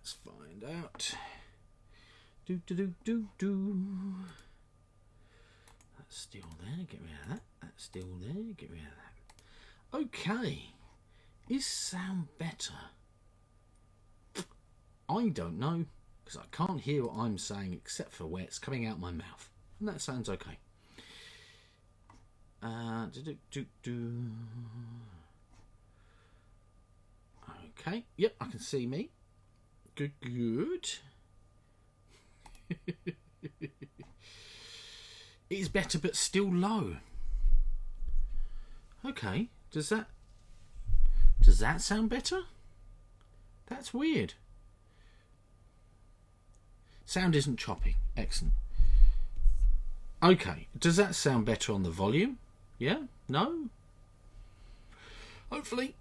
Let's find out. Do do do do do. That's still there. Get rid of that. That's still there. Get rid of that. Okay. Is sound better? I don't know, because I can't hear what I'm saying except for where it's coming out my mouth, and that sounds okay. Okay. Yep, I can see me. Good. It is better, but still low. Okay. Does that sound better? That's weird. Sound isn't choppy. Excellent. Okay. Does that sound better on the volume? Yeah? No? Hopefully.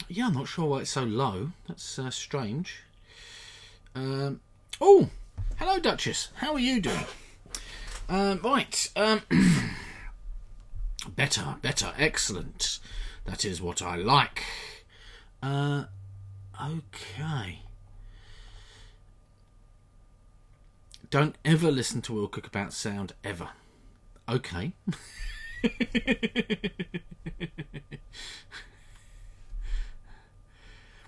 Yeah, I'm not sure why it's so low. That's strange. Oh! Hello, Duchess. How are you doing? Right. Better. Excellent. That is what I like. Okay. Don't ever listen to Will Cook about sound, ever. Okay.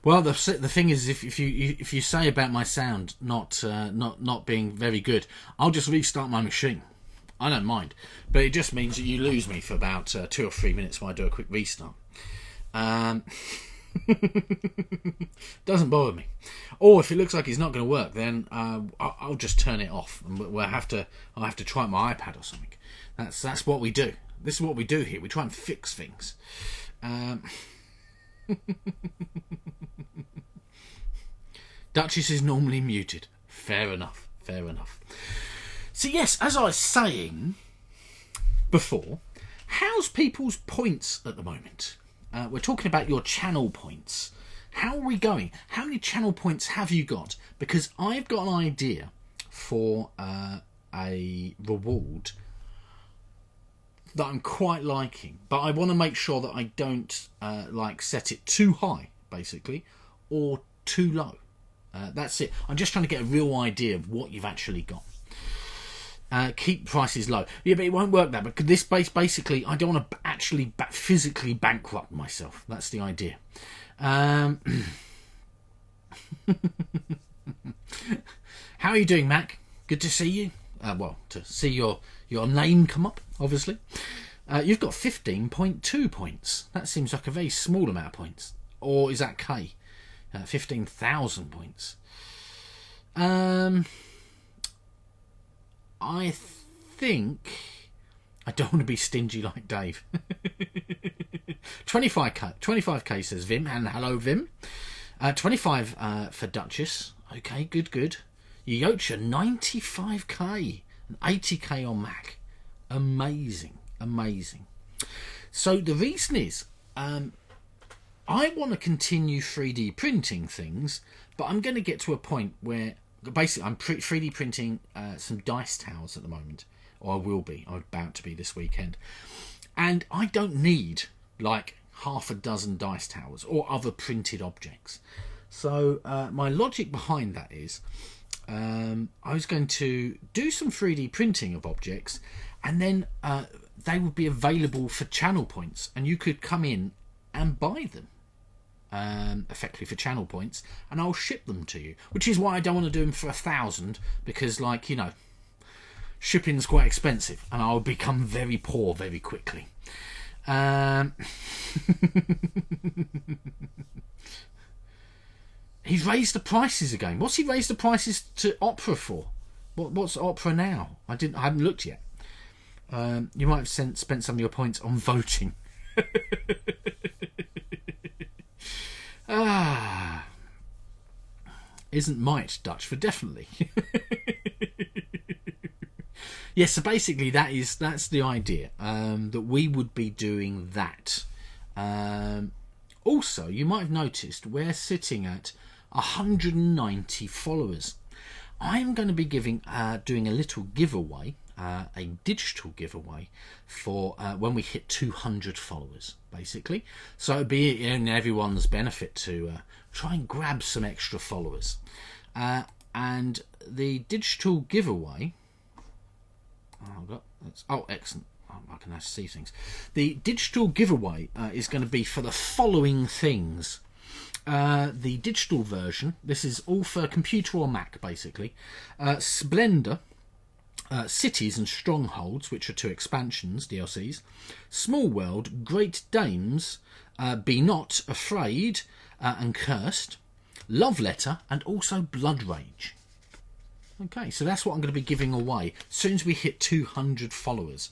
Well, the thing is, if you say about my sound not being very good, I'll just restart my machine. I don't mind, but it just means that you lose me for about 2 or 3 minutes while I do a quick restart. Doesn't bother me. Or if it looks like it's not going to work, then I'll just turn it off, and I'll have to try my iPad or something. That's what we do. This is what we do here. We try and fix things. Duchess is normally muted. Fair enough. So yes, as I was saying before, how's people's points at the moment? We're talking about your channel points. How are we going? How many channel points have you got? Because I've got an idea for a reward that I'm quite liking, but I want to make sure that I don't set it too high, basically, or too low. That's it. I'm just trying to get a real idea of what you've actually got. Keep prices low. Yeah, but it won't work that. Because this basically, I don't want to actually physically bankrupt myself. That's the idea. How are you doing, Mac? Good to see you. To see your name come up, obviously. You've got 15.2 points. That seems like a very small amount of points. Or is that K? 15,000 points. I think I don't want to be stingy like Dave. 25k says Vim, and hello Vim. 25 for Duchess. Okay, good. Yocha 95k and 80k on Mac. Amazing. So the reason is I want to continue 3D printing things, but I'm going to get to a point where basically I'm 3D printing some dice towers at the moment, or I will be. I'm about to be this weekend, and I don't need like half a dozen dice towers or other printed objects. So my logic behind that is I was going to do some 3D printing of objects, and then they would be available for channel points, and you could come in and buy them effectively for channel points, and I'll ship them to you, which is why I don't want to do them for 1,000, because shipping's quite expensive and I'll become very poor very quickly. He's raised the prices again. What's he raised the prices to Opera for? What's Opera now? I haven't looked yet. You might have spent some of your points on voting. Isn't might Dutch for definitely? Yes, so basically that's the idea, that we would be doing that. Also, you might have noticed we're sitting at 190 followers. I'm going to be doing a little giveaway a digital giveaway for when we hit 200 followers, basically. So it'd be in everyone's benefit to try and grab some extra followers. And the digital giveaway... Oh, excellent. I can now see things. The digital giveaway is going to be for the following things. The digital version, this is all for computer or Mac, basically. Splendor, Cities and Strongholds, which are 2 expansions, DLCs. Small World, Great Dames, Be Not Afraid and Cursed. Love Letter, and also Blood Rage. Okay, so that's what I'm going to be giving away as soon as we hit 200 followers.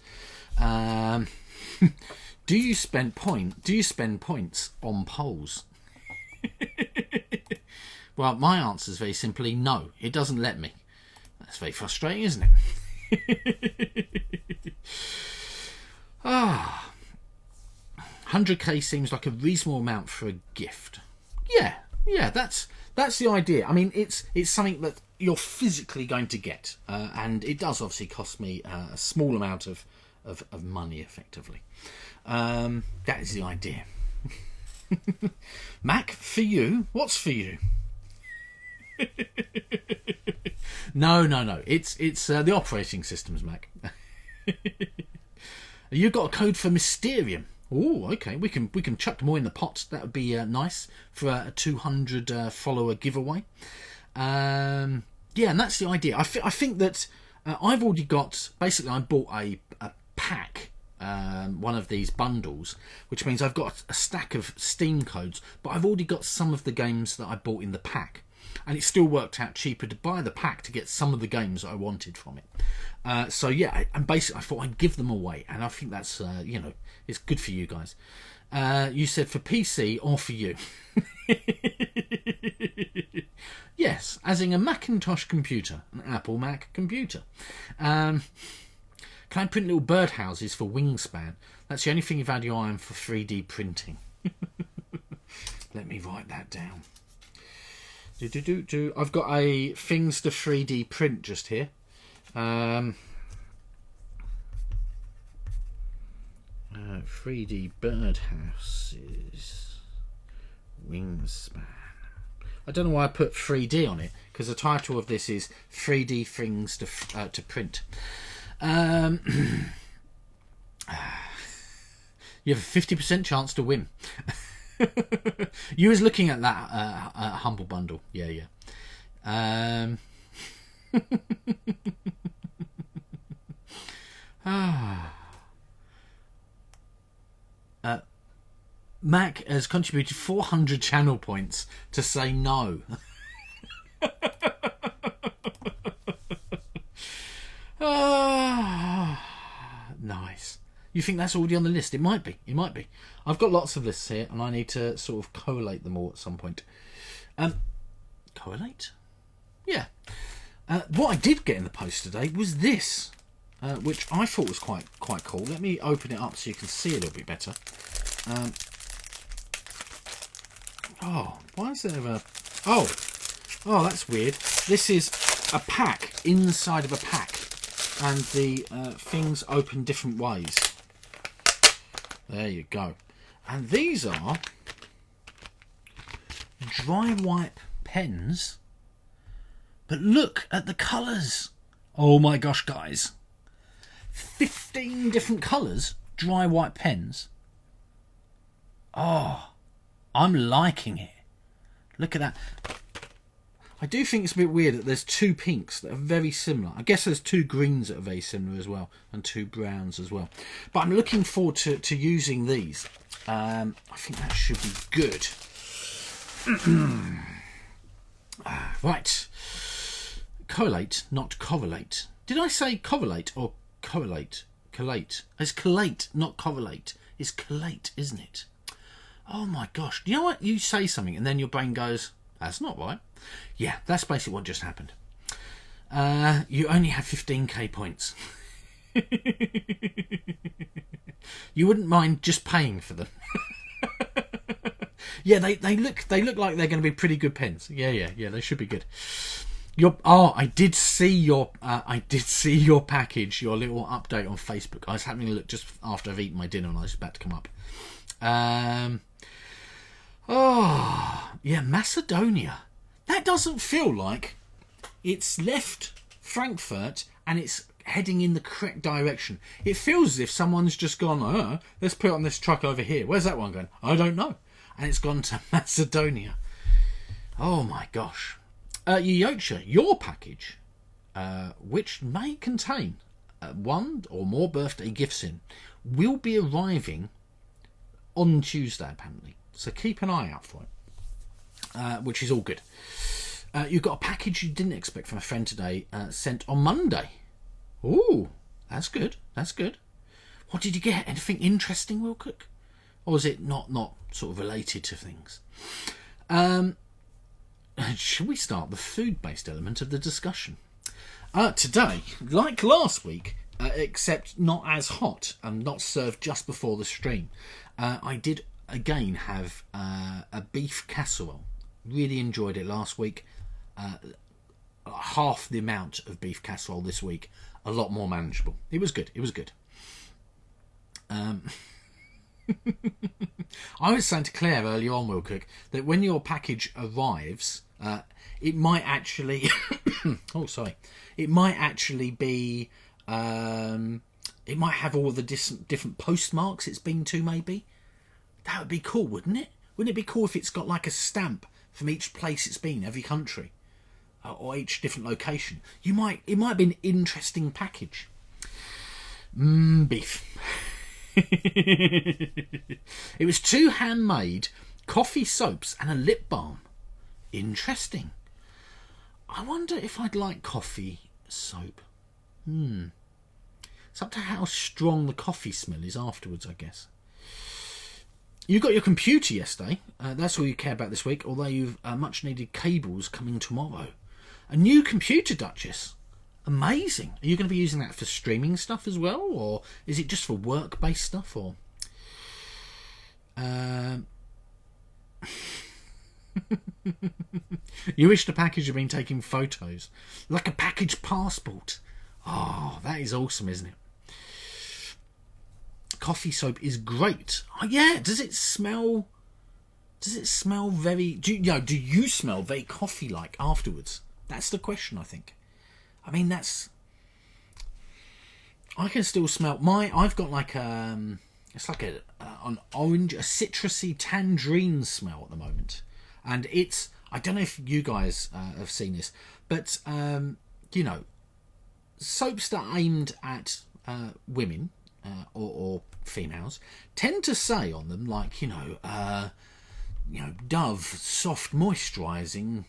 Do you spend points on polls? Well, my answer is very simply no. It doesn't let me. That's very frustrating, isn't it? 100k seems like a reasonable amount for a gift. Yeah, that's the idea. I mean, it's something that you're physically going to get, and it does obviously cost me a small amount of money, effectively. That is the idea. Mac, for you, what's for you? No. It's the operating systems, Mac. You got a code for Mysterium. Oh, okay. We can chuck more in the pot. That would be nice for a 200 follower giveaway. Yeah, and that's the idea. I think that I've already got. Basically, I bought a pack. One of these bundles, which means I've got a stack of Steam codes, but I've already got some of the games that I bought in the pack, and it still worked out cheaper to buy the pack to get some of the games that I wanted from it. So yeah, and basically I thought I'd give them away, and I think that's it's good for you guys. You said for PC or for you? Yes, as in a Macintosh computer, an Apple Mac computer. Can I print little birdhouses for Wingspan? That's the only thing you value I am for 3D printing. Let me write that down. I've got a things to 3D print just here. 3D birdhouses. Wingspan. I don't know why I put 3D on it, because the title of this is 3D things to print. You have a 50% chance to win. You was looking at that humble bundle. Yeah. Mac has contributed 400 channel points to say no. Nice. You think that's already on the list? It might be. I've got lots of lists here, and I need to sort of collate them all at some point. Collate? Yeah. What I did get in the post today was this, which I thought was quite cool. Let me open it up so you can see a little bit better. Why is there a... Oh, that's weird. This is a pack inside of a pack, and the things open different ways. There you go. And these are dry wipe pens. But look at the colours. Oh my gosh, guys. 15 different colours, dry wipe pens. Oh, I'm liking it. Look at that. I do think it's a bit weird that there's 2 pinks that are very similar. I guess there's 2 greens that are very similar as well, and 2 browns as well. But I'm looking forward to using these. I think that should be good. Right. Collate, not correlate. Did I say correlate or correlate? Collate. It's collate, not correlate. It's collate, isn't it? Oh my gosh. You know what? You say something and then your brain goes, that's not right. Yeah, that's basically what just happened. You only have 15k points. You wouldn't mind just paying for them. Yeah, they look like they're going to be pretty good pens. Yeah, they should be good. I did see your package, your little update on Facebook. I was having a look just after I've eaten my dinner and I was about to come up. Yeah, Macedonia. That doesn't feel like it's left Frankfurt and it's heading in the correct direction. It feels as if someone's just gone, let's put it on this truck over here. Where's that one going? I don't know. And it's gone to Macedonia. Oh my gosh. Yocha, your package, which may contain one or more birthday gifts in, will be arriving on Tuesday apparently. So keep an eye out for it, which is all good. You've got a package you didn't expect from a friend today, sent on Monday. Ooh, that's good. That's good. What did you get? Anything interesting, Will Cook? Or is it not sort of related to things? Should we start the food-based element of the discussion? Today, like last week, except not as hot and not served just before the stream, I did again have a beef casserole. Really enjoyed it last week. Half the amount of beef casserole this week. A lot more manageable. It was good. It was good. I was saying to Claire earlier on, Will Cook, that when your package arrives, it might actually it might actually be it might have all the different postmarks it's been to. Maybe that would be cool, wouldn't it? Wouldn't it be cool if it's got like a stamp from each place it's been, every country, or each different location? It might be an interesting package. Beef. It was 2 handmade coffee soaps and a lip balm. Interesting. I wonder if I'd like coffee soap. It's up to how strong the coffee smell is afterwards, I guess. You got your computer yesterday. That's all you care about this week, although you've much needed cables coming tomorrow. A new computer, Duchess. Amazing. Are you going to be using that for streaming stuff as well, or is it just for work-based stuff? Or you wish the package had been taking photos, like a package passport. Oh, that is awesome, isn't it? Coffee soap is great. Oh yeah. Does it smell very? Do you smell very coffee-like afterwards? That's the question, I think. I mean, I can still smell I've got like it's like an orange, a citrusy tangerine smell at the moment, and it's, I don't know if you guys have seen this, but soaps that are aimed at women or females tend to say on them, like Dove soft moisturising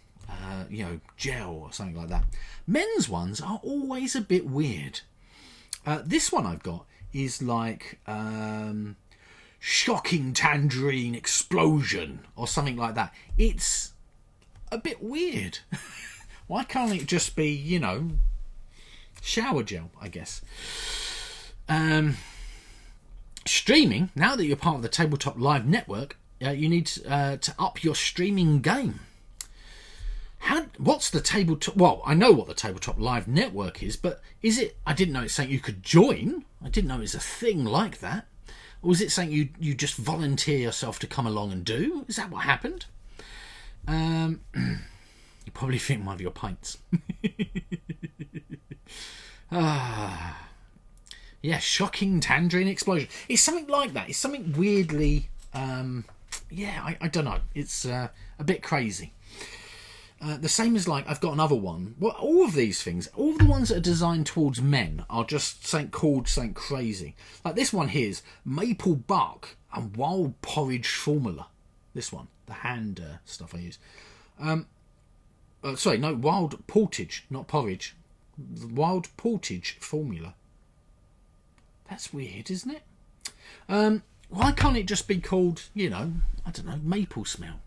gel or something like that. Men's ones are always a bit weird. This one I've got is like shocking tangerine explosion or something like that. It's a bit weird. Why can't it just be, shower gel, I guess? Streaming, now that you're part of the Tabletop Live network, you need to up your streaming game. What's the tabletop? Well, I know what the Tabletop Live network is, but is it? I didn't know it's something you could join. I didn't know it was a thing like that. Or was it something you just volunteer yourself to come along and do? Is that what happened? You probably think one of your pints. Yeah, shocking tangerine explosion. It's something like that. It's something weirdly. I don't know. It's a bit crazy. The same as, like, I've got another one. Well, all of these things, all the ones that are designed towards men are just something crazy. Like this one here's maple bark and wild porridge formula. This one, the hand stuff I use. Wild portage, not porridge. Wild portage formula. That's weird, isn't it? Why can't it just be called, I don't know, maple smell?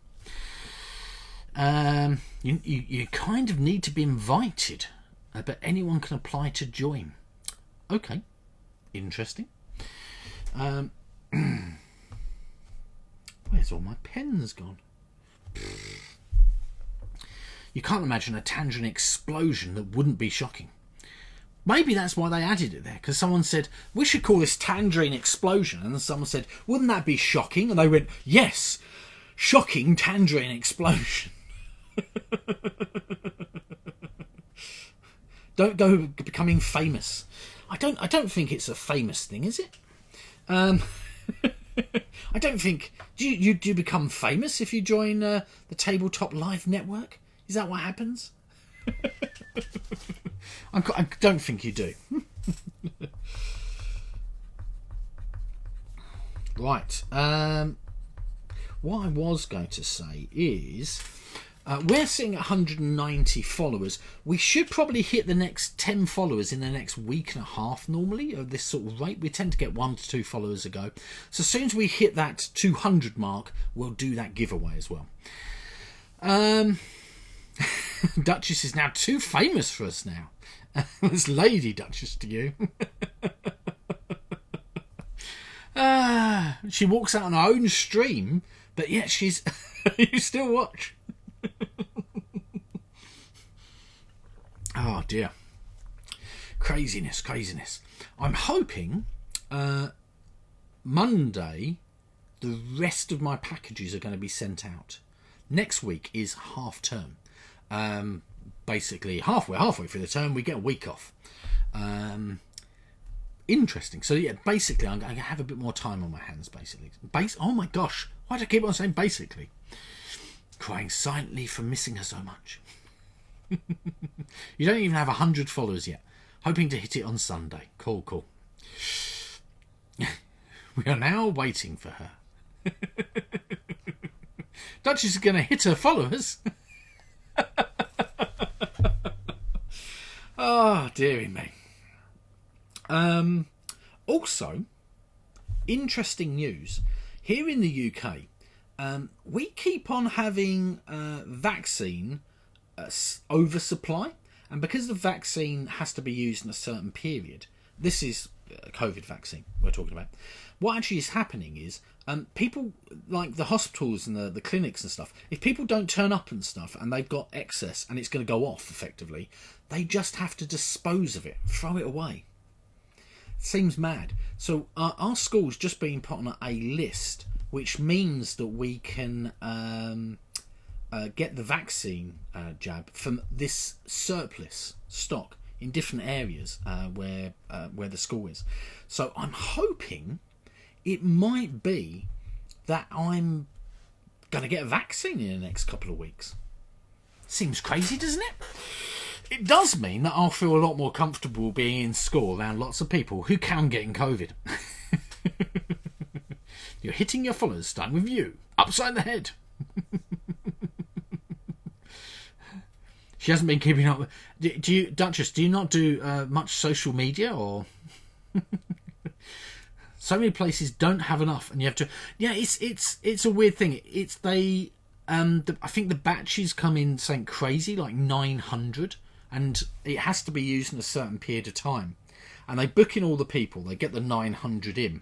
You kind of need to be invited, but anyone can apply to join. Okay, interesting. Where's all my pens gone? you can't imagine a tangerine explosion that wouldn't be shocking. Maybe that's why they added it there, because someone said, we should call this tangerine explosion. And someone said, wouldn't that be shocking? And they went, yes, shocking tangerine explosion. Don't go becoming famous. I don't think it's a famous thing, is it? I don't think... Do you become famous if you join the Tabletop Live network? Is that what happens? I don't think you do. Right. What I was going to say is... we're sitting at 190 followers. We should probably hit the next 10 followers in the next week and a half normally, at this sort of rate. We tend to get 1 to 2 followers a go. So as soon as we hit that 200 mark, we'll do that giveaway as well. Duchess is now too famous for us now. It's Lady Duchess to you. She walks out on her own stream, but yet she's... you still watch. Oh dear. Craziness. I'm hoping Monday the rest of my packages are going to be sent out. Next week is half term. Basically halfway through the term we get a week off. Interesting. So yeah, basically I'm going to have a bit more time on my hands basically. Oh my gosh, why do I keep on saying basically? Crying silently for missing her so much. You don't even have 100 followers yet. Hoping to hit it on Sunday. Cool. We are now waiting for her. Duchess is going to hit her followers. Oh, dearie me. Also, interesting news. Here in the UK, we keep on having vaccine oversupply, and because the vaccine has to be used in a certain period, this is a COVID vaccine we're talking about. What actually is happening is people like the hospitals and the clinics and stuff, if people don't turn up and stuff and they've got excess and it's going to go off effectively, they just have to dispose of it, throw it away. Seems mad. So our school's just being put on a list, which means that we can get the vaccine jab from this surplus stock in different areas where the school is. So I'm hoping it might be that I'm going to get a vaccine in the next couple of weeks. Seems crazy, doesn't it? It does mean that I'll feel a lot more comfortable being in school around lots of people who can get in COVID. You're hitting your followers, starting with you, upside the head. She hasn't been keeping up. Do you, Duchess? Do you not do much social media, or so many places don't have enough, and you have to? Yeah, it's a weird thing. I think the batches come in saying crazy, like 900, and it has to be used in a certain period of time, and they book in all the people. They get the 900 in.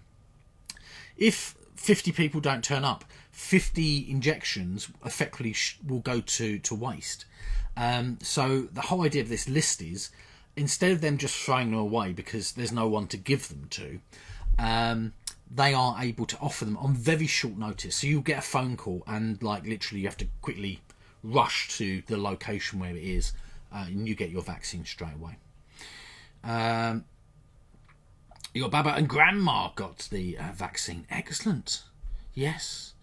If 50 people don't turn up, 50 injections effectively will go to waste. So the whole idea of this list is, instead of them just throwing them away because there's no one to give them to, they are able to offer them on very short notice. So you'll get a phone call and like literally you have to quickly rush to the location where it is, and you get your vaccine straight away. Your Baba and Grandma got the vaccine. Excellent. Yes.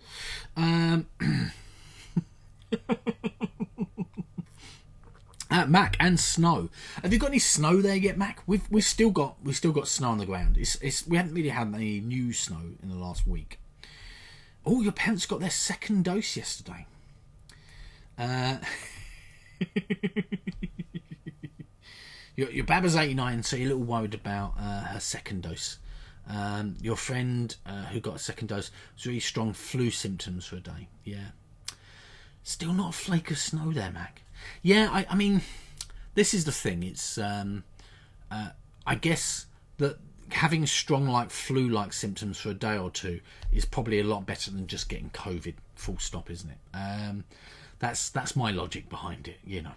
Mac and snow. Have you got any snow there yet, Mac? We've still got snow on the ground. We haven't really had any new snow in the last week. Oh, your parents got their second dose yesterday. Your Baba's 89, so you're a little worried about her second dose. Your friend who got a second dose was really strong flu symptoms for a day. Yeah. Still not a flake of snow there, Mac. Yeah, I mean, this is the thing. It's, I guess that having strong, like, flu-like symptoms for a day or two is probably a lot better than just getting COVID, full stop, isn't it? That's my logic behind it, you know.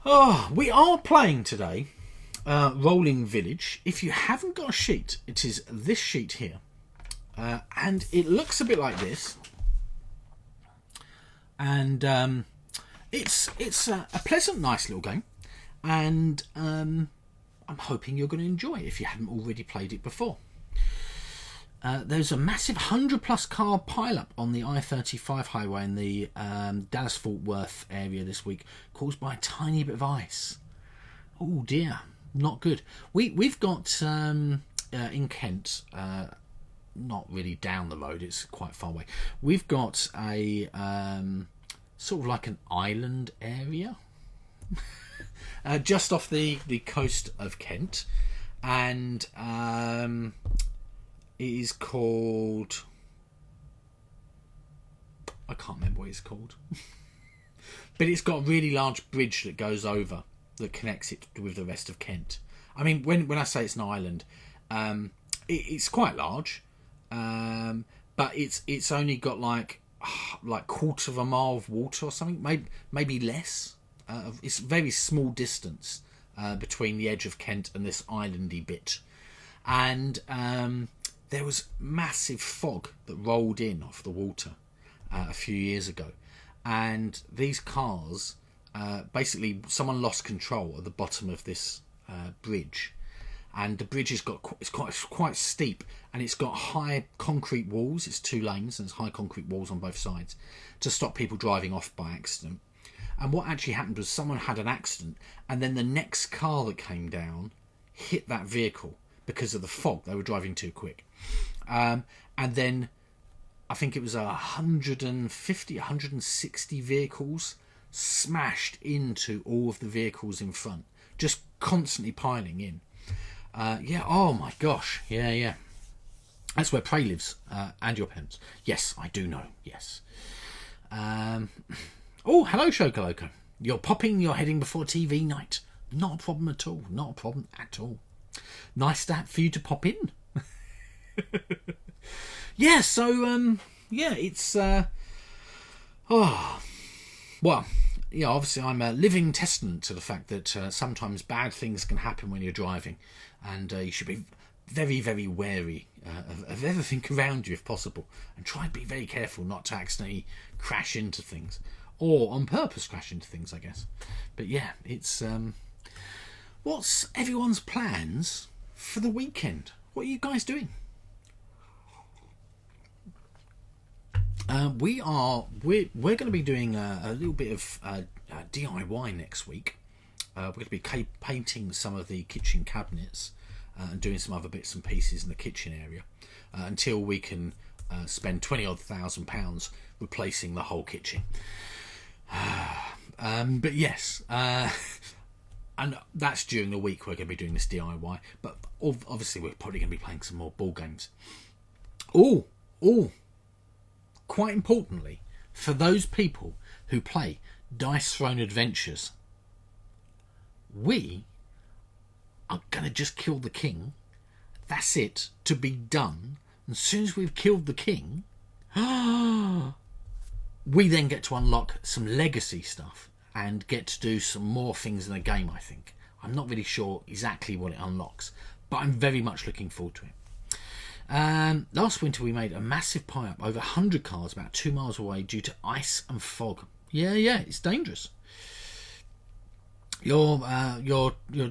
Oh, we are playing today Rolling Village. If you haven't got a sheet, it is this sheet here. And it looks a bit like this. And it's a pleasant, nice little game. And I'm hoping you're going to enjoy it if you haven't already played it before. There's a massive 100+ car pile-up on the I-35 highway in the Dallas-Fort Worth area this week, caused by a tiny bit of ice. Oh dear, not good. We've got in Kent, not really down the road, it's quite far away. We've got a sort of like an island area just off the coast of Kent, and it is called... I can't remember what it's called. But it's got a really large bridge that goes over, that connects it with the rest of Kent. I mean, when I say it's an island, it's quite large, but it's only got like quarter of a mile of water or something, maybe less. It's a very small distance between the edge of Kent and this islandy bit. And there was massive fog that rolled in off the water a few years ago, and these cars, basically someone lost control at the bottom of this bridge, and the bridge it's quite steep, and it's got high concrete walls. It's 2 lanes and there's high concrete walls on both sides to stop people driving off by accident. And what actually happened was someone had an accident, and then the next car that came down hit that vehicle because of the fog. They were driving too quick. And then I think it was 160 vehicles smashed into all of the vehicles in front, just constantly piling in. Yeah, oh my gosh, yeah. That's where Prey lives, and your parents. Yes, I do know, yes. Oh, hello, Shokoloco. You're heading before TV night. Not a problem at all, not a problem at all. Nice for you to pop in. Yeah, so it's obviously I'm a living testament to the fact that sometimes bad things can happen when you're driving, and you should be very, very wary of everything around you if possible, and try and be very careful not to accidentally crash into things, or on purpose crash into things, I guess. But yeah, it's what's everyone's plans for the weekend? What are you guys doing? We're going to be doing a little bit of DIY next week. We're going to be painting some of the kitchen cabinets and doing some other bits and pieces in the kitchen area until we can spend £20,000 replacing the whole kitchen. But yes, and that's during the week we're going to be doing this DIY. But obviously we're probably going to be playing some more ball games. Oh. Quite importantly, for those people who play Dice Throne Adventures, we are going to just kill the king. That's it, to be done. And as soon as we've killed the king, we then get to unlock some legacy stuff and get to do some more things in the game, I think. I'm not really sure exactly what it unlocks, but I'm very much looking forward to it. Last winter we made a massive pile-up, over 100 cars about 2 miles away due to ice and fog. Yeah, it's dangerous. You're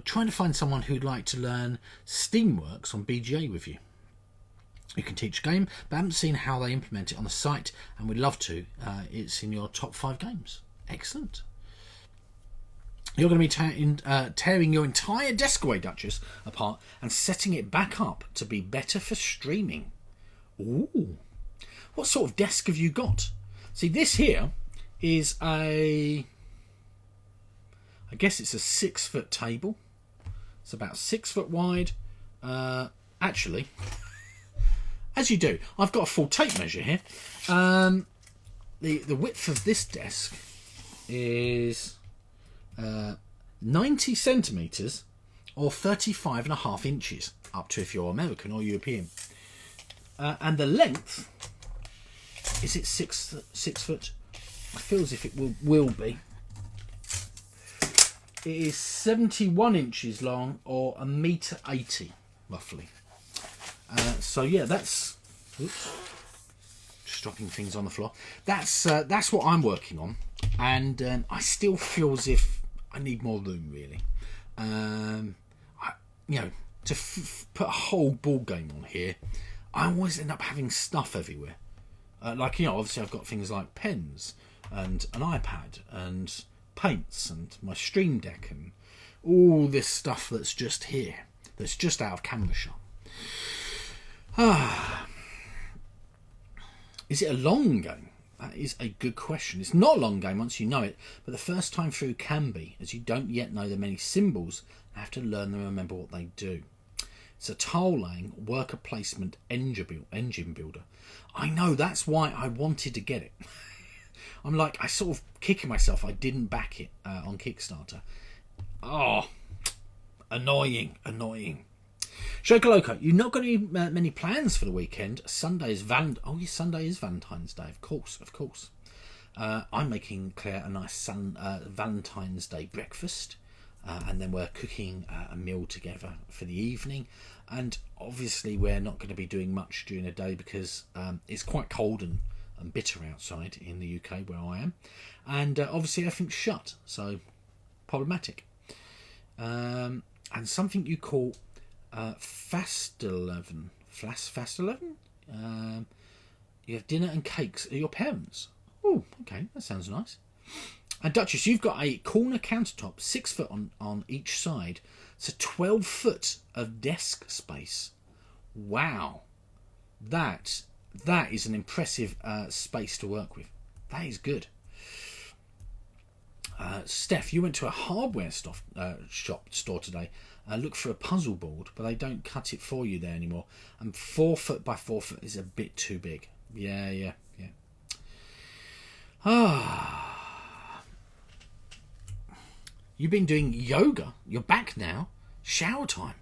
trying to find someone who'd like to learn Steamworks on BGA with you. You can teach a game, but haven't seen how they implement it on the site, and we'd love to. It's in your top 5 games. Excellent. You're going to be tearing your entire desk away, Duchess, apart and setting it back up to be better for streaming. Ooh. What sort of desk have you got? See, this here is I guess it's a 6-foot table. It's about 6 foot wide. Actually, as you do, I've got a full tape measure here. The width of this desk is 90 centimetres or 35.5 inches, up to if you're American or European. And the length Is it 6 foot? I feel as if it will be. It is 71 inches long, or 1.80 m, roughly. So yeah, that's... Oops. Just dropping things on the floor. That's what I'm working on. And I still feel as if I need more room, really. To put a whole ball game on here, I always end up having stuff everywhere. Obviously I've got things like pens and an iPad and paints and my Stream Deck and all this stuff that's just here, that's just out of camera shot. Is it a long game? That is a good question. It's not a long game once you know it, but the first time through can be, as you don't yet know the many symbols and have to learn them and remember what they do. It's a tile laying, worker placement engine builder. I know, that's why I wanted to get it. I'm like, I sort of kicking myself I didn't back it on Kickstarter. Oh, annoying. Shokoloco, you've not got any many plans for the weekend. Sunday is Valentine's Day, of course. I'm making Claire a nice Valentine's Day breakfast, and then we're cooking a meal together for the evening. And obviously we're not going to be doing much during the day because it's quite cold and bitter outside in the UK where I am, and obviously everything's shut, so problematic. And something you call Fast 11. You have dinner and cakes at your parents'. Oh, okay, that sounds nice. And Duchess, you've got a corner countertop, 6 foot on each side. So 12 foot of desk space. Wow, that is an impressive space to work with. That is good. Steph, you went to a hardware store today. Look for a puzzle board, but they don't cut it for you there anymore. And 4 foot by 4 foot is a bit too big. Yeah. You've been doing yoga. You're back now. Shower time.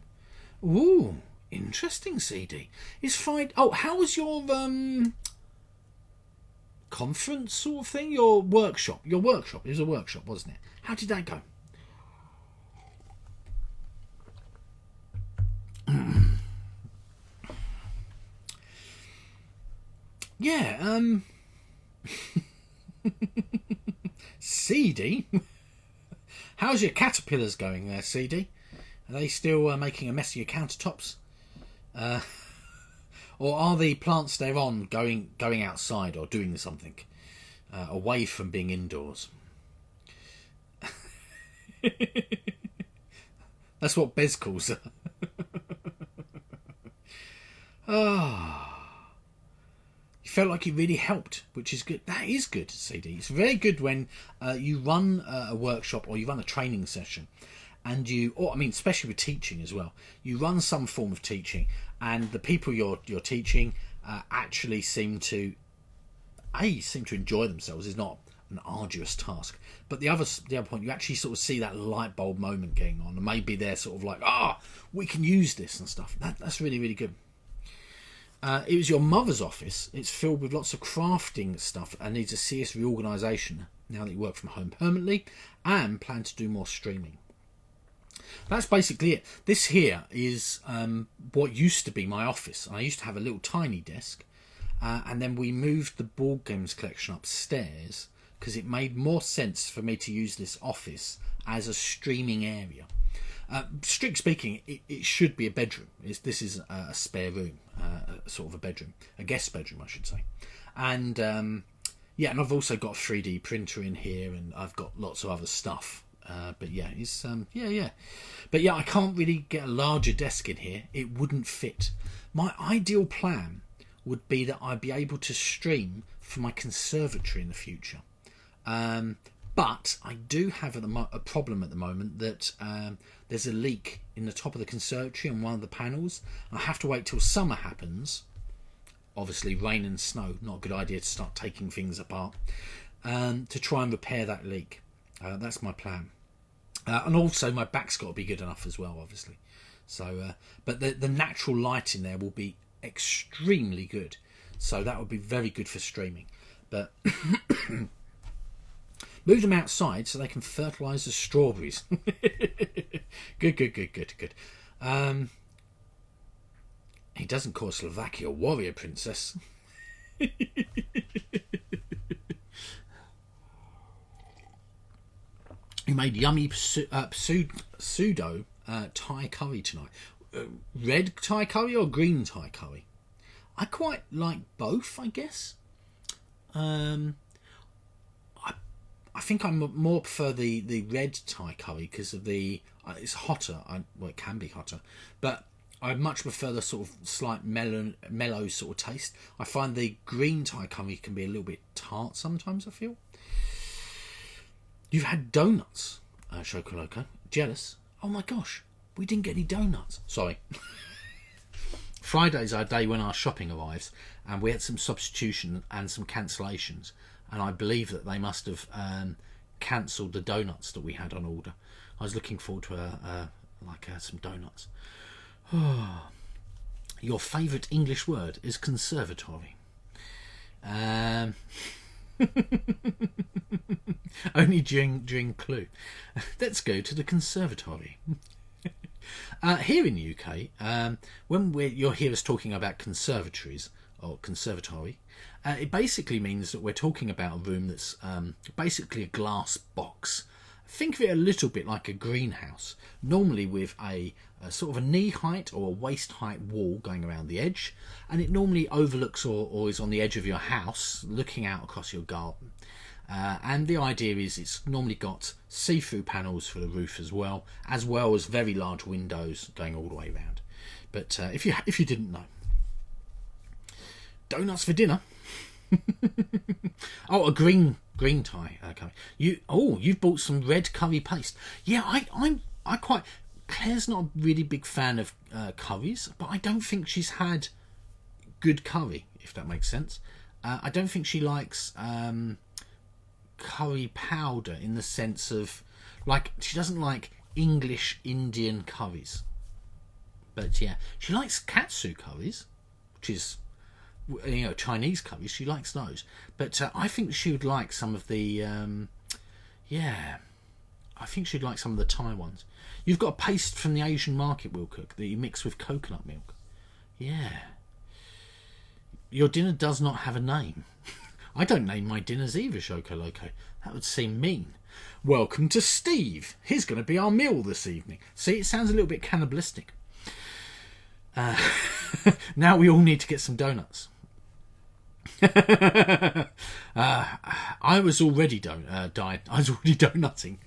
Ooh, interesting, CD. It's fine. Oh, how was your conference sort of thing? Your workshop. It was a workshop, wasn't it? How did that go? Yeah, CD? How's your caterpillars going there, CD? Are they still making a mess of your countertops? Or are the plants they're on going outside or doing something away from being indoors? That's what Bez calls her. You felt like it really helped, which is good. That is good, CD. It's very good when you run a workshop or you run a training session, and especially with teaching as well. You run some form of teaching, and the people you're teaching actually seem to enjoy themselves. It's not an arduous task. But the other point, you actually sort of see that light bulb moment going on, and maybe they're sort of like, we can use this and stuff. That's really, really good. It was your mother's office. It's filled with lots of crafting stuff and needs a serious reorganisation now that you work from home permanently and plan to do more streaming. That's basically it. This here is what used to be my office. I used to have a little tiny desk, and then we moved the board games collection upstairs because it made more sense for me to use this office as a streaming area. Strict speaking, it should be a bedroom. This is a spare room, sort of a bedroom, a guest bedroom, I should say. And and I've also got a 3D printer in here, and I've got lots of other stuff. But I can't really get a larger desk in here. It wouldn't fit. My ideal plan would be that I'd be able to stream for my conservatory in the future. But I do have a problem at the moment that there's a leak in the top of the conservatory on one of the panels. I have to wait till summer happens. Obviously, rain and snow, not a good idea to start taking things apart, to try and repair that leak. That's my plan. And also, my back's got to be good enough as well, obviously. So, but the natural light in there will be extremely good. so that would be very good for streaming. But move them outside so they can fertilise the strawberries. Good. He doesn't call Slovakia warrior princess. You made yummy pseudo Thai curry tonight. Red Thai curry or green Thai curry? I quite like both, I guess. I think I more prefer the red Thai curry because of the it's hotter. Well, it can be hotter, but I much prefer the sort of slight mellow sort of taste. I find the green Thai curry can be a little bit tart sometimes, I feel. You've had donuts, Shokoloco. Jealous? Oh my gosh, we didn't get any donuts. Sorry. Friday's our day when our shopping arrives, and we had some substitution and some cancellations, and I believe that they must have cancelled the donuts that we had on order. I was looking forward to some donuts. Your favourite English word is conservatory. Only during Clue. Let's go to the conservatory. Here in the UK, when you'll hear us talking about conservatories or conservatory, it basically means that we're talking about a room that's basically a glass box. Think of it a little bit like a greenhouse, normally with a sort of a knee height or a waist height wall going around the edge, and it normally overlooks or is on the edge of your house looking out across your garden. And the idea is it's normally got see-through panels for the roof as well as very large windows going all the way around. But if you didn't know, donuts for dinner. Oh, a green Thai curry. You've bought some red curry paste. Yeah, I quite. Claire's not a really big fan of curries, but I don't think she's had good curry, if that makes sense. I don't think she likes curry powder in the sense of, like, she doesn't like English Indian curries. But yeah, she likes katsu curries, which is, Chinese curries. She likes those. But I think she would like some of the, I think she'd like some of the Thai ones. You've got a paste from the Asian market, Will Cook, that you mix with coconut milk. Yeah. Your dinner does not have a name. I don't name my dinners either, Shokoloco. That would seem mean. Welcome to Steve. He's going to be our meal this evening. See, it sounds a little bit cannibalistic. Now we all need to get some donuts. I was already I was already donutting.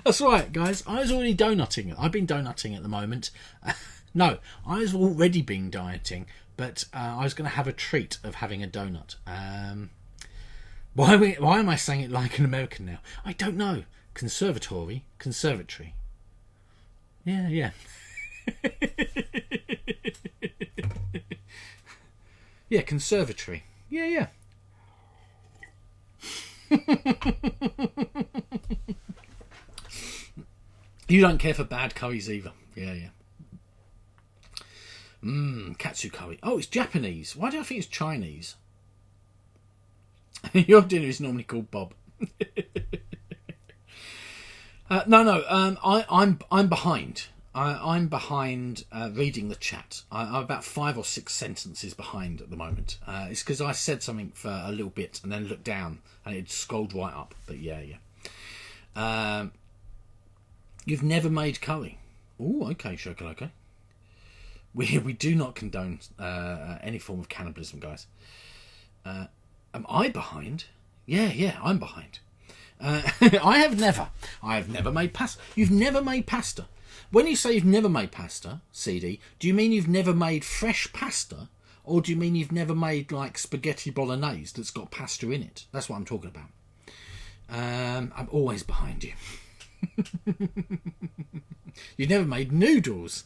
That's right, guys. I was already donutting. I've been donutting at the moment. No, I was already been dieting, but I was going to have a treat of having a donut. Why am I saying it like an American now? I don't know. Conservatory. Yeah. Yeah, conservatory. Yeah. You don't care for bad curries either. Yeah. Katsu curry. Oh, it's Japanese. Why do I think it's Chinese? Your dinner is normally called Bob. No. I'm behind. I'm behind reading the chat. I'm about 5 or 6 sentences behind at the moment. It's because I said something for a little bit and then looked down and it scrolled right up. But yeah. You've never made curry. Oh, okay, Shokoloco. We do not condone any form of cannibalism, guys. Am I behind? Yeah, I'm behind. I have never made pasta. You've never made pasta. When you say you've never made pasta, CD, do you mean you've never made fresh pasta, or do you mean you've never made like spaghetti bolognese that's got pasta in it? That's what I'm talking about. I'm always behind you. You've never made noodles.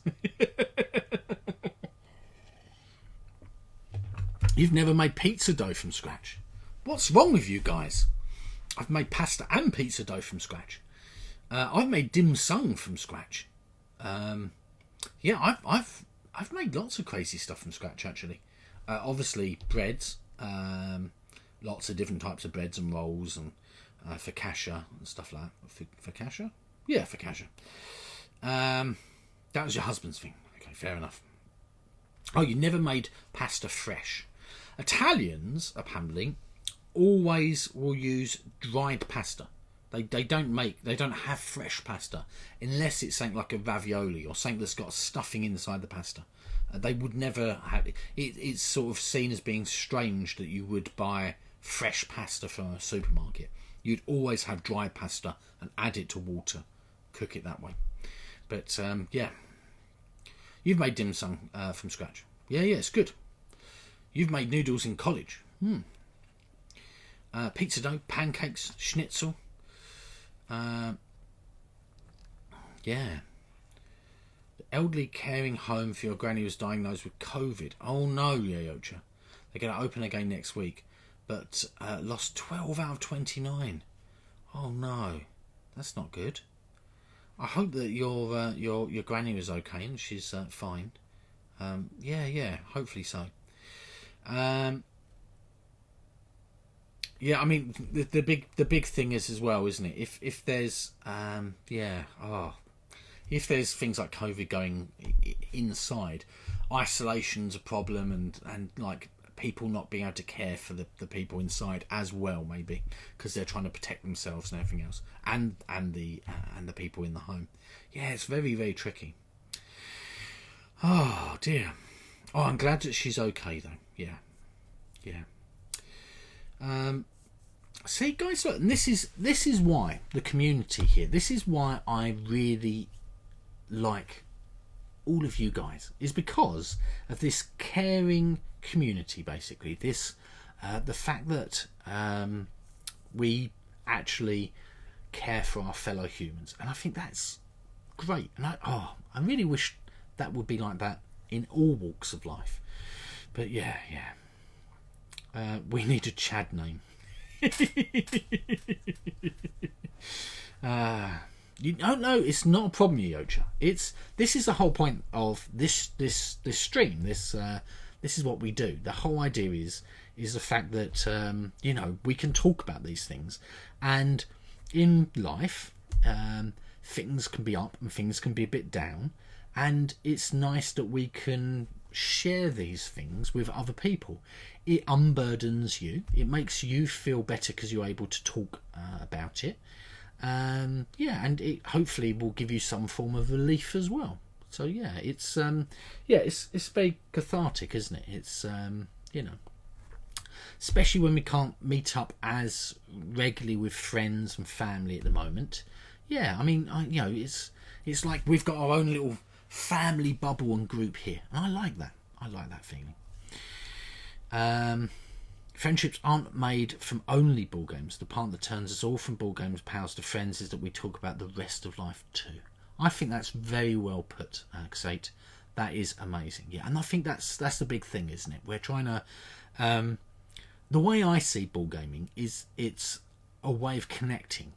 You've never made pizza dough from scratch. What's wrong with you guys? I've made pasta and pizza dough from scratch. I've made dim sum from scratch. I've I've made lots of crazy stuff from scratch, actually. Obviously, breads. Lots of different types of breads and rolls, and focaccia and stuff like that. Focaccia? Yeah, focaccia. That was your husband's thing. Okay, fair enough. Oh, you never made pasta fresh. Italians, apparently, always will use dried pasta. They don't have fresh pasta unless it's something like a ravioli or something that's got stuffing inside the pasta. They would never have it. It's sort of seen as being strange that you would buy fresh pasta from a supermarket. You'd always have dry pasta and add it to water, cook it that way. But yeah, you've made dim sum from scratch. Yeah, it's good. You've made noodles in college. Pizza dough, pancakes, schnitzel. Yeah. The elderly caring home for your granny was diagnosed with COVID. Oh no, Yocha. They're going to open again next week, but lost 12 out of 29. Oh no, that's not good. I hope that your granny was okay and she's fine. Yeah, hopefully so. Yeah, I mean the big thing is as well, isn't it? If there's if there's things like COVID going inside, isolation's a problem, and like people not being able to care for the people inside as well, maybe because they're trying to protect themselves and everything else, and the people in the home. Yeah, it's very, very tricky. Oh dear. Oh, I'm glad that she's okay though. Yeah. See, guys, look, and this is why the community here. This is why I really like all of you guys, is because of this caring community. Basically, this the fact that we actually care for our fellow humans, and I think that's great. And I really wish that would be like that in all walks of life. But yeah. We need a Chad name. No, it's not a problem, Yocha. This is the whole point of this stream. This is what we do. The whole idea is the fact that we can talk about these things, and in life, things can be up and things can be a bit down, and it's nice that we can share these things with other people. It unburdens you. It makes you feel better because you're able to talk about it. And it hopefully will give you some form of relief as well. So yeah, it's very cathartic, isn't it? It's especially when we can't meet up as regularly with friends and family at the moment. Yeah, I mean, it's like we've got our own little family bubble and group here, and I like that. I like that feeling. Friendships aren't made from only ball games. The part that turns us all from ball games pals to friends is that we talk about the rest of life too. I think that's very well put, Xate. That is amazing. Yeah, and I think that's the big thing, isn't it? We're trying to the way I see ball gaming is it's a way of connecting.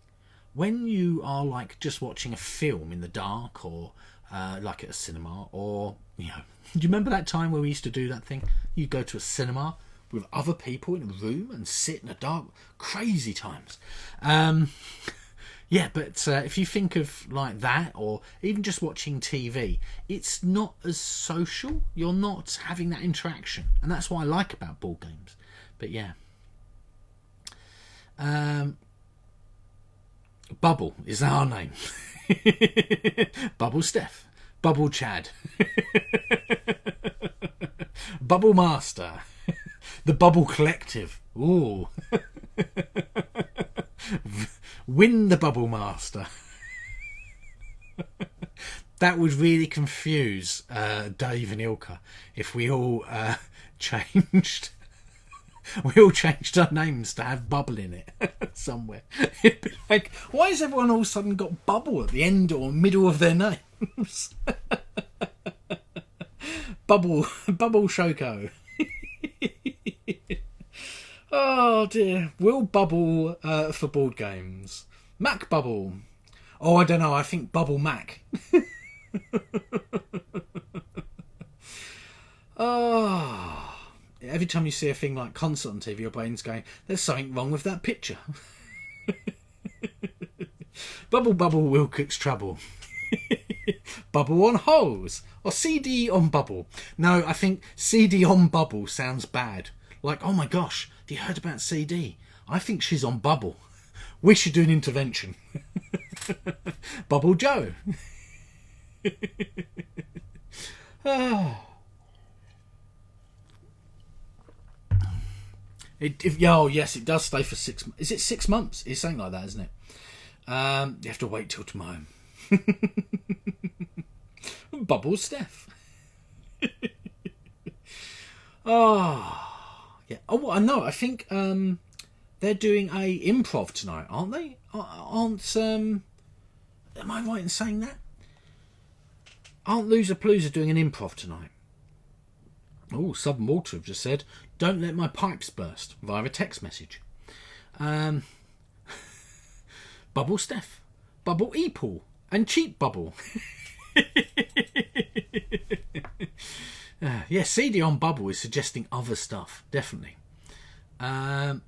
When you are like just watching a film in the dark, or like at a cinema, or do you remember that time where we used to do that thing? You go to a cinema with other people in a room and sit in the dark. Crazy times. But if you think of like that, or even just watching TV, it's not as social. You're not having that interaction, and that's what I like about ball games. But yeah. Bubble is our name. Bubble Steph. Bubble Chad. Bubble Master. The Bubble Collective. Ooh. Win the Bubble Master. That would really confuse Dave and Ilka if we all changed. We all changed our names to have Bubble in it somewhere. It'd be like, why has everyone all of a sudden got Bubble at the end or middle of their names? Bubble Shoko. Oh dear. Will Bubble for board games. Mac Bubble. Oh, I don't know. I think Bubble Mac. Oh, every time you see a thing like concert on TV, your brain's going, there's something wrong with that picture. Bubble Bubble will cook's trouble. Bubble on holes. Or CD on bubble. No, I think CD on bubble sounds bad. Like, oh my gosh, have you heard about CD? I think she's on bubble. We should do an intervention. Bubble Joe. Oh. Oh, yes, it does stay for 6 months. Is it 6 months? It's something like that, isn't it? You have to wait till tomorrow. Bubble Steph. Oh, yeah. Oh, I know. I think they're doing a improv tonight, aren't they? Am I right in saying that? Aren't Loser Palooza doing an improv tonight? Oh, Southern Water have just said, don't let my pipes burst via a text message. Bubble Steph, Bubble Epaul, and Cheap Bubble. Yeah, CD on Bubble is suggesting other stuff, definitely. Yeah,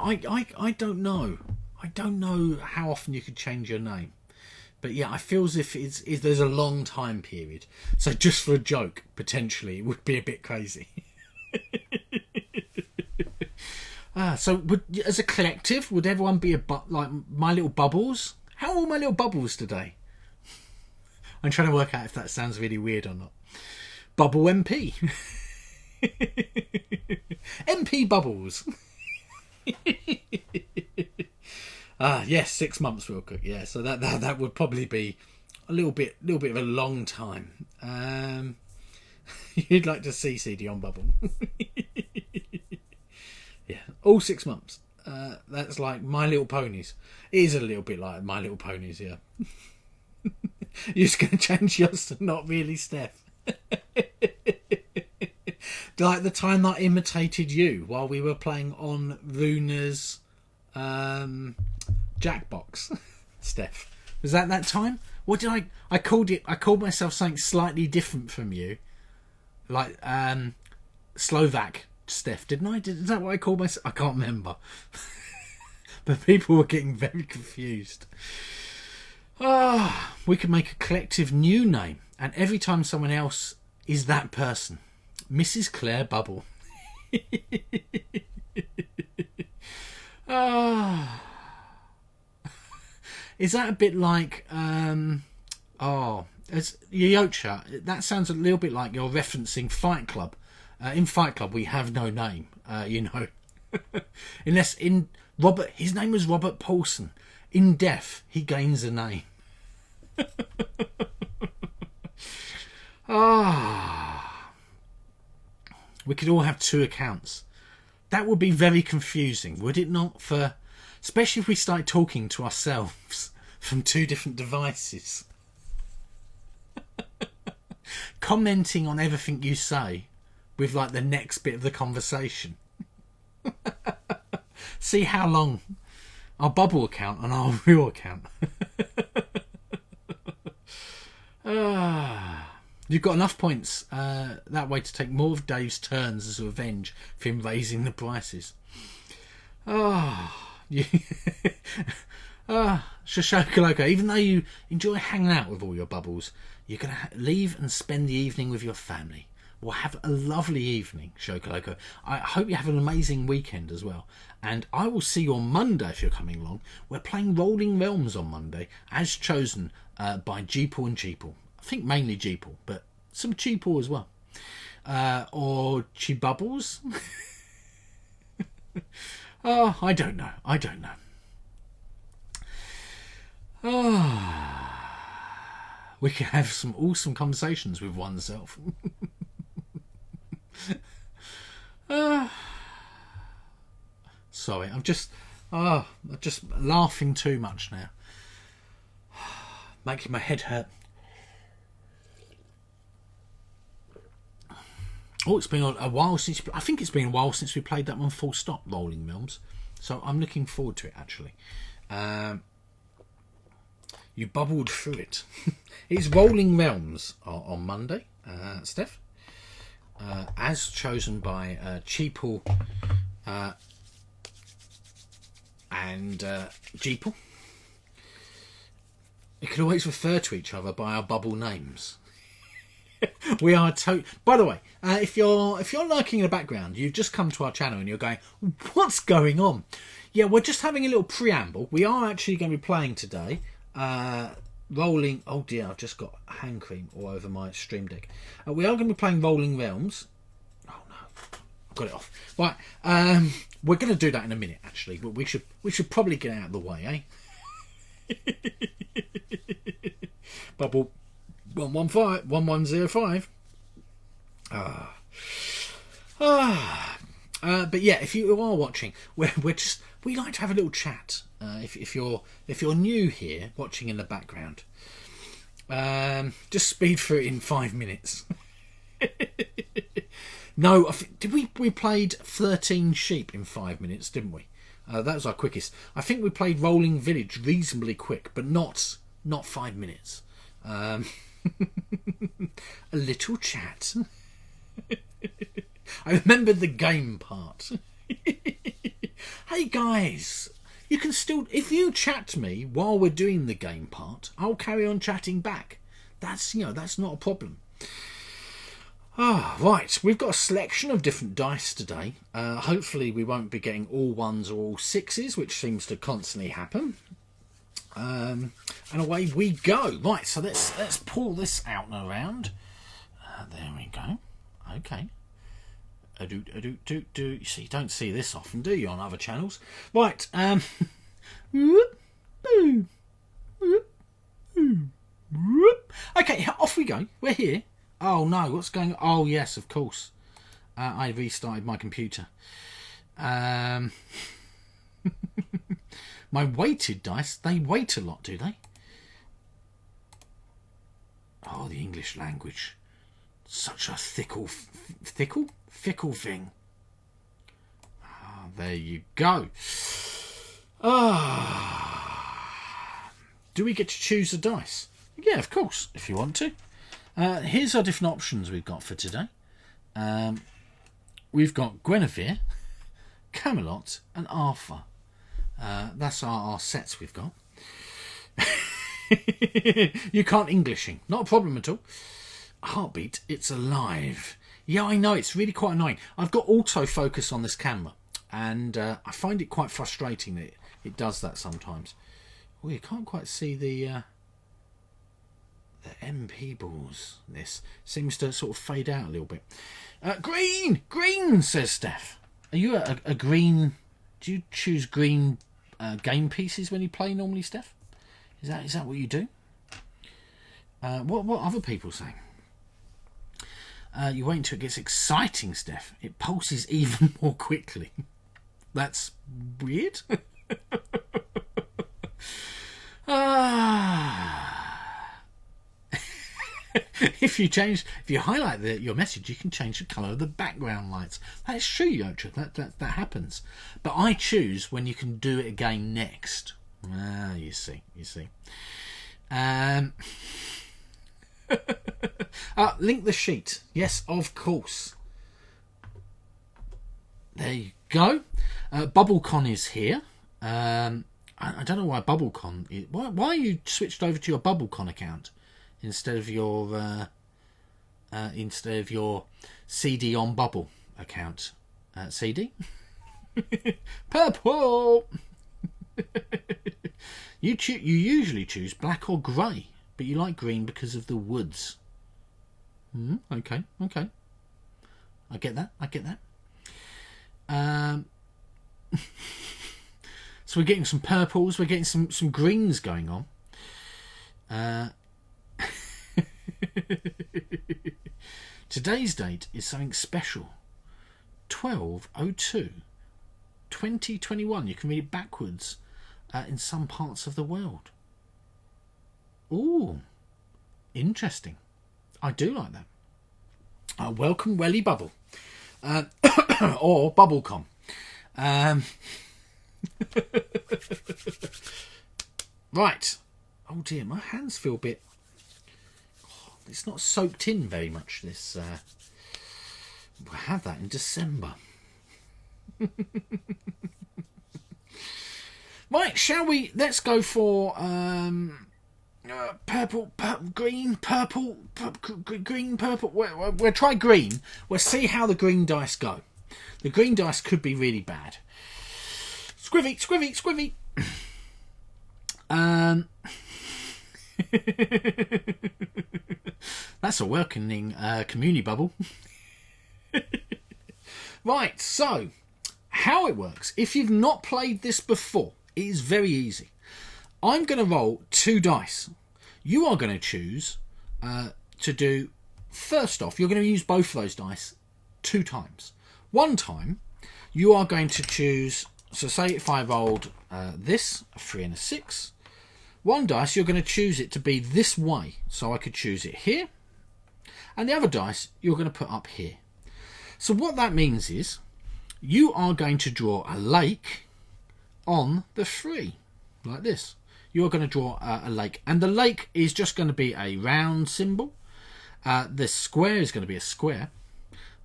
I don't know. I don't know how often you could change your name. But yeah, I feel as if there's a long time period. So just for a joke, potentially, it would be a bit crazy. So as a collective, would everyone be like My Little Bubbles? How are all My Little Bubbles today? I'm trying to work out if that sounds really weird or not. Bubble MP. MP Bubbles. Yes, 6 months real quick. Yeah, so that would probably be a little bit of a long time. You'd like to see CD on Bubble. Yeah, all 6 months. That's like My Little Ponies. It is a little bit like My Little Ponies, yeah. You're just going to change yours to Not Really Steph. Like the time that I imitated you while we were playing on Runa's Jackbox. Steph, was that time? What did I called it? I called myself something slightly different from you, like Slovak Steph, didn't I? Is that what I called myself? I can't remember. But people were getting very confused. We could make a collective new name, and every time someone else is that person, Mrs. Claire Bubble. Is that a bit like as Yocha? That sounds a little bit like you're referencing Fight Club. In Fight Club, we have no name, unless in Robert, his name was Robert Paulson. In death, he gains a name. We could all have 2 accounts. That would be very confusing, would it not? Especially if we start talking to ourselves from 2 different devices. Commenting on everything you say with like the next bit of the conversation. See how long our Bubble account and our real account. You've got enough points that way to take more of Dave's turns as revenge for him raising the prices. Shoshokoloka, even though you enjoy hanging out with all your bubbles, you're going to leave and spend the evening with your family. Well, have a lovely evening, Shokoloko. I hope you have an amazing weekend as well. And I will see you on Monday if you're coming along. We're playing Rolling Realms on Monday, as chosen by Jeeple and Jeeple. I think mainly Jeeple, but some Jeeple as well. Or Chibubbles. I don't know. We can have some awesome conversations with oneself. Sorry, I'm just laughing too much now. Making my head hurt. Oh, it's been a while since... I think it's been a while since we played that one full stop, Rolling Realms. So I'm looking forward to it, actually. You bubbled through it. It's Rolling Realms on Monday, Steph. as chosen by Cheeple and Jeeple. You can always refer to each other by our bubble names. We are By the way, if you're lurking in the background, you've just come to our channel and you're going, what's going on? Yeah, we're just having a little preamble. We are actually going to be playing today. Rolling. Oh dear, I've just got hand cream all over my stream deck. We are going to be playing Rolling Realms. Oh no, I've got it off. Right, we're going to do that in a minute. Actually, but we should probably get out of the way, eh? Bubble 1105. But yeah, if you are watching, we like to have a little chat. If you're new here, watching in the background, just speed through it in 5 minutes. No, we played 13 sheep in 5 minutes, didn't we? That was our quickest. I think we played Rolling Village reasonably quick, but not 5 minutes. A little chat. I remembered the game part. Hey guys, you can still, if you chat me while we're doing the game part, I'll carry on chatting back. That's not a problem. Right, we've got a selection of different dice today. Hopefully we won't be getting all ones or all sixes, which seems to constantly happen. And away we go. Right, so let's pull this out and around. There we go. Okay. You see, you don't see this often, do you, on other channels? Right. Okay, off we go. We're here. Oh no, what's going on? Oh yes, of course. I restarted my computer. My weighted dice, they weight a lot, do they? Oh, the English language. Such a fickle thing. There you go. Do we get to choose a dice? Yeah, of course, if you want to. Here's our different options we've got for today. We've got Guinevere, Camelot, and Arthur. That's our sets we've got. You can't Englishing. Not a problem at all. Heartbeat, it's alive. Yeah, I know, it's really quite annoying. I've got autofocus on this camera, and I find it quite frustrating that it does that sometimes. Well, you can't quite see the MP balls. This seems to sort of fade out a little bit. Green, says Steph. Are you a green? Do you choose green game pieces when you play normally, Steph? Is that what you do? What other people saying? You wait until it gets exciting, Steph. It pulses even more quickly. That's weird. If you highlight your message, you can change the colour of the background lights. That's true, Yotra. That happens. But I choose when you can do it again next. You see. Link the sheet. Yes, of course. There you go. BubbleCon is here. I don't know why BubbleCon is. Why you switched over to your BubbleCon account instead of your CD on Bubble account? CD. Purple. You usually choose black or grey, but you like green because of the woods. Okay. I get that. So we're getting some purples, we're getting some greens going on. Today's date is something special. 12/02/2021. You can read it backwards in some parts of the world. Ooh, interesting. I do like that. Welcome, Welly Bubble. Or BubbleCon. Right. Oh dear, my hands feel a bit... it's not soaked in very much, this We'll have that in December. Right, shall we? Let's go for purple, green, purple, green, purple. We'll try green. We'll see how the green dice go. The green dice could be really bad. Squivvy, squivvy, squivvy. That's a welcoming community bubble. Right, so how it works. If you've not played this before, it is very easy. I'm going to roll 2 dice. You are going to choose to do, first off, you're going to use both of those dice 2 times. One time, you are going to choose, so say if I rolled this, a 3 and a 6, one dice, you're going to choose it to be this way. So I could choose it here. And the other dice, you're going to put up here. So what that means is, you are going to draw a lake on the 3, like this. You're going to draw a lake, and the lake is just going to be a round symbol. The square is going to be a square.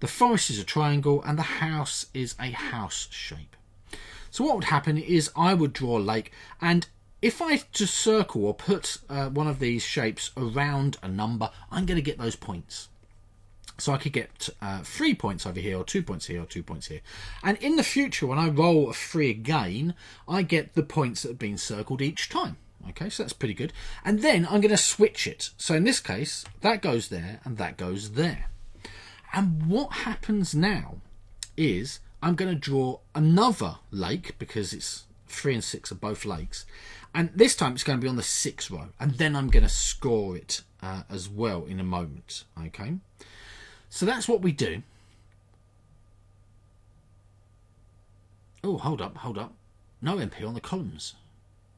The forest is a triangle, and the house is a house shape. So what would happen is I would draw a lake, and if I just circle or put one of these shapes around a number, I'm going to get those points. So I could get 3 points over here, or 2 points here, or 2 points here. And in the future, when I roll a 3 again, I get the points that have been circled each time. Okay, so that's pretty good. And then I'm going to switch it. So in this case, that goes there, and that goes there. And what happens now is I'm going to draw another lake, because it's 3 and 6 are both lakes. And this time it's going to be on the 6th row. And then I'm going to score it as well in a moment. Okay. So that's what we do. Oh, hold up. No MP on the columns.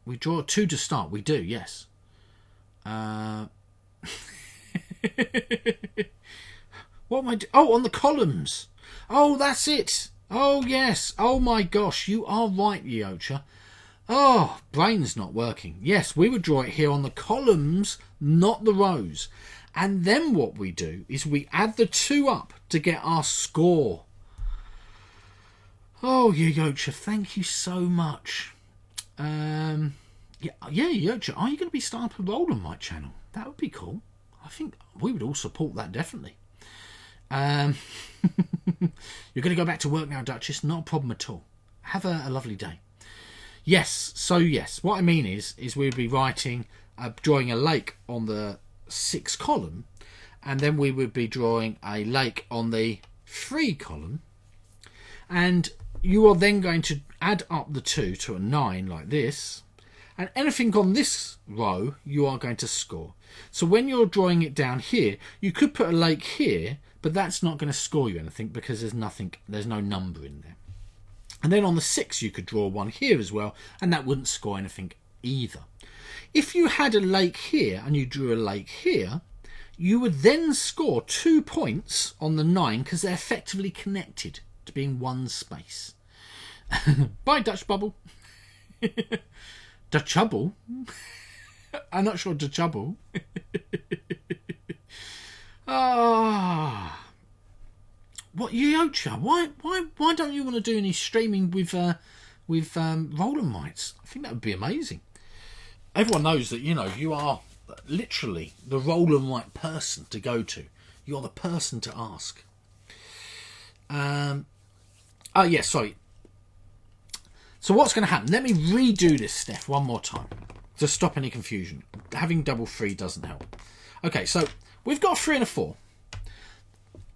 We draw 2 to start. We do, yes. What am I doing? Oh, on the columns. Oh, that's it. Oh, yes. Oh, my gosh. You are right, Yocha. Oh, brain's not working. Yes, we would draw it here on the columns, not the rows. And then what we do is we add the 2 up to get our score. Oh, Yocha, thank you so much. Yeah, Yocha, are you going to be starting to roll on my channel? That would be cool. I think we would all support that, definitely. You're going to go back to work now, Duchess? Not a problem at all. Have a lovely day. Yes, so yes, what I mean is we'd be writing, drawing a lake on the 6 column, and then we would be drawing a lake on the 3 column, and you are then going to add up the 2 to a 9 like this, and anything on this row you are going to score. So when you're drawing it down here, you could put a lake here, but that's not going to score you anything because there's no number in there. And then on the 6 you could draw one here as well, and that wouldn't score anything either. If you had a lake here and you drew a lake here, you would then score 2 points on the 9 because they're effectively connected to being one space. Bye, Dutch Bubble. Dutch Bubble? I'm not sure Dutch Bubble. Ah. What, Yocha? Why don't you want to do any streaming with Roland Mites? I think that would be amazing. Everyone knows that, you are literally the Roland Mite person to go to. You're the person to ask. Yes, sorry. So what's going to happen? Let me redo this, Steph, one more time to stop any confusion. Having double 3 doesn't help. Okay, so we've got a 3 and a 4.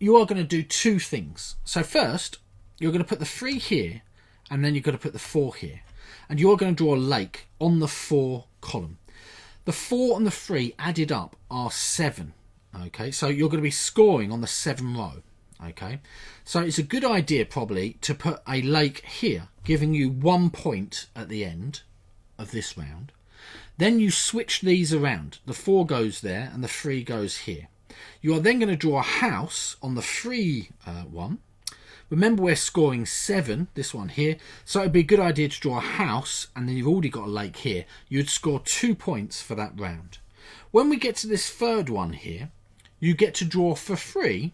You are going to do 2 things. So first, you're going to put the 3 here, and then you've got to put the 4 here. And you're going to draw a lake on the 4 column. The 4 and the 3 added up are 7. Okay, so you're going to be scoring on the 7 row. Okay, so it's a good idea probably to put a lake here, giving you 1 point at the end of this round. Then you switch these around. The 4 goes there and the 3 goes here. You are then going to draw a house on the 3 one. Remember, we're scoring 7, this one here. So it'd be a good idea to draw a house, and then you've already got a lake here. You'd score 2 points for that round. When we get to this 3rd one here, you get to draw for 3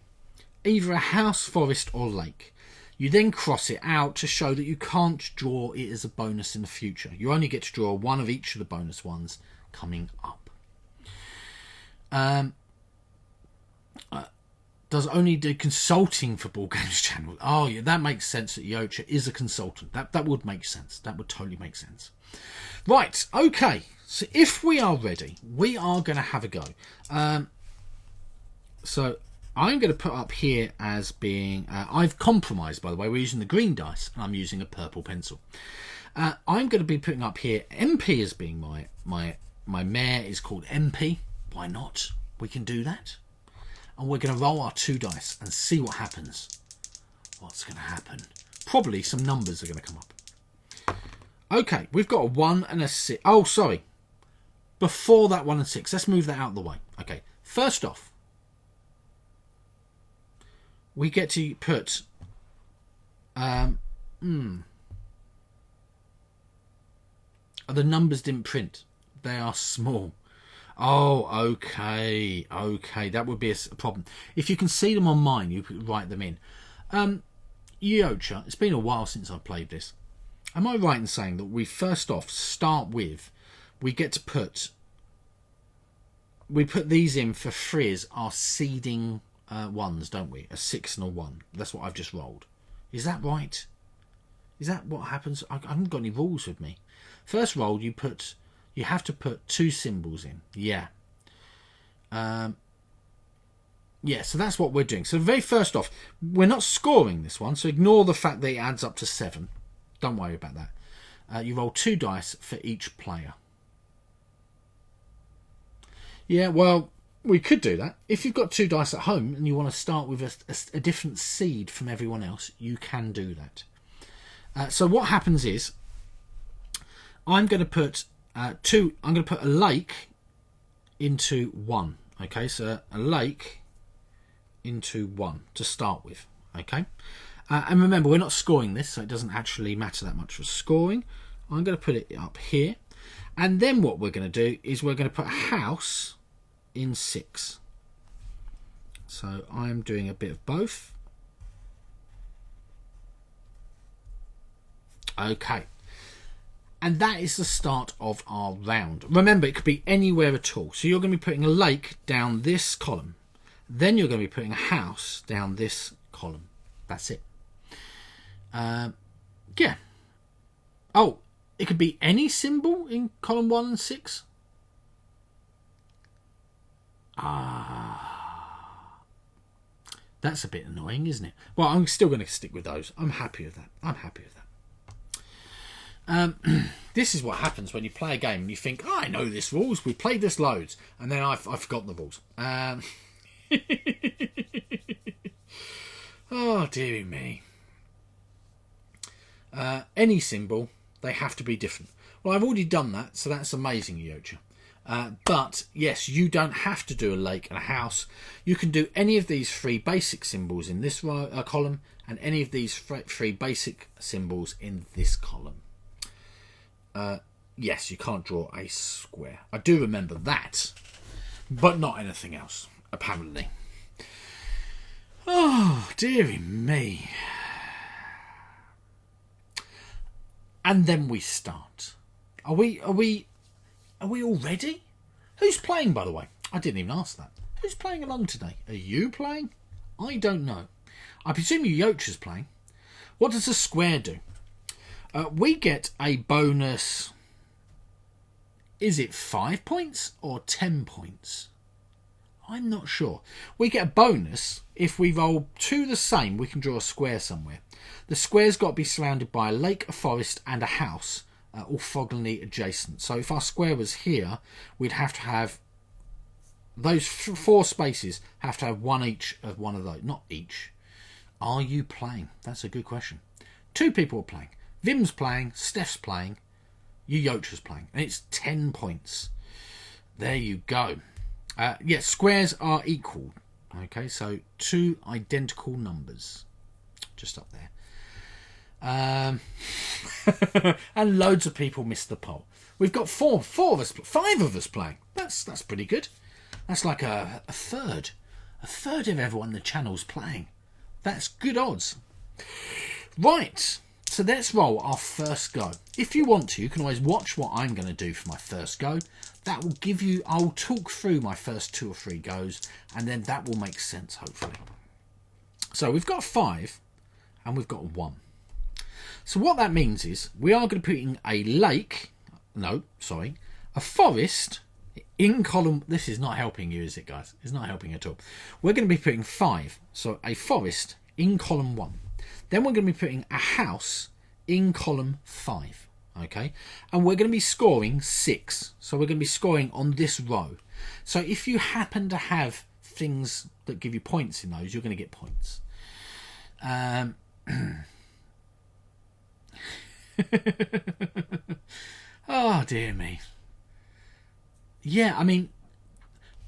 either a house, forest or lake. You then cross it out to show that you can't draw it as a bonus in the future. You only get to draw one of each of the bonus ones coming up. Does only do consulting for Board Games Channel. Oh, yeah, that makes sense that Yocha is a consultant. That would make sense. That would totally make sense. Right, okay. So if we are ready, we are going to have a go. So I'm going to put up here as being... I've compromised, by the way. We're using the green dice, and I'm using a purple pencil. I'm going to be putting up here MP as being my mare is called MP. Why not? We can do that. And we're going to roll our 2 dice and see what happens. What's going to happen? Probably some numbers are going to come up. Okay, we've got a 1 and a 6. Oh, sorry. Before that 1 and 6, let's move that out of the way. Okay, first off, we get to put... the numbers didn't print. They are small. Oh, okay. Okay, that would be a problem. If you can see them on mine, you could write them in. Yocha, it's been a while since I've played this. Am I right in saying that we first off start with, we get to put... We put these in for frizz, our seeding ones, don't we? A 6 and a 1. That's what I've just rolled. Is that right? Is that what happens? I haven't got any rules with me. First roll, you have to put 2 symbols in. Yeah. Yeah, so that's what we're doing. So very first off, we're not scoring this one, so ignore the fact that it adds up to 7. Don't worry about that. You roll 2 dice for each player. Yeah, well, we could do that. If you've got 2 dice at home and you want to start with a different seed from everyone else, you can do that. So what happens is, I'm going to put... I'm going to put a lake into 1. Okay, so a lake into 1 to start with. Okay, and remember, we're not scoring this, so it doesn't actually matter that much for scoring. I'm going to put it up here, and then what we're going to do is we're going to put a house in 6. So I'm doing a bit of both. Okay. And that is the start of our round. Remember, it could be anywhere at all. So you're going to be putting a lake down this column. Then you're going to be putting a house down this column. That's it. Yeah. Oh, it could be any symbol in column 1 and 6. That's a bit annoying, isn't it? Well, I'm still going to stick with those. I'm happy with that. This is what happens when you play a game and you think, I know this rules, we've played this loads, and then I've forgotten the rules. Oh, dearie me. Any symbol, they have to be different. Well, I've already done that, so that's amazing, Yocha. But, yes, you don't have to do a lake and a house. You can do any of these 3 basic symbols in this column, and any of these 3 basic symbols in this column. Yes, you can't draw a square. I do remember that, but not anything else, apparently. Oh, dearie me. And then we start. Are we all ready? Who's playing, by the way? I didn't even ask that. Who's playing along today? Are you playing? I don't know. I presume Yocha's playing. What does a square do? We get a bonus. Is it 5 points or 10 points? I'm not sure. We get a bonus if we roll 2 the same. We can draw a square somewhere. The square's got to be surrounded by a lake, a forest, and a house, orthogonally adjacent. So if our square was here, we'd have to have those 4 spaces. Have to have 1 each of one of those. Not each. Are you playing? That's a good question. 2 people are playing. Vim's playing, Steph's playing, Yocha's playing, and it's 10 points. There you go. Yes, squares are equal. Okay, so 2 identical numbers, just up there. And loads of people missed the poll. We've got 5 of us playing. That's pretty good. That's like a third A third of everyone on the channel's playing. That's good odds. Right, so let's roll our first go. If you want to, you can always watch what I'm going to do for my first go. That will give you, I'll talk through my first 2 or 3 goes, and then that will make sense, hopefully. So we've got 5, and we've got 1. So what that means is, we are going to put in a lake, a forest, in column. This is not helping you, is it, guys? It's not helping at all. We're going to be putting 5, so a forest in column 1. Then we're going to be putting a house in column 5, okay? And we're going to be scoring 6, so we're going to be scoring on this row. So if you happen to have things that give you points in those, you're going to get points. Oh, dear me. Yeah, I mean,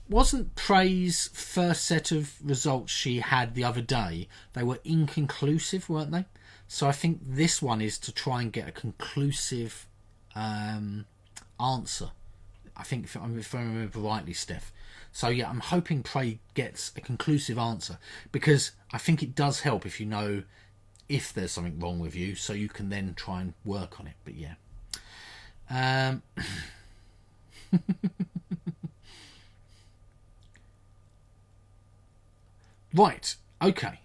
wasn't Prey's first set of results she had the other day, they were inconclusive, weren't they? So I think this one is to try and get a conclusive answer. I think, if I remember rightly, Steph. So yeah, I'm hoping Prey gets a conclusive answer, because I think it does help if you know if there's something wrong with you, so you can then try and work on it. But yeah. Right, okay.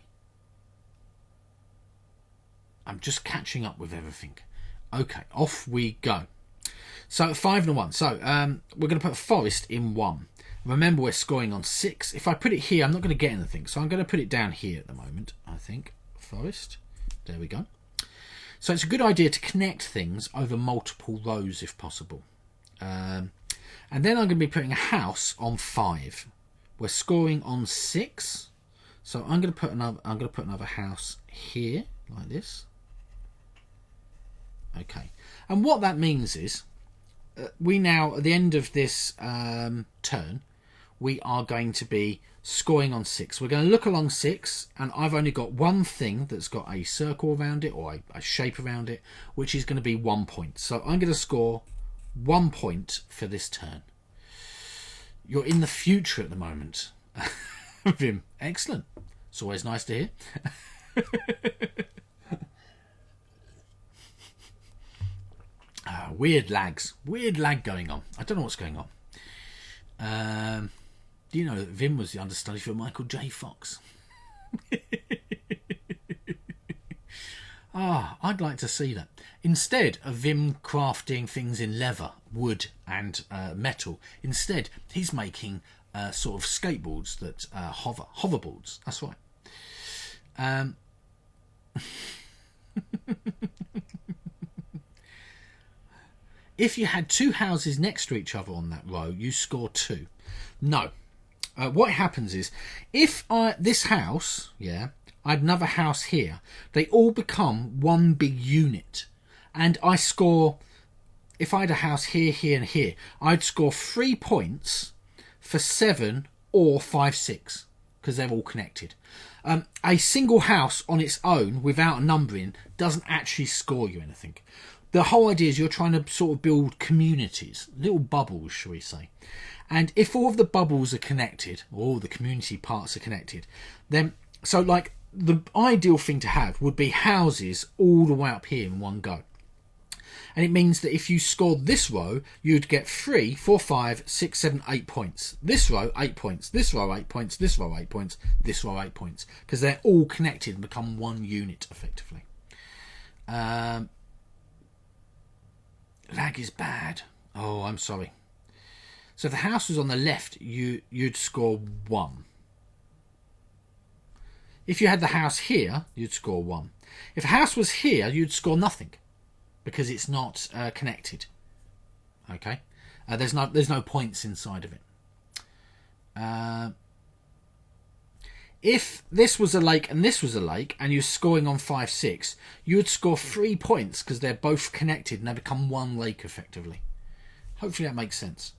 I'm just catching up with everything. Okay, off we go. So 5 and 1. So we're going to put forest in 1. Remember, we're scoring on 6. If I put it here, I'm not going to get anything. So I'm going to put it down here at the moment, I think. Forest. There we go. So it's a good idea to connect things over multiple rows if possible. And then I'm going to be putting a house on 5. We're scoring on 6. So I'm going to put another house here, like this. Okay. And what that means is, we now, at the end of this turn, we are going to be scoring on 6. We're going to look along 6, and I've only got one thing that's got a circle around it, or a shape around it, which is going to be 1 point. So I'm going to score 1 point for this turn. You're in the future at the moment, Vim. Excellent. It's always nice to hear. Weird lag going on. I don't know what's going on. Do you know that Vim was the understudy for Michael J. Fox? I'd like to see that. Instead of Vim crafting things in leather, wood and metal, instead he's making sort of skateboards that hoverboards. That's right. If you had 2 houses next to each other on that row, you score 2. No. What happens is, if this house, I had another house here, they all become one big unit. And I score, if I had a house here, here and here, I'd score 3 points for 7 or 5, 6, because they're all connected. A single house on its own, without a numbering, doesn't actually score you anything. The whole idea is you're trying to sort of build communities, little bubbles, shall we say. And if all of the bubbles are connected, or all the community parts are connected, then, so like, the ideal thing to have would be houses all the way up here in one go. And it means that if you scored this row, you'd get 3, 4, 5, 6, 7, 8 points. This row, 8 points. This row, 8 points. This row, 8 points. This row, 8 points. Because they're all connected and become one unit, effectively. Lag is bad. Oh, I'm sorry. So if the house was on the left, you'd score 1. If you had the house here, you'd score 1. If the house was here, you'd score nothing, because it's not connected. Okay, there's no points inside of it. If this was a lake and this was a lake, and you're scoring on 5, 6, you would score 3 points because they're both connected and they become one lake effectively. Hopefully that makes sense.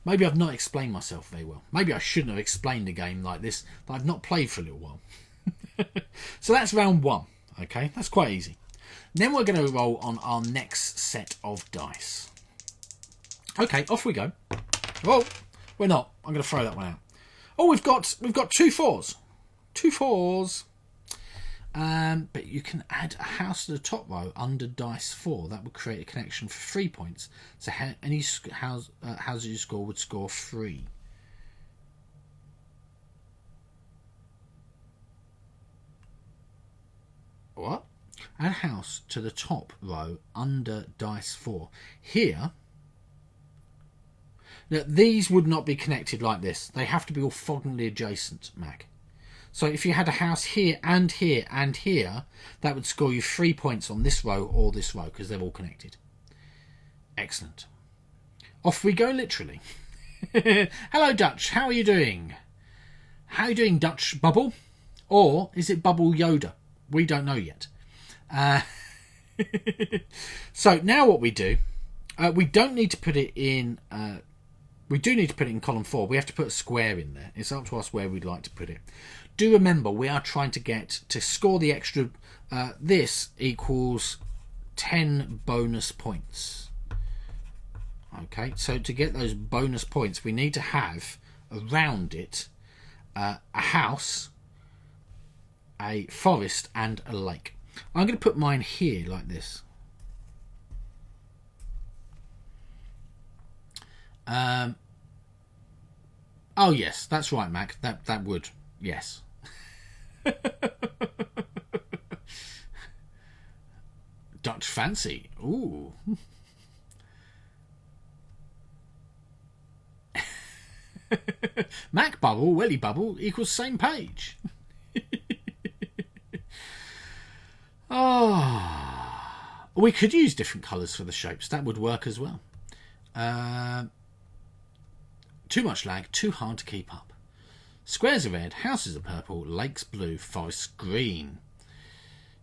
Maybe I've not explained myself very well. Maybe I shouldn't have explained a game like this that I've not played for a little while. So that's round 1. Okay, that's quite easy. Then we're going to roll on our next set of dice. Okay, off we go. Oh, we're not. I'm going to throw that one out. Oh, we've got 2 4s. 2 4s. But you can add a house to the top row under dice 4. That would create a connection for 3 points. So any houses you score would score 3. What? Add a house to the top row under dice 4. Here, now these would not be connected like this. They have to be orthogonally adjacent, Mac. So if you had a house here and here and here, that would score you 3 points on this row or this row because they're all connected. Excellent. Off we go, literally. Hello, Dutch. How are you doing? How are you doing, Dutch Bubble? Or is it Bubble Yoda? We don't know yet. So now what we do, we don't need to put it in... we do need to put it in column 4. We have to put a square in there. It's up to us where we'd like to put it. Do remember, we are trying to get to score the extra. This equals 10 bonus points. Okay, so to get those bonus points, we need to have around it a house, a forest, and a lake. I'm going to put mine here like this. Oh yes, that's right, Mac. That would, yes. Dutch fancy. Ooh. Mac bubble, welly bubble equals same page. Oh, we could use different colours for the shapes. That would work as well. Too much lag, too hard to keep up. Squares are red, houses are purple, lakes blue, forests green.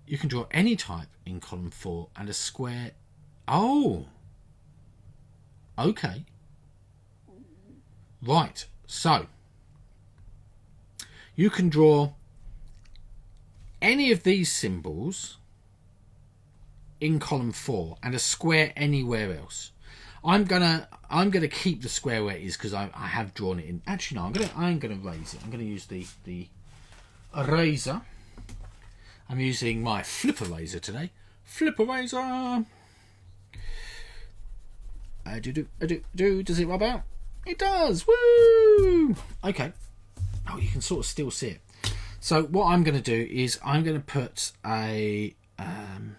You can draw any type in column 4 and a square. Oh, okay. Right, so you can draw any of these symbols in column 4 and a square anywhere else. I'm gonna keep the square where it is because I have drawn it in. Actually, no, I'm gonna raise it. I'm gonna use the eraser. I'm using my flip eraser today. Flip eraser. Does it rub out? It does. Woo! Okay. Oh, you can sort of still see it. So what I'm going to do is I'm going to put a I'm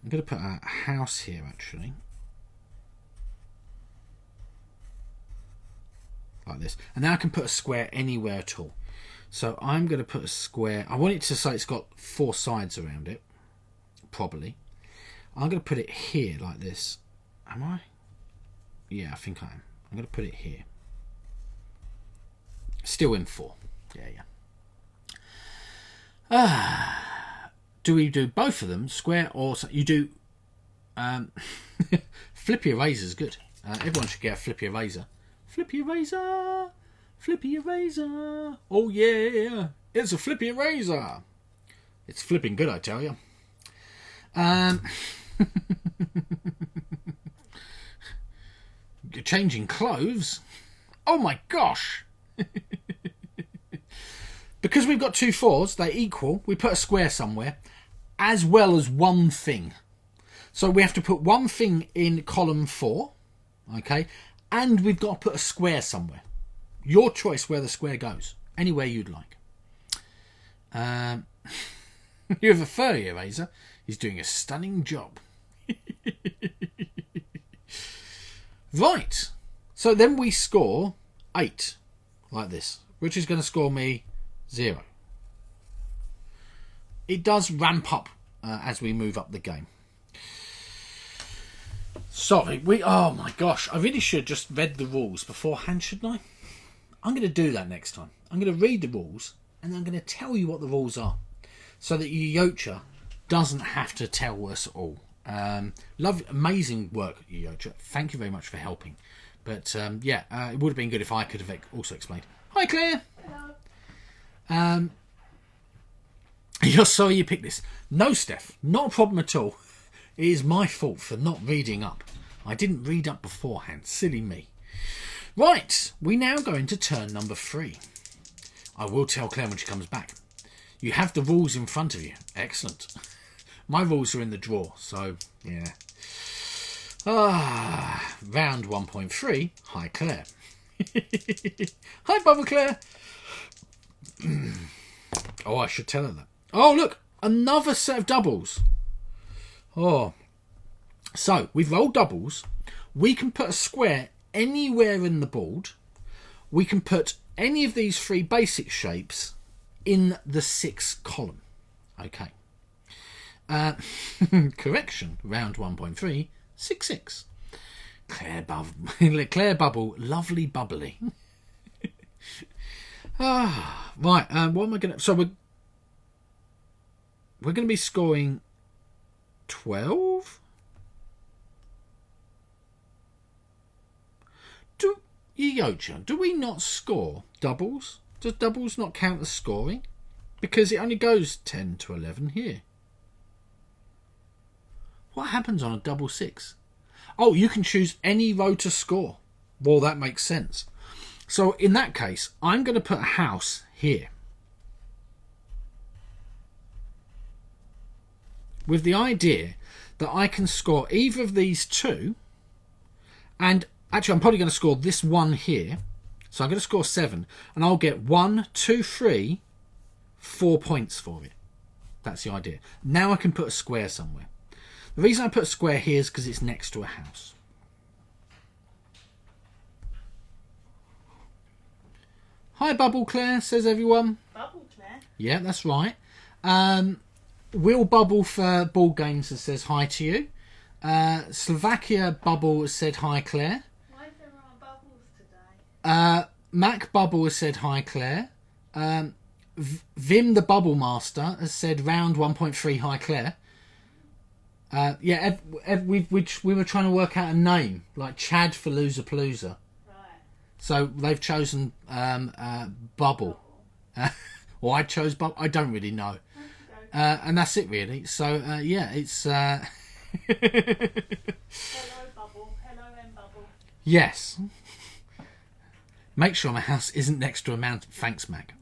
going to put a house here actually, like this, and now I can put a square anywhere at all. So I'm going to put a square. I want it to say it's got 4 sides around it, probably. I'm going to put it here like this. Am I? Yeah, I think I am. I'm going to put it here. Still in 4. Yeah. Do we do both of them, square or... You do... Flippy eraser is good. Everyone should get a flippy eraser. Flippy eraser! Flippy eraser! Oh yeah! It's a flippy eraser! It's flipping good, I tell you. You're changing clothes? Oh my gosh! Because we've got 2 4s, they equal. We put a square somewhere, as well as one thing. So we have to put one thing in column 4, okay? And we've got to put a square somewhere. Your choice where the square goes. Anywhere you'd like. You have a furry eraser. He's doing a stunning job. Right. So then we score 8, like this, which is going to score me 0. It does ramp up as we move up the game. Sorry, oh my gosh, I really should just read the rules beforehand, shouldn't I? I'm going to do that next time. I'm going to read the rules and I'm going to tell you what the rules are so that Yocha doesn't have to tell us all. Amazing work, Yocha. Thank you very much for helping. But it would have been good if I could have also explained. Hi, Claire. Hello. You're sorry you picked this. No, Steph, not a problem at all. It is my fault for not reading up. I didn't read up beforehand. Silly me. Right, we now go into turn number 3. I will tell Claire when she comes back. You have the rules in front of you. Excellent. My rules are in the drawer, so yeah. Round 1.3. Hi, Claire. Hi, Bubble Claire. Oh, I should tell her that. Oh, look, another set of doubles. Oh, so we've rolled doubles. We can put a square anywhere in the board. We can put any of these 3 basic shapes in the 6th column. Okay. Correction. Round 1.3. 6-6. Claire Bubble. Lovely bubbly. Right. What am I going to... So we're going to be scoring 12. Do we not score doubles? Does doubles not count as scoring? Because it only goes 10 to 11 here. What happens on a double 6? Oh, you can choose any row to score. Well, that makes sense. So in that case, I'm going to put a house here. With the idea that I can score either of these 2. And actually, I'm probably going to score this 1 here. So I'm going to score 7. And I'll get 1, 2, 3, 4 points for it. That's the idea. Now I can put a square somewhere. The reason I put a square here is because it's next to a house. Hi, Bubble Claire, says everyone. Bubble Claire? Yeah, that's right. Will Bubble for Ball Games says hi to you. Slovakia Bubble has said hi, Claire. Why is there more bubbles today? Mac Bubble has said hi, Claire. Vim the Bubble Master has said round 1.3 hi, Claire. We were trying to work out a name like Chad for Loserpalooza. Right. So they've chosen Bubble. Or I chose Bubble. I don't really know. And that's it really. So it's. Hello Bubble. Hello M Bubble. Yes. Make sure my house isn't next to a mountain. Thanks, Mac.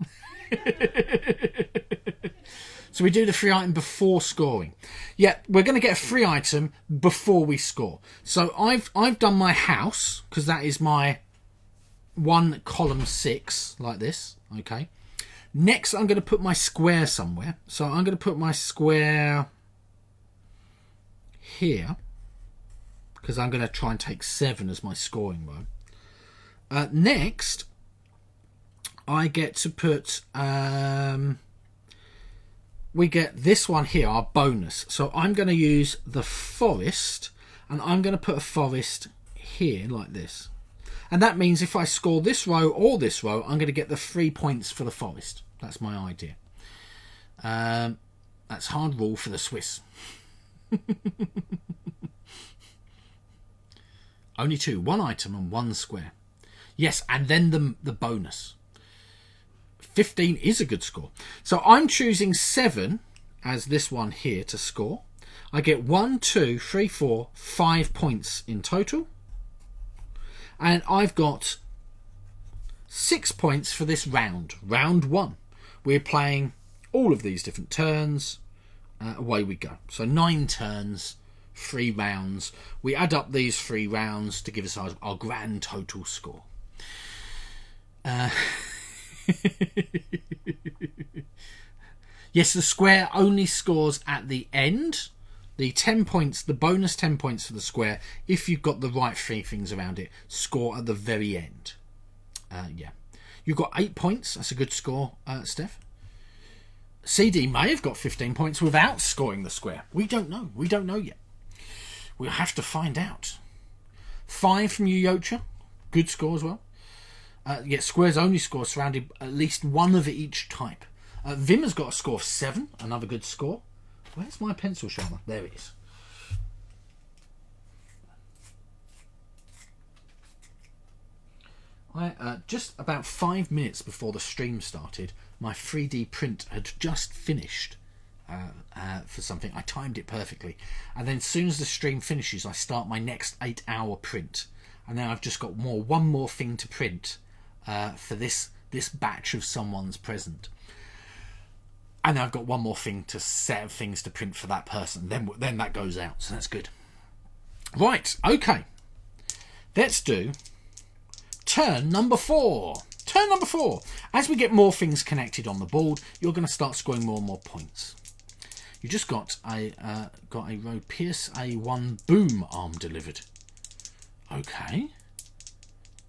So we do the free item before scoring. Yeah, we're going to get a free item before we score. So I've done my house because that is my 1 column 6 like this. Okay. Next, I'm going to put my square somewhere. So I'm going to put my square here because I'm going to try and take 7 as my scoring row. Next, I get to put... we get this one here, our bonus. So I'm going to use the forest, and I'm going to put a forest here like this. And that means if I score this row or this row, I'm going to get the 3 points for the forest. That's my idea. That's hard rule for the Swiss. Only 2, 1 item and 1 square. Yes, and then the bonus. 15 is a good score. So I'm choosing 7 as this one here to score. I get 1, 2, 3, 4, 5 points in total. And I've got 6 points for this round. Round 1. We're playing all of these different turns. Away we go. So 9 turns, 3 rounds. We add up these 3 rounds to give us our grand total score. Yes, the square only scores at the end. The 10 points, the bonus 10 points for the square, if you've got the right 3 things around it, score at the very end. Yeah. You've got 8 points. That's a good score, Steph. CD may have got 15 points without scoring the square. We don't know. We don't know yet. We'll have to find out. 5 from you, Yocha. Good score as well. Yeah, squares only score surrounding at least one of each type. Vim has got a score of 7. Another good score. Where's my pencil sharpener? There it is. Just about 5 minutes before the stream started, my 3D print had just finished for something. I timed it perfectly, and then as soon as the stream finishes, I start my next 8-hour print, and then I've just got one more thing to print for this batch of someone's present, and I've got one more thing to set of things to print for that person. Then that goes out, so that's good. Right, okay. Let's do turn number 4. Turn number 4. As we get more things connected on the board, you're going to start scoring more and more points. You just got a Road Pierce A1 boom arm delivered. Okay.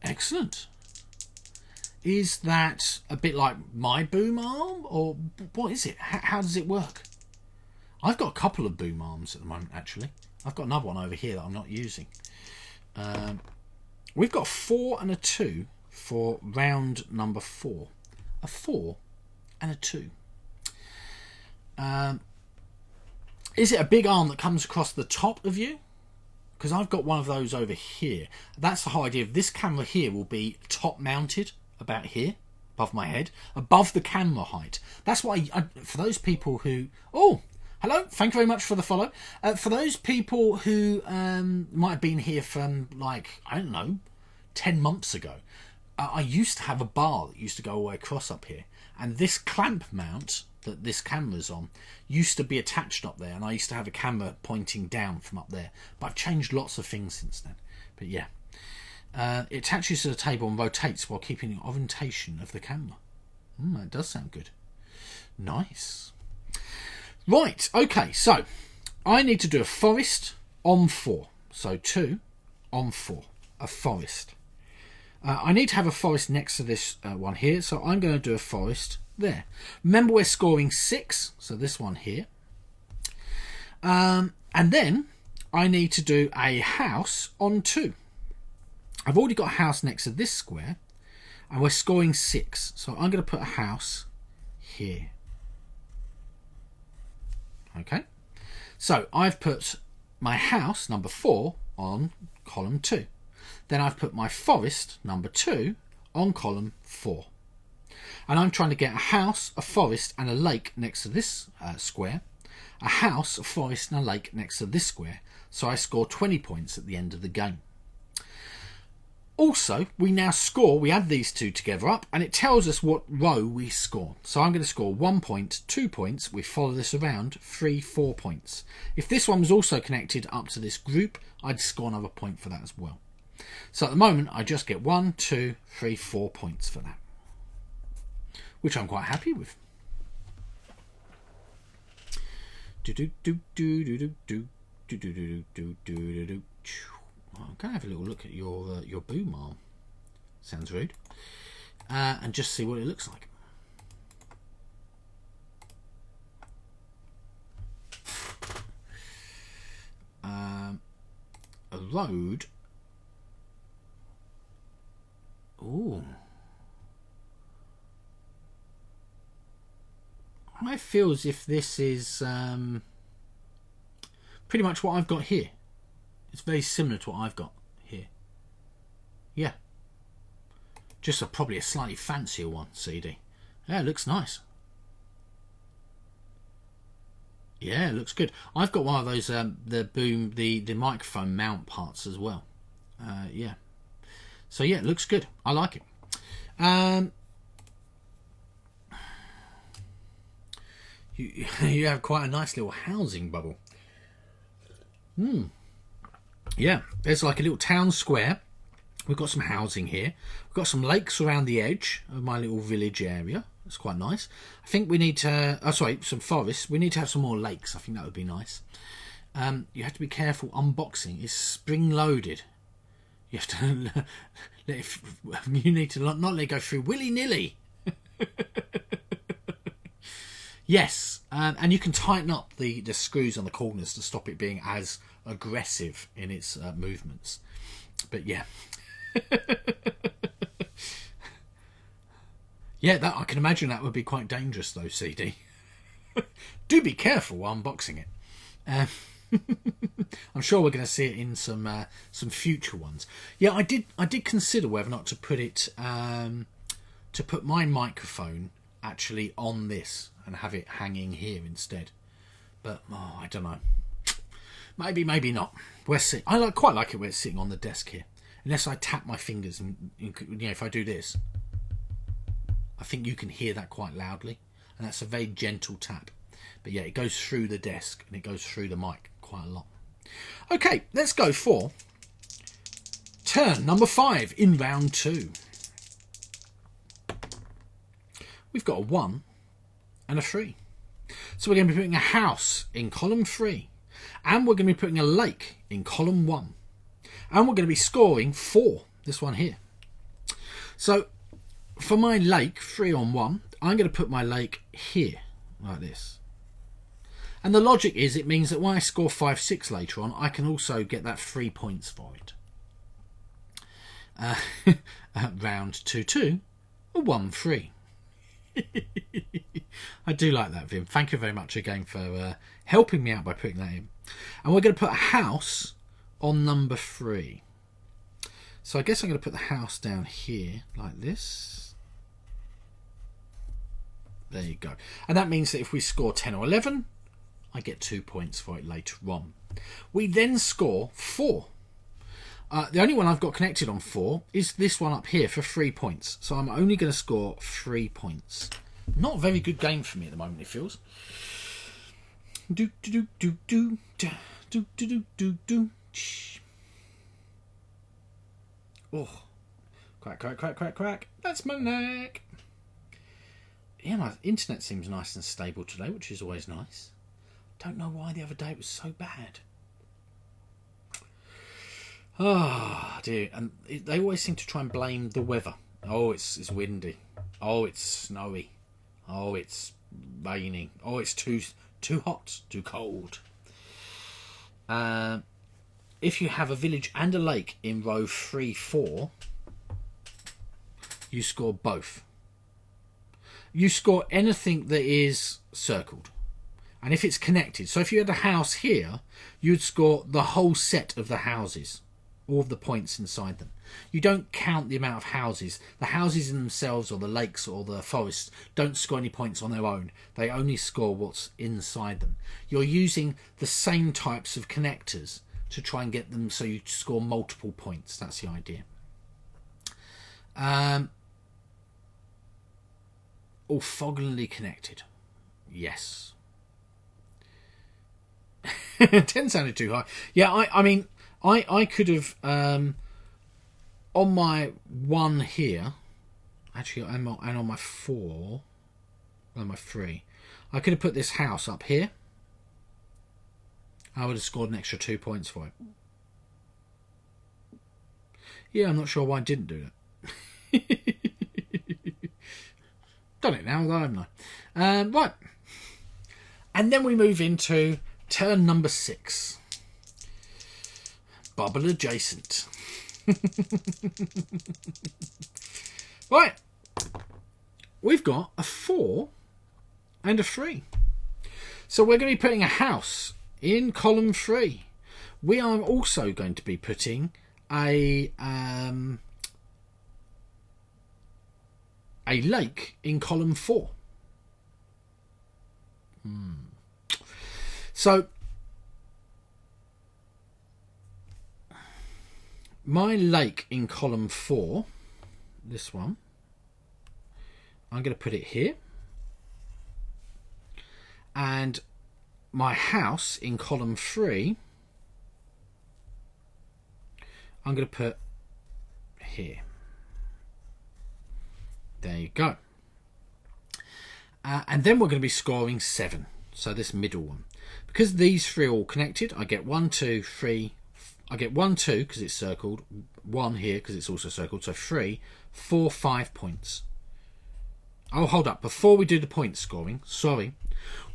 Excellent. Is that a bit like my boom arm, or what is it? How does it work? I've got a couple of boom arms at the moment, actually. I've got another one over here that I'm not using. We've got a 4 and a 2 for round number 4. A 4 and a 2. Is it a big arm that comes across the top of you? Because I've got one of those over here. That's the whole idea. This camera here will be top mounted about here, above my head, above the camera height. That's why, for those people who... Oh, hello, thank you very much for the follow. For those people who might have been here from, like, I don't know, 10 months ago, I used to have a bar that used to go all the way across up here. And this clamp mount that this camera's on used to be attached up there, and I used to have a camera pointing down from up there. But I've changed lots of things since then. But yeah. It attaches to the table and rotates while keeping the orientation of the camera. That does sound good. Nice. Right, okay, so I need to do a forest on 4. So 2 on 4. A forest. I need to have a forest next to this one here, so I'm going to do a forest there. Remember, we're scoring 6, so this one here. And then I need to do a house on 2. I've already got a house next to this square, and we're scoring 6, so I'm going to put a house here. Okay, so I've put my house number 4 on column 2. Then I've put my forest number 2 on column 4. And I'm trying to get a house, a forest and a lake next to this square. A house, a forest and a lake next to this square. So I score 20 points at the end of the game. Also, we now score, we add these two together up, and it tells us what row we score. So I'm going to score 1 point, 2 points, we follow this around, 3, 4 points. If this one was also connected up to this group, I'd score another point for that as well. So at the moment, I just get 1, 2, 3, 4 points for that, which I'm quite happy with. I'm going to have a little look at your boom arm. Sounds rude. And just see what it looks like. A road. Ooh. I feel as if this is pretty much what I've got here. It's very similar to what I've got here. Yeah. Just probably a slightly fancier one, CD. Yeah, it looks nice. Yeah, it looks good. I've got one of those, the microphone mount parts as well. Yeah. So yeah, it looks good. I like it. You have quite a nice little housing bubble. Yeah, there's like a little town square. We've got some housing here. We've got some lakes around the edge of my little village area. That's quite nice. I think we need to... Oh, sorry, some forests. We need to have some more lakes. I think that would be nice. You have to be careful. Unboxing is spring-loaded. You have to... you need to not let it go through willy-nilly. Yes, and you can tighten up the screws on the corners to stop it being as aggressive in its movements. But yeah. Yeah, that I can imagine that would be quite dangerous though, CD. Do be careful while unboxing it. I'm sure we're going to see it in some future ones. Yeah, I did consider whether or not to put it to put my microphone actually on this and have it hanging here instead. But I don't know. Maybe, maybe not. We'll see. I quite like it where it's sitting on the desk here. Unless I tap my fingers and if I do this, I think you can hear that quite loudly, and that's a very gentle tap. But yeah, it goes through the desk and it goes through the mic quite a lot. Okay, let's go for turn number 5 in round 2. We've got a 1 and a 3. So we're going to be putting a house in column 3, and we're going to be putting a lake in column 1, and we're going to be scoring 4, this one here. So for my lake, 3 on 1, I'm going to put my lake here, like this. And the logic is, it means that when I score 5, 6 later on, I can also get that 3 points for it. Round 2, 2, a 1, 3. I do like that, Vim. Thank you very much again for helping me out by putting that in. And we're going to put a house on number 3. So I guess I'm going to put the house down here like this. There you go. And that means that if we score 10 or 11, I get 2 points for it later on. We then score 4. The only one I've got connected on 4 is this one up here for 3 points. So I'm only going to score 3 points. Not a very good game for me at the moment, it feels. Do do do do do do do do do. Oh, crack, crack, crack, crack, crack. That's my neck. Yeah, my internet seems nice and stable today, which is always nice. Don't know why the other day it was so bad. Oh dear, and they always seem to try and blame the weather. Oh, it's windy. Oh, it's snowy. Oh, it's raining. Oh, it's too hot, too cold. If you have a village and a lake in row 3, 4, you score both. You score anything that is circled. And if it's connected, so if you had a house here, you'd score the whole set of the houses, all of the points inside them. You don't count the amount of houses. The houses in themselves, or the lakes or the forests, don't score any points on their own. They only score what's inside them. You're using the same types of connectors to try and get them so you score multiple points. That's the idea. Orthogonally connected. Yes. 10 sounded too high. Yeah, I mean, I could have, on my 1 here, actually, and on my 4, on my 3, I could have put this house up here. I would have scored an extra 2 points for it. Yeah, I'm not sure why I didn't do that. Done it now, though, haven't I? Right. And then we move into turn number 6. Bubble adjacent. Right. We've got a 4 and a 3. So we're going to be putting a house in column 3. We are also going to be putting a lake in column 4. So my lake in column 4, this one, I'm going to put it here. And my house in column 3, I'm going to put here. There you go. And then we're going to be scoring 7. So this middle one. Because these 3 are all connected, I get 1, 2, 3. I get 1, 2 because it's circled. 1 here because it's also circled. So 3, 4, 5 points. Oh, hold up. Before we do the point scoring, sorry,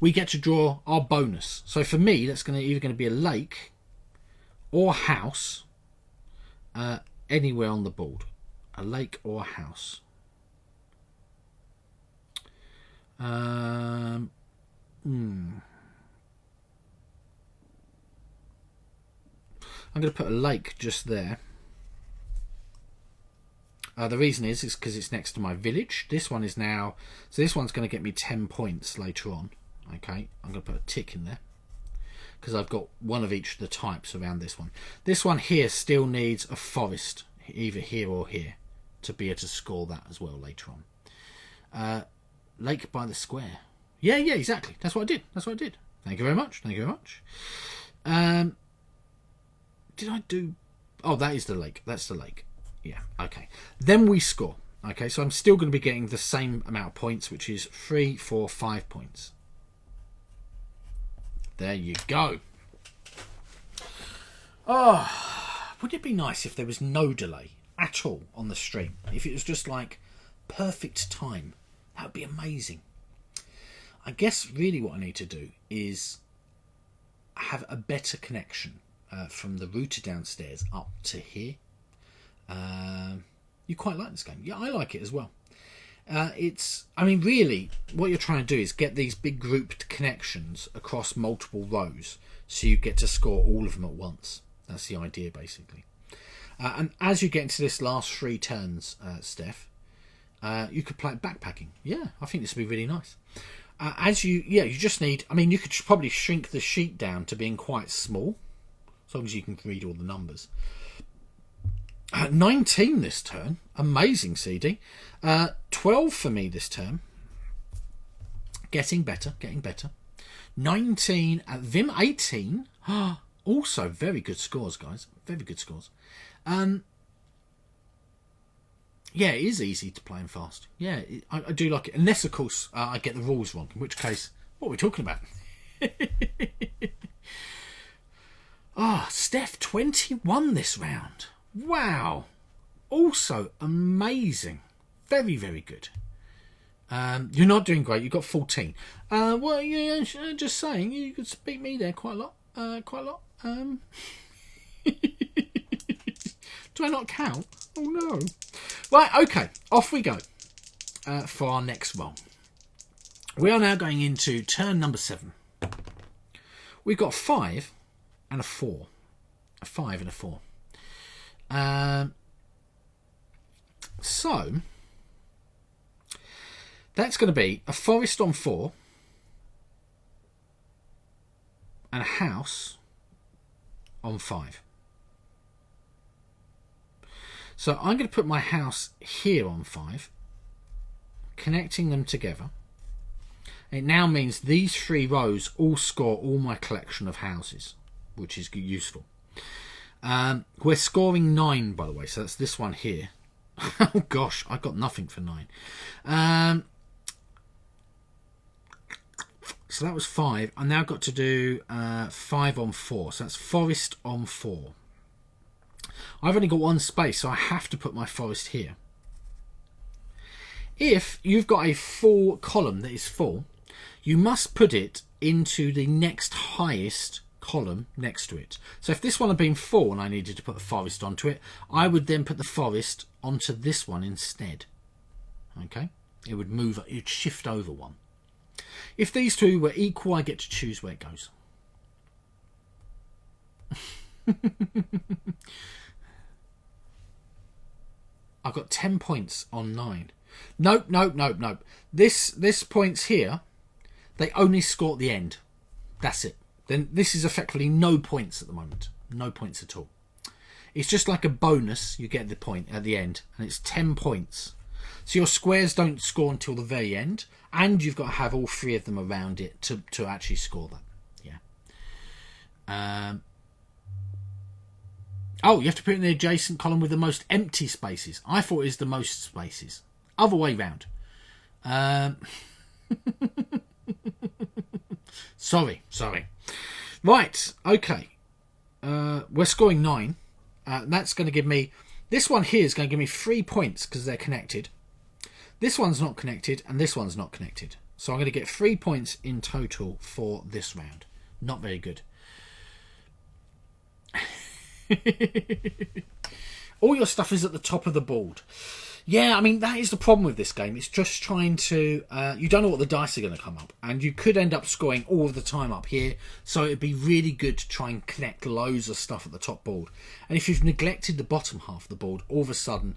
we get to draw our bonus. So for me, that's either going to be a lake or a house anywhere on the board. A lake or a house. I'm going to put a lake just there. The reason is because it's next to my village. This one is now... So this one's going to get me 10 points later on. Okay, I'm going to put a tick in there. because I've got one of each of the types around this one. This one here still needs a forest, either here or here, to be able to score that as well later on. Lake by the square. Yeah, exactly. That's what I did. Thank you very much. Did I do... Oh, that is the lake. That's the lake. Yeah, okay. Then we score. Okay, so I'm still going to be getting the same amount of points, which is 3, 4, 5 points. There you go. Oh, wouldn't it be nice if there was no delay at all on the stream? If it was just like perfect time. That would be amazing. I guess really what I need to do is have a better connection from the router downstairs up to here. You quite like this game. Yeah, I like it as well. Really, what you're trying to do is get these big grouped connections across multiple rows so you get to score all of them at once. That's the idea, basically. And as you get into this last 3 turns, Steph, you could play backpacking. Yeah, I think this would be really nice. You just need... you could probably shrink the sheet down to being quite small, as long as you can read all the numbers. 19 this turn. Amazing, CD. 12 for me this turn. Getting better. 19. Vim 18. Also, very good scores, guys. Very good scores. Yeah, it is easy to play and fast. Yeah, I do like it. Unless, of course, I get the rules wrong. In which case, what are we talking about? Steph, 21 this round. Wow. Also amazing. Very, very good. You're not doing great. You've got 14. Well, yeah, just saying. You could beat me there quite a lot. Do I not count? Oh, no. Right, okay. Off we go for our next roll. We are now going into turn number 7. We've got 5 and a 4. A 5 and a 4. So that's going to be a forest on 4 and a house on 5. So I'm going to put my house here on 5, connecting them together. It now means these 3 rows all score all my collection of houses, which is useful. We're scoring 9, by the way, so that's this one here. Oh gosh, I got nothing for 9. So that was 5. I now got to do 5 on 4, so that's forest on 4. I've only got 1 space, so I have to put my forest here. If you've got a full column that is full, you must put it into the next highest column next to it. So if this one had been full and I needed to put the forest onto it, I would then put the forest onto this one instead. Okay? It would move, it would shift over one. If these 2 were equal, I get to choose where it goes. I've got 10 points on 9. Nope. This points here, they only score at the end. That's it. Then this is effectively no points at the moment. No points at all. It's just like a bonus. You get the point at the end, and it's 10 points. So your squares don't score until the very end, and you've got to have all 3 of them around it to actually score that. Yeah. Oh, you have to put it in the adjacent column with the most empty spaces. I thought it was the most spaces. Other way round. Sorry. Right, okay. We're scoring 9. That's going to give me... This one here is going to give me 3 points because they're connected. This one's not connected, and this one's not connected. So I'm going to get 3 points in total for this round. Not very good. All your stuff is at the top of the board. Yeah, that is the problem with this game. It's just trying to... you don't know what the dice are going to come up. And you could end up scoring all of the time up here. So it'd be really good to try and connect loads of stuff at the top board. And if you've neglected the bottom half of the board, all of a sudden,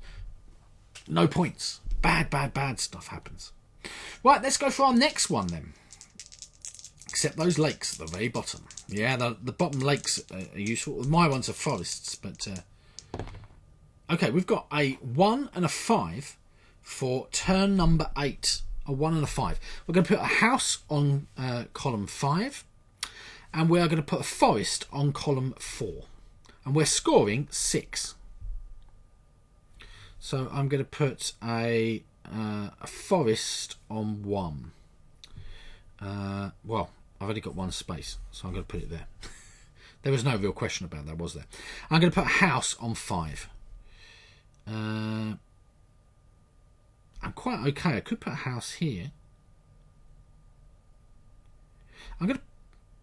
no points. Bad stuff happens. Right, let's go for our next one then. except those lakes at the very bottom. Yeah, the bottom lakes are useful. My ones are forests, but okay, we've got a 1 and a 5 for turn number 8. A 1 and a 5. We're going to put a house on column 5, and we are going to put a forest on column 4, and we're scoring 6. So I'm going to put a forest on 1. Well, I've only got one space, so I'm going to put it there. There was no real question about that, was there? I'm going to put a house on 5. I'm quite okay. I could put a house here. I'm going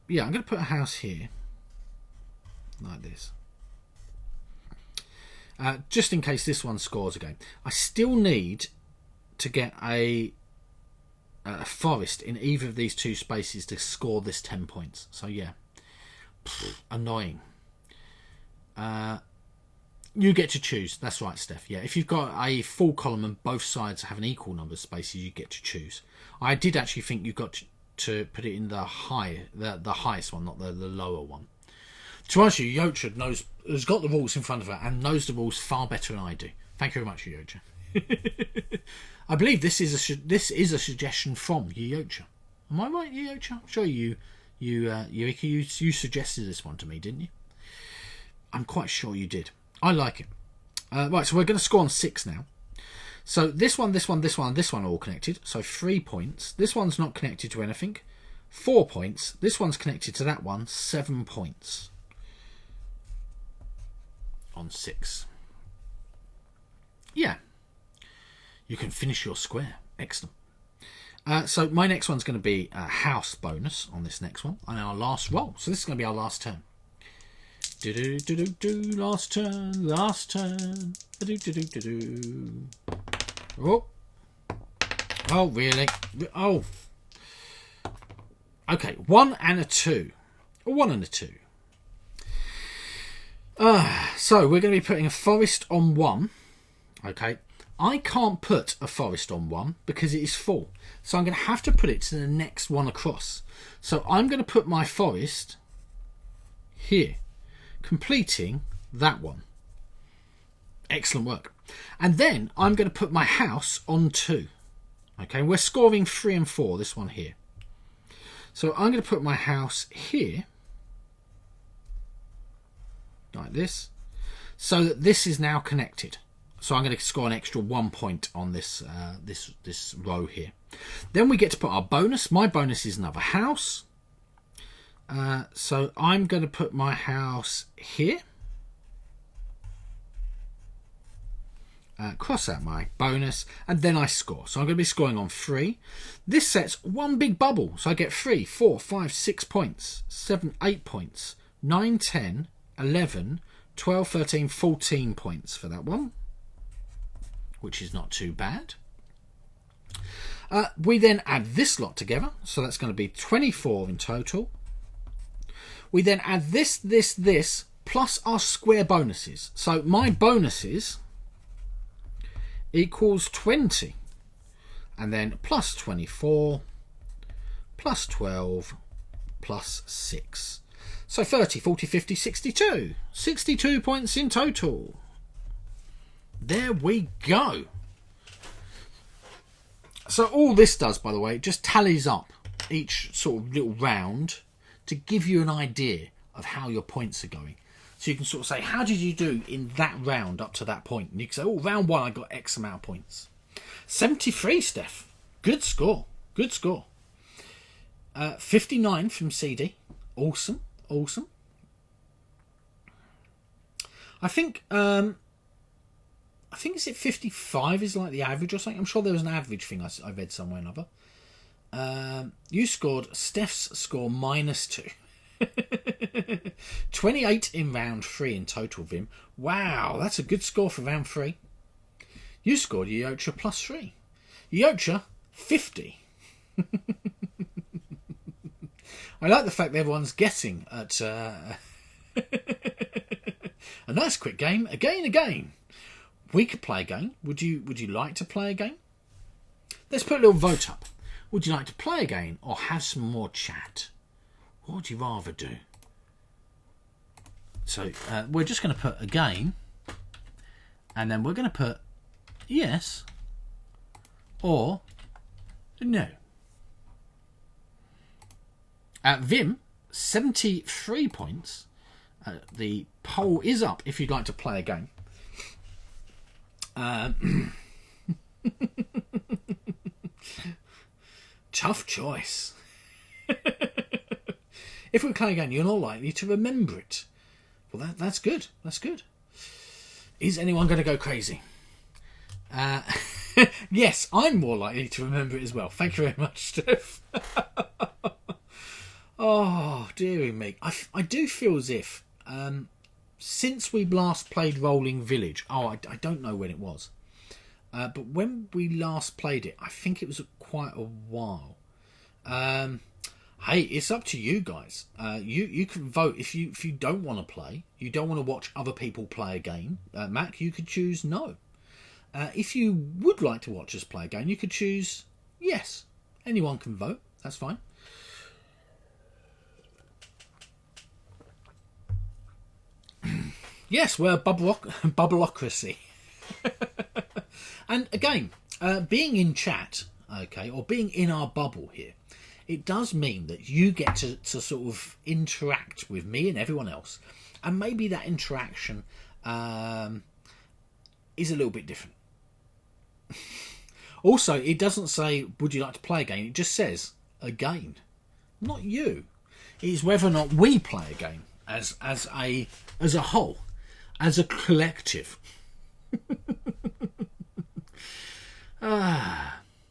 to put a house here, like this. Just in case this one scores again. I still need to get a forest in either of these two spaces to score this 10 points. So yeah, annoying. You get to choose. That's right, Steph. Yeah, if you've got a full column and both sides have an equal number of spaces, you get to choose. I did actually think you got to put it in the highest one, not the lower one. To answer you, Yocha has got the rules in front of her and knows the rules far better than I do. Thank you very much, Yocha. I believe this is a suggestion from Yocha. Am I right, Yocha? I'm sure you suggested this one to me, didn't you? I'm quite sure you did. I like it. Right, so we're going to score on 6 now. So this one, this one, this one, and this one are all connected. So 3 points. This one's not connected to anything. 4 points. This one's connected to that one. 7 points. On 6. Yeah. You can finish your square. Excellent. So my next one's going to be a house bonus on this next one. And our last roll. So this is going to be our last turn. Last turn. Last turn. Oh. Oh, really? Oh. Okay. 1 and a 2. A 1 and a 2. So we're going to be putting a forest on 1. Okay. I can't put a forest on 1 because it is full. So I'm going to have to put it to the next one across. So I'm going to put my forest here, completing that one. Excellent work. And then I'm going to put my house on 2. Okay, we're scoring 3 and 4, this one here. So I'm going to put my house here, like this, so that this is now connected. So I'm going to score an extra 1 point on this this row here. Then we get to put our bonus. My bonus is another house. So I'm going to put my house here. Cross out my bonus, and then I score. So I'm going to be scoring on 3. This sets one big bubble. So I get 3, 4, 5, 6 points, 7, 8 points, 9, 10, 11, 12, 13, 14 points for that one, which is not too bad. We then add this lot together, so that's going to be 24 in total. We then add this, plus our square bonuses. So my bonuses equals 20, and then plus 24, plus 12, plus 6. So 30, 40, 50, 62. 62 points in total. There we go. So all this does, by the way, just tallies up each sort of little round to give you an idea of how your points are going. So you can sort of say, how did you do in that round up to that point? And you can say, oh, round 1 I got X amount of points. 73, Steph. Good score. Good score. 59 from CD. Awesome. Awesome. I think is it 55 is like the average or something? I'm sure there was an average thing I read somewhere or another. You scored Steph's score -2. 28 in round 3 in total, Vim. Wow, that's a good score for round 3. You scored Yocha +3. Yocha 50. I like the fact that everyone's guessing at a nice quick game. Again. We could play a game. Would you like to play a game? Let's put a little vote up. Would you like to play a game or have some more chat? What would you rather do? So we're just going to put again, and then we're going to put yes or no. At Vim, 73 points. The poll is up if you'd like to play a game. Tough choice. If we play again, you're not likely to remember it. Well, that's good. That's good. Is anyone going to go crazy? Yes, I'm more likely to remember it as well. Thank you very much, Steph. Oh, dearie me. I do feel as if since we last played Rolling Village, I don't know when it was, but when we last played it, I think it was quite a while. Hey, it's up to you guys. You can vote if you don't want to play, you don't want to watch other people play a game. Mac, you could choose no. If you would like to watch us play a game, you could choose yes. Anyone can vote. That's fine. Yes, we're bubbleocracy. And again, being in chat, okay, or being in our bubble here, it does mean that you get to sort of interact with me and everyone else. And maybe that interaction is a little bit different. Also, it doesn't say, would you like to play a game? It just says, a game. Not you. It is whether or not we play a game as a whole, as a collective.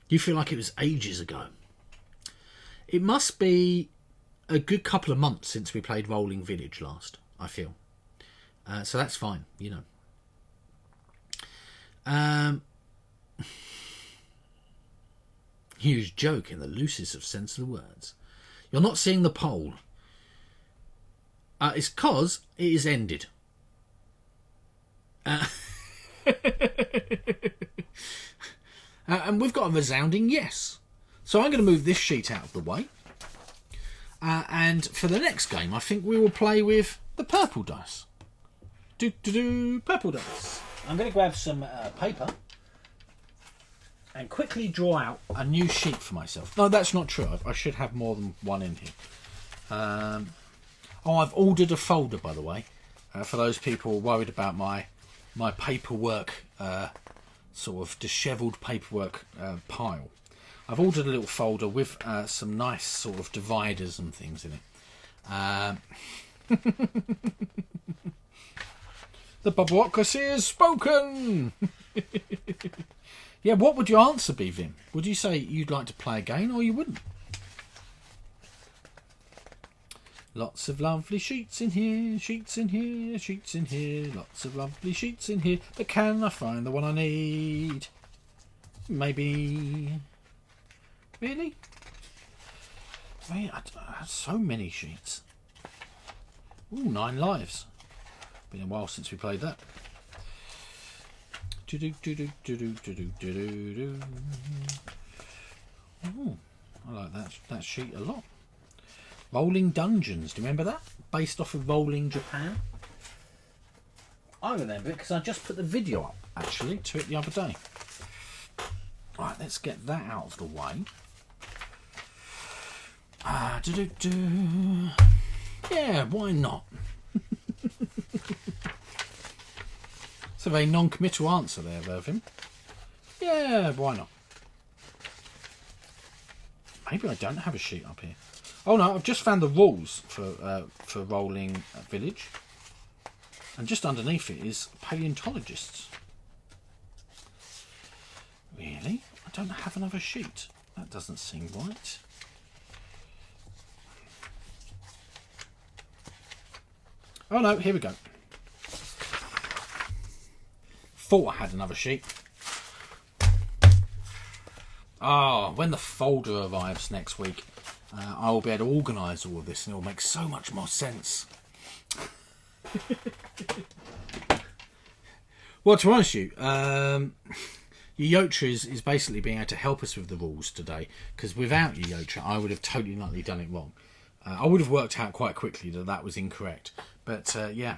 You feel like it was ages ago. It must be a good couple of months since we played Rolling Village last, I feel. So that's fine, you know. Huge joke in the loosest of sense of the words. You're not seeing the poll. It's because it is ended. And we've got a resounding yes. So I'm going to move this sheet out of the way. And for the next game, I think we will play with the purple dice. Purple dice. I'm going to grab some paper and quickly draw out a new sheet for myself. No, that's not true. I should have more than one in here. I've ordered a folder, by the way, for those people worried about my paperwork, sort of dishevelled paperwork pile. I've ordered a little folder with some nice sort of dividers and things in it. The bubbleocracy is spoken! Yeah, what would your answer be, Vim? Would you say you'd like to play again, or you wouldn't? Lots of lovely sheets in here, sheets in here, sheets in here, lots of lovely sheets in here, but can I find the one I need? Maybe... Really? I had so many sheets. Ooh, 9 lives. Been a while since we played that. Ooh, I like that sheet a lot. Rolling Dungeons, do you remember that? Based off of Rolling Japan. I remember it because I just put the video up, actually, to it the other day. Right, let's get that out of the way. Yeah, why not? It's a very non-committal answer there, Irvin. Yeah, why not? Maybe I don't have a sheet up here. Oh no, I've just found the rules for Rolling Village. And just underneath it is paleontologists. Really? I don't have another sheet. That doesn't seem right. Oh no, here we go. Thought I had another sheet. When the folder arrives next week, I will be able to organise all of this and it will make so much more sense. Well, to be honest with you, Yotra is basically being able to help us with the rules today, because without Yotra I would have totally likely done it wrong. I would have worked out quite quickly that that was incorrect. But yeah.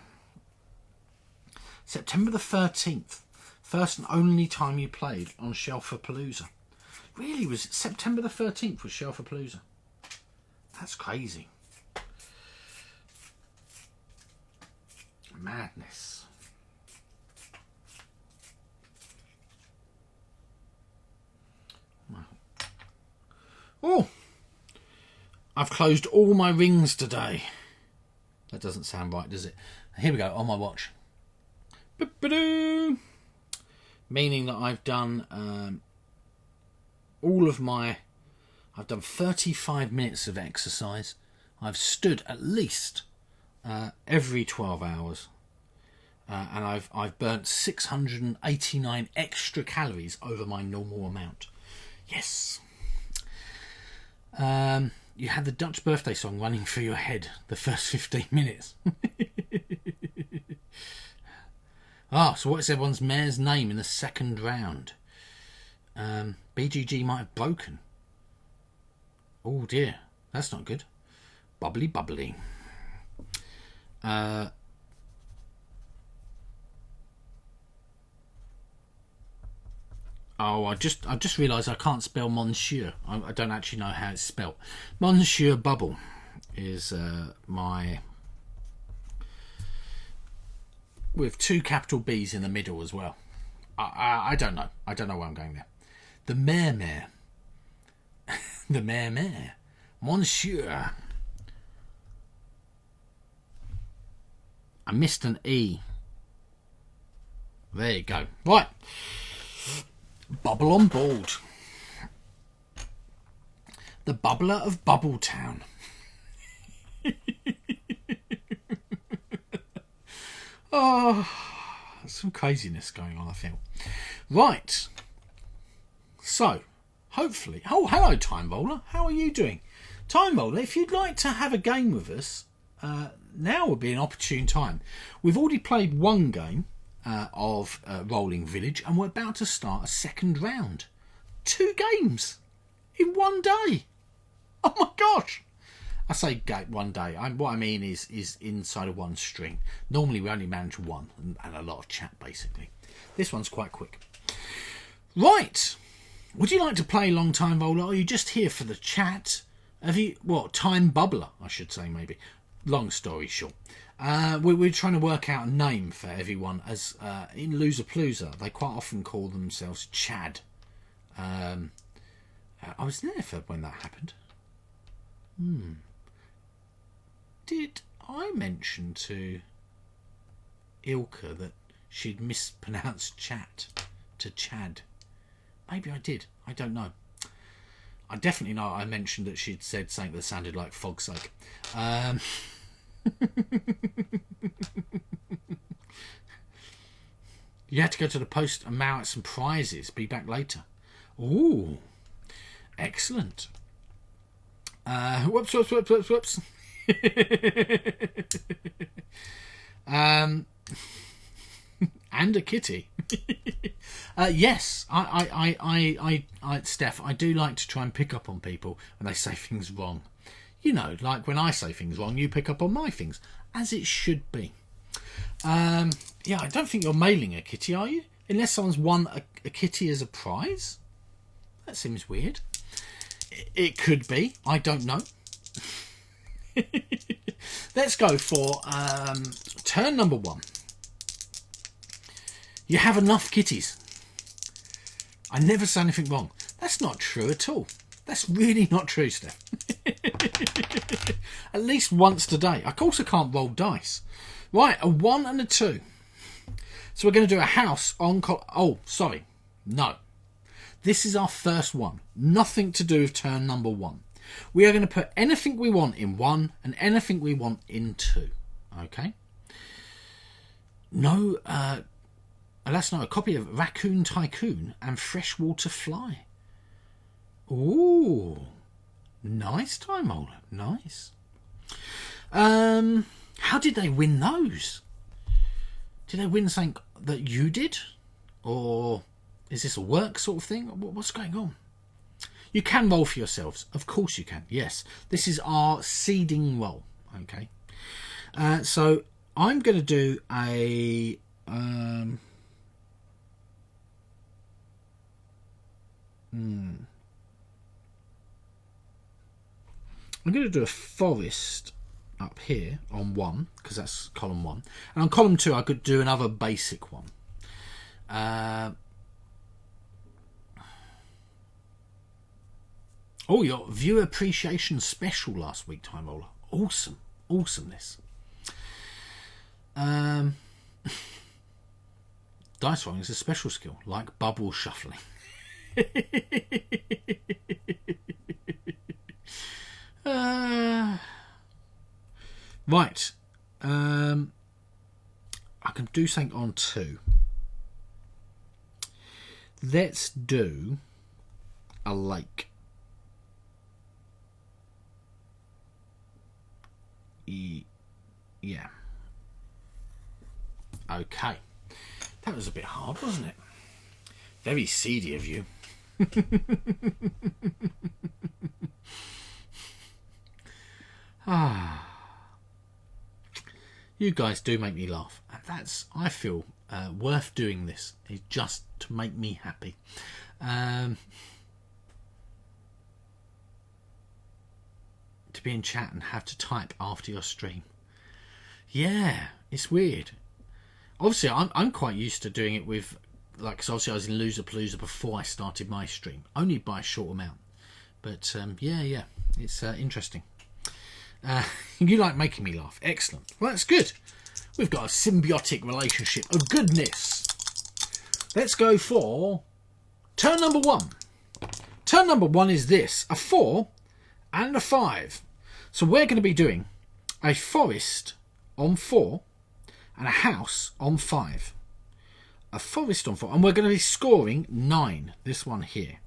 September the 13th. First and only time you played on Shelfapalooza. Really, was it September the 13th was Shelfapalooza? That's crazy. Madness. Oh, I've closed all my rings today. That doesn't sound right, does it? Here we go, on my watch. Ba-ba-doo. Meaning that I've done I've done 35 minutes of exercise. I've stood at least every 12 hours. And I've burnt 689 extra calories over my normal amount. Yes. You had the Dutch birthday song running through your head the first 15 minutes. So what is everyone's mayor's name in the second round? BGG might have broken. Oh dear, that's not good. Bubbly bubbly. I've just realised I can't spell Monsieur. I don't actually know how it's spelt. Monsieur Bubble is my... with two capital B's in the middle as well. I don't know. I don't know where I'm going there. The Mayor. The Mayor. Monsieur. I missed an E. There you go. Right. Bubble on board. The bubbler of Bubbletown. Oh, some craziness going on, I feel. Right. So, hopefully... Oh, hello, Time Bowler. How are you doing? Time Bowler, if you'd like to have a game with us, now would be an opportune time. We've already played one game of Rolling Village, and we're about to start a second round. 2 games in one day. Oh my gosh. I say one day. What I mean is inside of one string. Normally we only manage one and a lot of chat, basically. This one's quite quick. Right. Would you like to play Long Time Bowler? Or are you just here for the chat? Have you... What? Time Bubbler, I should say, maybe. Long story short. We're trying to work out a name for everyone. As in Loserpalooza, they quite often call themselves Chad. I was there for when that happened. Did I mention to Ilka that she'd mispronounced chat to Chad? Maybe I did. I don't know. I definitely know I mentioned that she'd said something that sounded like fog's sake. You had to go to the post and mail out some prizes. Be back later. Ooh. Excellent. Whoops. And a kitty. Yes, I, Steph, I do like to try and pick up on people when they say things wrong. You know, like when I say things wrong, you pick up on my things, as it should be. Yeah, I don't think you're mailing a kitty, are you? Unless someone's won a kitty as a prize? That seems weird. It could be. I don't know. Let's go for turn number 1. You have enough kitties. I never say anything wrong. That's not true at all. That's really not true, Steph. At least once today. I also can't roll dice. Right, a 1 and a 2. So we're going to do a house on... Oh, sorry. No. This is our first one. Nothing to do with turn number 1. We are going to put anything we want in 1 and anything we want in 2. Okay? No... Let's know a copy of Raccoon Tycoon and Freshwater Fly. Ooh, nice, Time Holder, nice. How did they win those? Did they win something that you did, or is this a work sort of thing? What's going on? You can roll for yourselves. Of course you can. Yes. This is our seeding roll. Okay. So I'm going to do a... I'm going to do a forest up here on 1, because that's column 1. And on column 2, I could do another basic one. Oh, your viewer appreciation special last week, Time Roller. Awesome. Awesomeness. Dice rolling is a special skill, like bubble shuffling. Right. I can do something on 2. Let's do a lake. Yeah. Okay. That was a bit hard, wasn't it? Very seedy of you. You guys do make me laugh. And that's, I feel, worth doing this. Is just to make me happy. To be in chat and have to type after your stream. Yeah, it's weird. Obviously, I'm quite used to doing it with, like, cause obviously I was in Loserpalooza before I started my stream, only by a short amount. But yeah, it's interesting. You like making me laugh. Excellent. Well, that's good. We've got a symbiotic relationship of goodness. Let's go for turn number 1. Turn number 1 is this: a 4 and a 5. So we're going to be doing a forest on 4 and a house on 5. A forest on 4, and we're going to be scoring 9. This one here.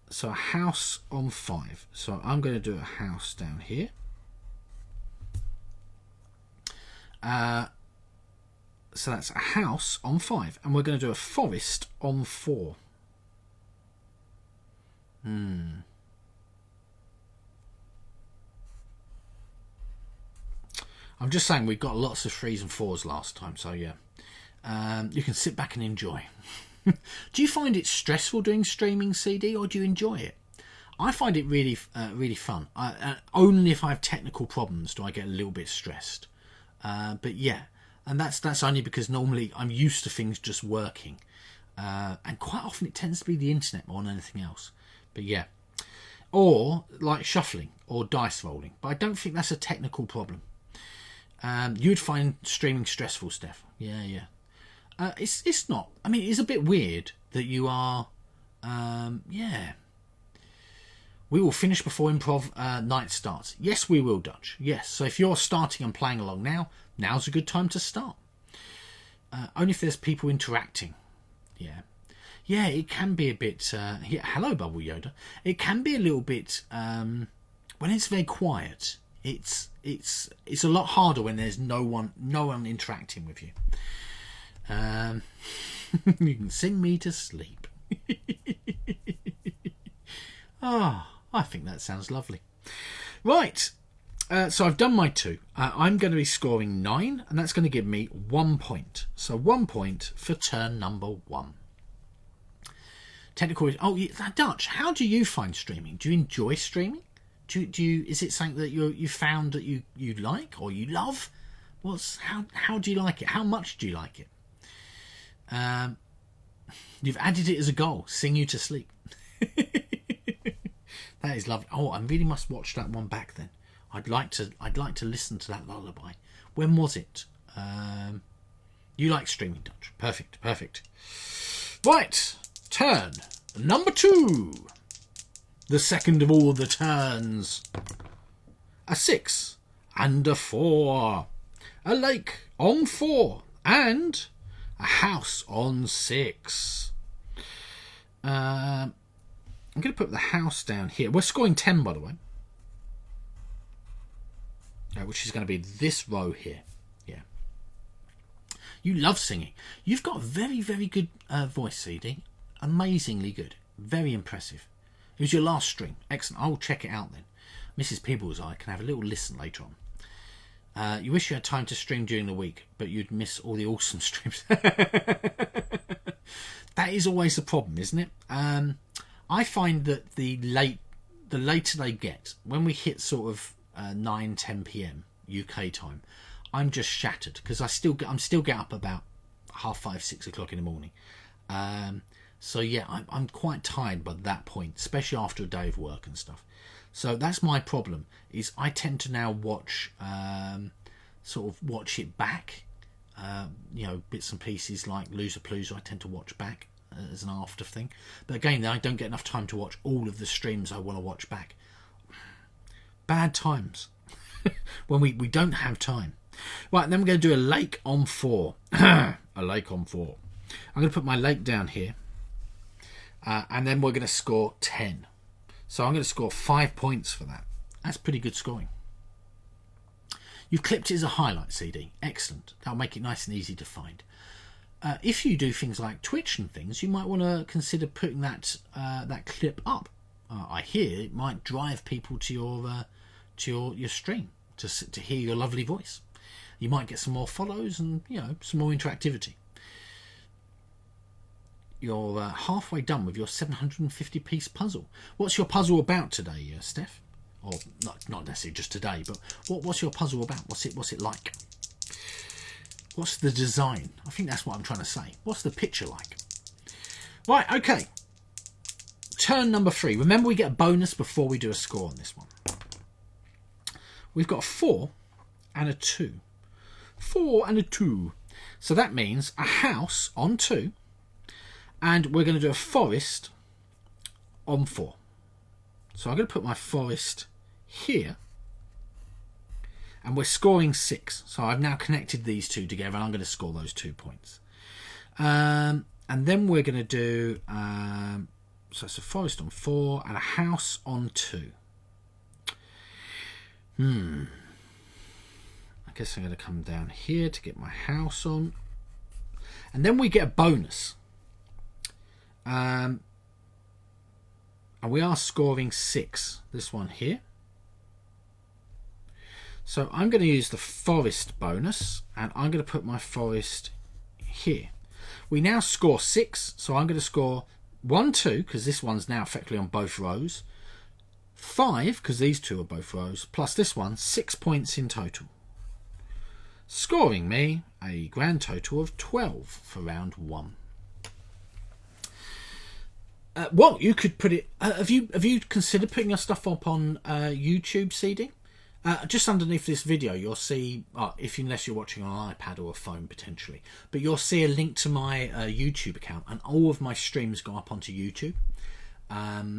So a house on 5. So I'm going to do a house down here. So that's a house on 5, and we're going to do a forest on 4. I'm just saying we've got lots of 3s and 4s last time, so yeah. You can sit back and enjoy. Do you find it stressful doing streaming, CD, or do you enjoy it? I find it really fun. Only if I have technical problems do I get a little bit stressed. But yeah, and that's only because normally I'm used to things just working. And quite often it tends to be the internet more than anything else. But yeah. Or like shuffling or dice rolling. But I don't think that's a technical problem. You'd find streaming stressful, Steph. Yeah. It's not. I mean, it's a bit weird that you are. Yeah. We will finish before improv night starts. Yes, we will, Dutch. Yes. So if you're starting and playing along now, now's a good time to start. Only if there's people interacting. Yeah. Yeah, it can be a bit. Yeah, hello, Bubble Yoda. It can be a little bit when it's very quiet. It's a lot harder when there's no one interacting with you. You can sing me to sleep. I think that sounds lovely. Right, so I've done my 2. I'm going to be scoring 9, and that's going to give me 1 point. So 1 point for turn number 1. Technical. Oh, Dutch. How do you find streaming? Do you enjoy streaming? Do you? Is it something that you found that you like or you love? How do you like it? How much do you like it? You've added it as a goal. Sing you to sleep. That is lovely. Oh, I really must watch that one back then. I'd like to listen to that lullaby. When was it? You like streaming, Dutch. Perfect. Right. Turn number 2. The second of all the turns. A 6 and a 4. A lake on 4 and a house on 6. I'm going to put the house down here. We're scoring 10, by the way. Which is going to be this row here. Yeah. You love singing. You've got a very, very good voice, CD. Amazingly good. Very impressive. It was your last stream. Excellent. I'll check it out then. Mrs. Peebles, I can have a little listen later on. You wish you had time to stream during the week, but you'd miss all the awesome streams. That is always the problem, isn't it? I find that the later they get, when we hit sort of 9-10 p.m. UK time, I'm just shattered because I'm still get up about 5:30, 6 o'clock in the morning. So yeah, I'm quite tired by that point, especially after a day of work and stuff. So that's my problem. Is I tend to now watch it back. Bits and pieces like Loser Palooza I tend to watch back as an after thing. But again, I don't get enough time to watch all of the streams I want to watch back. Bad times. When we don't have time. Right, then we're going to do a lake on 4. A lake on 4. I'm going to put my lake down here. And then we're going to score 10. So I'm going to score 5 points for that. That's pretty good scoring. You've clipped it as a highlight CD. Excellent. That'll make it nice and easy to find. If you do things like Twitch and things, you might want to consider putting that clip up. I hear it might drive people to your stream to hear your lovely voice. You might get some more follows and some more interactivity. You're halfway done with your 750-piece puzzle. What's your puzzle about today, Steph? Or not necessarily just today, but what's your puzzle about? What's it like? What's the design? I think that's what I'm trying to say. What's the picture like? Right, okay. Turn number 3. Remember, we get a bonus before we do a score on this one. We've got a 4 and a 2. 4 and a 2. So that means a house on 2. And we're going to do a forest on 4. So I'm going to put my forest here. And we're scoring 6. So I've now connected these two together and I'm going to score those 2 points. And then we're going to do... so it's a forest on 4 and a house on 2. I guess I'm going to come down here to get my house on. And then we get a bonus. And we are scoring 6. This one here. So I'm going to use the forest bonus. And I'm going to put my forest here. We now score 6. So I'm going to score 1, 2. Because this one's now effectively on both rows. 5. Because these two are both rows. Plus this one. 6 points in total. Scoring me a grand total of 12 for round 1. Well, you could put it... have you considered putting your stuff up on YouTube, CD? Just underneath this video, you'll see... unless you're watching on an iPad or a phone, potentially. But you'll see a link to my YouTube account. And all of my streams go up onto YouTube.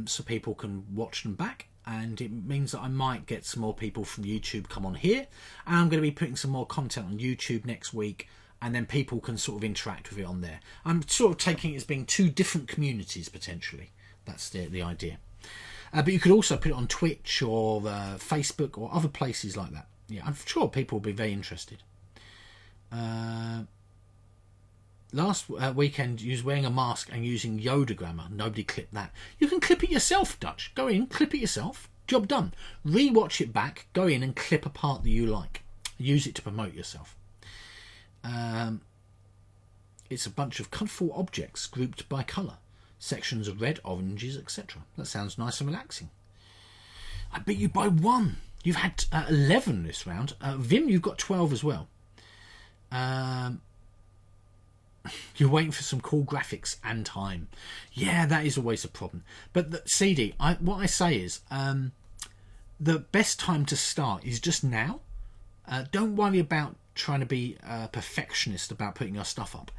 So people can watch them back. And it means that I might get some more people from YouTube come on here. And I'm going to be putting some more content on YouTube next week. And then people can sort of interact with it on there. I'm sort of taking it as being 2 different communities, potentially. That's the idea. But you could also put it on Twitch or Facebook or other places like that. Yeah, I'm sure people will be very interested. Last weekend, you was wearing a mask and using Yoda grammar. Nobody clipped that. You can clip it yourself, Dutch. Go in, clip it yourself. Job done. Re-watch it back. Go in and clip a part that you like. Use it to promote yourself. It's a bunch of colourful objects grouped by colour. Sections of red, oranges, etc. That sounds nice and relaxing. I beat you by 1. You've had 11 this round. Vim, you've got 12 as well. You're waiting for some cool graphics and time. Yeah, that is always a problem. But CD, what I say is the best time to start is just now. Don't worry about trying to be a perfectionist about putting your stuff up.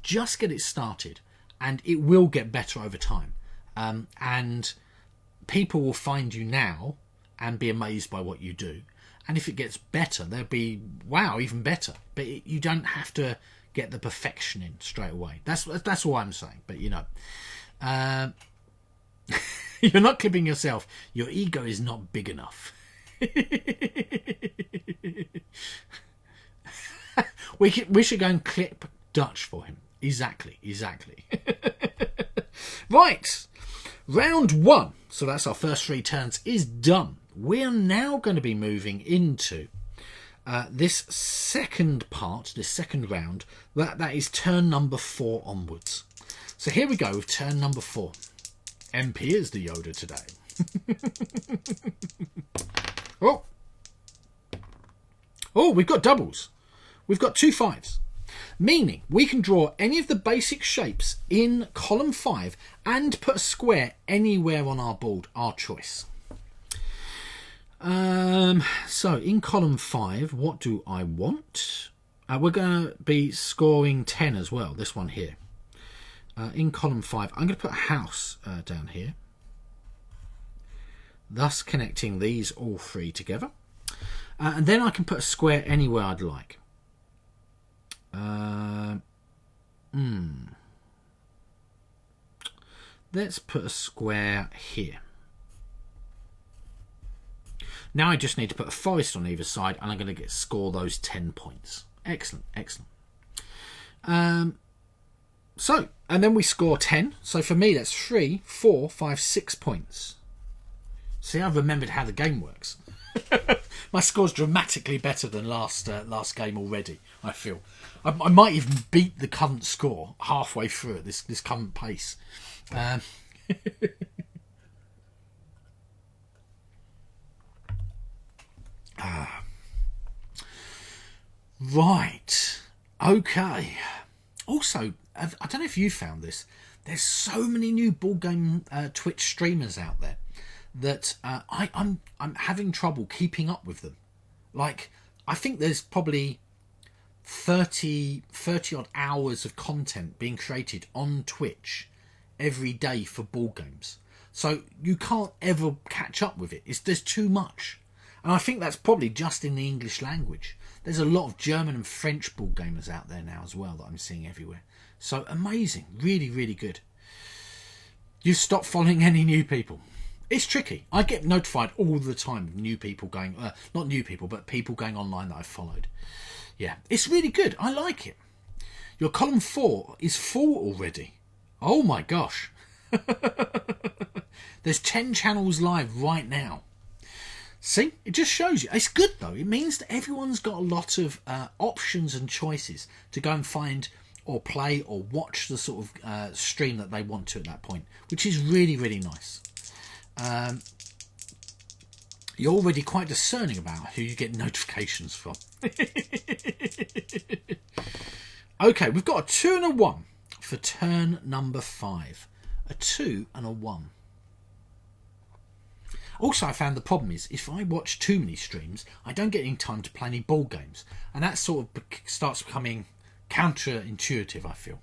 Just get it started and it will get better over time. And people will find you now and be amazed by what you do. And if it gets better, they'll be, wow, even better. But you don't have to get the perfection in straight away. That's all I'm saying. But you're not clipping yourself. Your ego is not big enough. We should go and clip Dutch for him. Exactly. Right. Round 1, so that's our first 3 turns, is done. We're now going to be moving into this second part, this second round. That is turn number 4 onwards. So here we go with turn number 4. MP is the Yoda today. Oh, we've got doubles. We've got 2 5s. Meaning we can draw any of the basic shapes in column 5 and put a square anywhere on our board, our choice. So in column 5, what do I want? We're going to be scoring 10 as well, this one here. In column 5, I'm going to put a house down here, thus connecting these all 3 together. And then I can put a square anywhere I'd like. Let's put a square here. Now I just need to put a forest on either side, and I'm going to score those 10 points. Excellent, excellent. So, and then we score 10. So for me, that's 3, 4, 5, 6 points. See, I've remembered how the game works. My score's dramatically better than last game already, I feel. I might even beat the current score halfway through at this current pace. Right. Okay. Also, I don't know if you found this. There's so many new board game Twitch streamers out there that I'm having trouble keeping up with them. Like, I think there's probably 30 odd hours of content being created on Twitch every day for board games. So you can't ever catch up with it. There's too much. And I think that's probably just in the English language. There's a lot of German and French board gamers out there now as well that I'm seeing everywhere. So amazing. Really, really good. You stop following any new people. It's tricky. I get notified all the time of new people going... not new people, but people going online that I've followed. Yeah, it's really good. I like it. Your column 4 is full already. Oh my gosh. There's 10 channels live right now. See, it just shows you. It's good though. It means that everyone's got a lot of options and choices to go and find or play or watch the sort of stream that they want to at that point, which is really, really nice. You're already quite discerning about who you get notifications from. Okay, we've got a 2 and a 1 for turn number 5. A 2 and a 1. Also, I found the problem is if I watch too many streams, I don't get any time to play any board games, and that sort of starts becoming counterintuitive, I feel.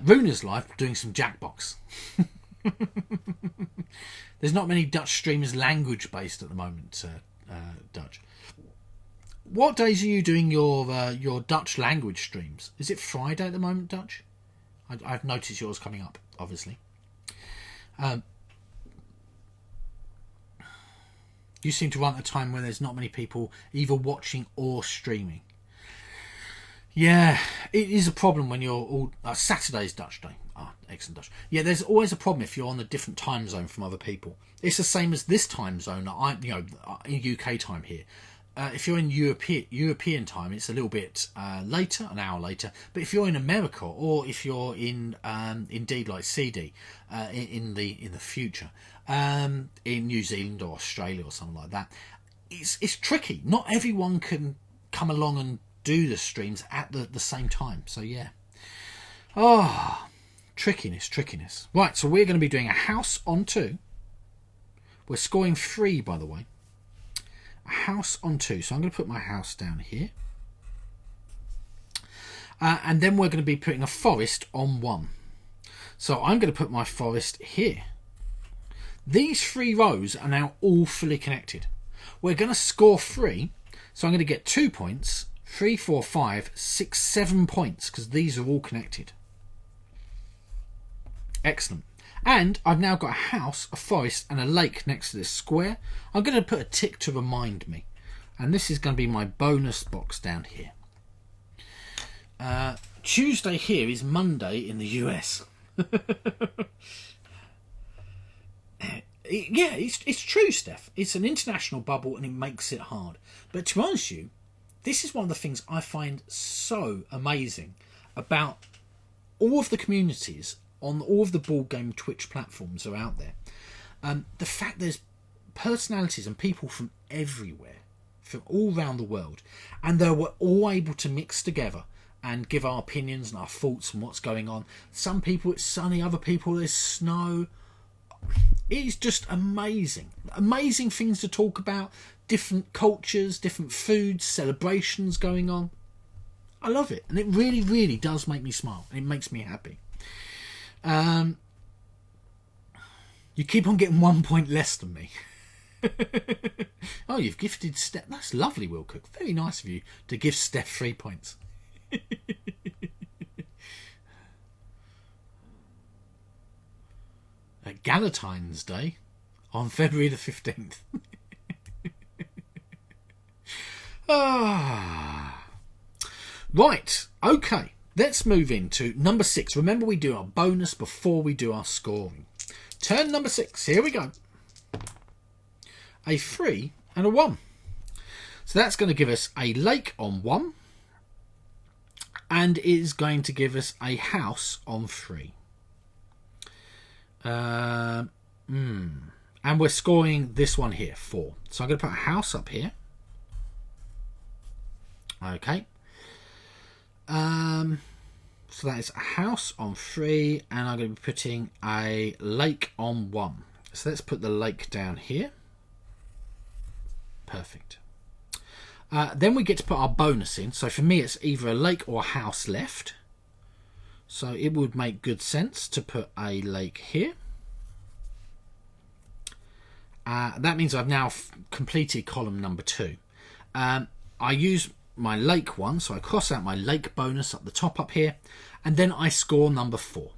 Runa's live doing some Jackbox. There's not many Dutch streamers language based at the moment, Dutch. What days are you doing your Dutch language streams? Is it Friday at the moment, Dutch? I've noticed yours coming up, obviously. You seem to run at a time where there's not many people either watching or streaming. Yeah, it is a problem when you're all... Saturday's Dutch day. Excellent Dutch. Yeah, there's always a problem if you're on a different time zone from other people. It's the same as this time zone, in UK time here. If you're in European time, it's a little bit later, an hour later. But if you're in America, or if you're in indeed like CD in the future, in New Zealand or Australia or something like that, it's tricky. Not everyone can come along and do the streams at the same time. So yeah, trickiness. Right, so we're going to be doing a house on 2. We're scoring 3, by the way. A house on 2. So I'm going to put my house down here. And then we're going to be putting a forest on 1. So I'm going to put my forest here. These 3 rows are now all fully connected. We're going to score 3. So I'm going to get 2 points. 3, 4, 5, 6, 7 points, because these are all connected. Excellent. And I've now got a house, a forest and a lake next to this square. I'm going to put a tick to remind me. And this is going to be my bonus box down here. Tuesday here is Monday in the US. it's true, Steph. It's an international bubble and it makes it hard. But to be honest with you, this is one of the things I find so amazing about all of the communities on all of the board game Twitch platforms are out there. The fact there's personalities and people from everywhere, from all around the world, and they were all able to mix together and give our opinions and our thoughts on what's going on. Some people it's sunny, other people there's snow. It is just amazing. Amazing things to talk about, different cultures, different foods, celebrations going on. I love it, and it really, really does make me smile, and it makes me happy. You keep on getting 1 point less than me. Oh, you've gifted Steph. That's lovely, Will Cook. Very nice of you to give Steph 3 points. At Galentine's Day on February the 15th. Right, okay. Let's move into number 6. Remember, we do our bonus before we do our scoring. Turn number 6. Here we go. A 3 and a 1. So that's going to give us a lake on 1. And is going to give us a house on 3. And we're scoring this one here, 4. So I'm going to put a house up here. Okay. So that is a house on 3, and I'm going to be putting a lake on 1. So let's put the lake down here. Perfect. Then we get to put our bonus in. So for me, it's either a lake or a house left. So it would make good sense to put a lake here. That means I've now completed column number 2. I use my lake one, so I cross out my lake bonus up the top up here, and then I score number 4,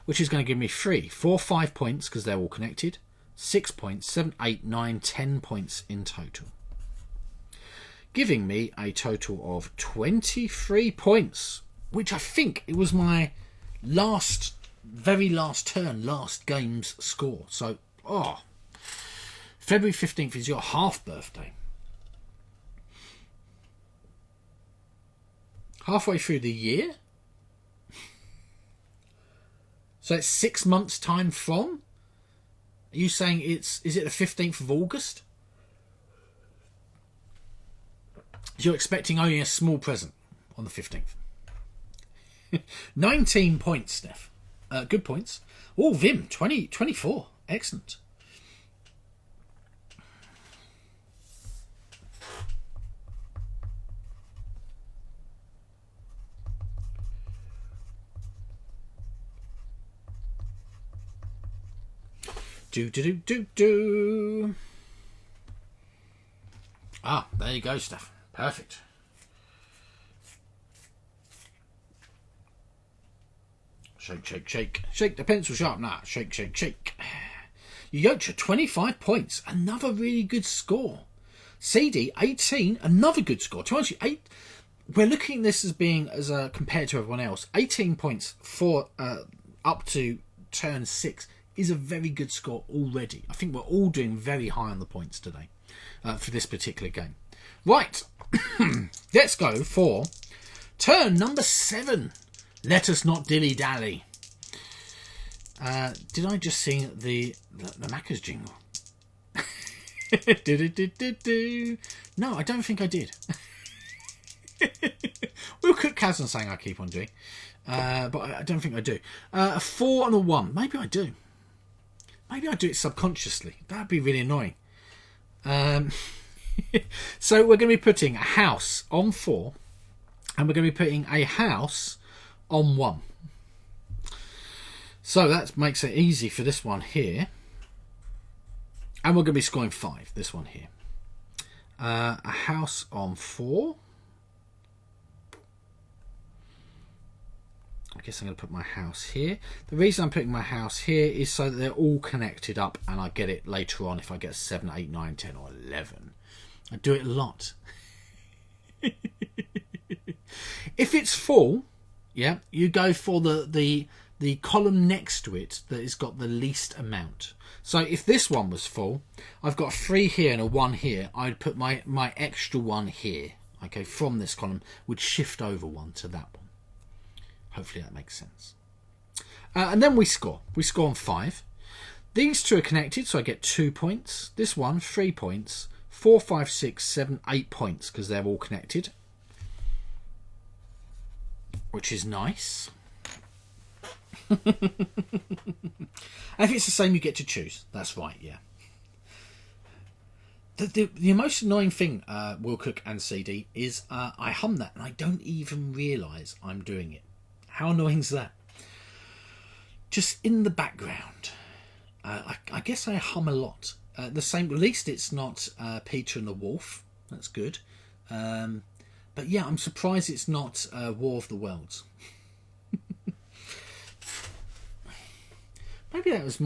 which is going to give me 3, 4, 5 points because they're all connected, 6 points, 7, 8, 9, 10 points in total, giving me a total of 23 points, which I think it was my very last turn, last game's score. So, February 15th is your half birthday. Halfway through the year? So it's 6 months' time from? Are you saying is it the 15th of August? You're expecting only a small present on the 15th. 19 points, Steph. Good points. Oh, Vim, 24. Excellent. Do. Ah, there you go, Steph. Perfect. Shake, shake, shake. Shake the pencil sharpener. Shake, shake, shake. Yorkshire, 25 points. Another really good score. CD, 18. Another good score. To answer 8. We're looking at this as being, compared to everyone else, 18 points for up to turn 6 is a very good score already. I think we're all doing very high on the points today for this particular game. Right, let's go for turn number 7. Let us not dilly-dally. Did I just sing the Macca's jingle? No, I don't think I did. Will Cook hasn't saying I keep on doing, but I don't think I do. A 4 and a 1. Maybe I do. Maybe I do it subconsciously. That'd be really annoying. So we're going to be putting a house on 4, and we're going to be putting a house on 1. So that makes it easy for this one here. And we're going to be scoring 5, this one here. A house on 4. I guess I'm going to put my house here. The reason I'm putting my house here is so that they're all connected up, and I get it later on if I get 7, 8, 9, 10 or 11. I do it a lot. If it's full, yeah, you go for the the column next to it that has got the least amount. So if this one was full, I've got a 3 here and a 1 here. I'd put my extra 1 here. Okay, from this column would shift over 1 to that one. Hopefully that makes sense. And then we score. We score on 5. These two are connected, so I get 2 points. This one, 3 points. 4, 5, 6, 7, 8 points because they're all connected, which is nice. And if it's the same, you get to choose. That's right, yeah. The most annoying thing, Will Cook and CD, is I hum that and I don't even realise I'm doing it. How annoying is that? Just in the background. I guess I hum a lot. The same, at least it's not Peter and the Wolf. That's good. But yeah, I'm surprised it's not War of the Worlds. Maybe that was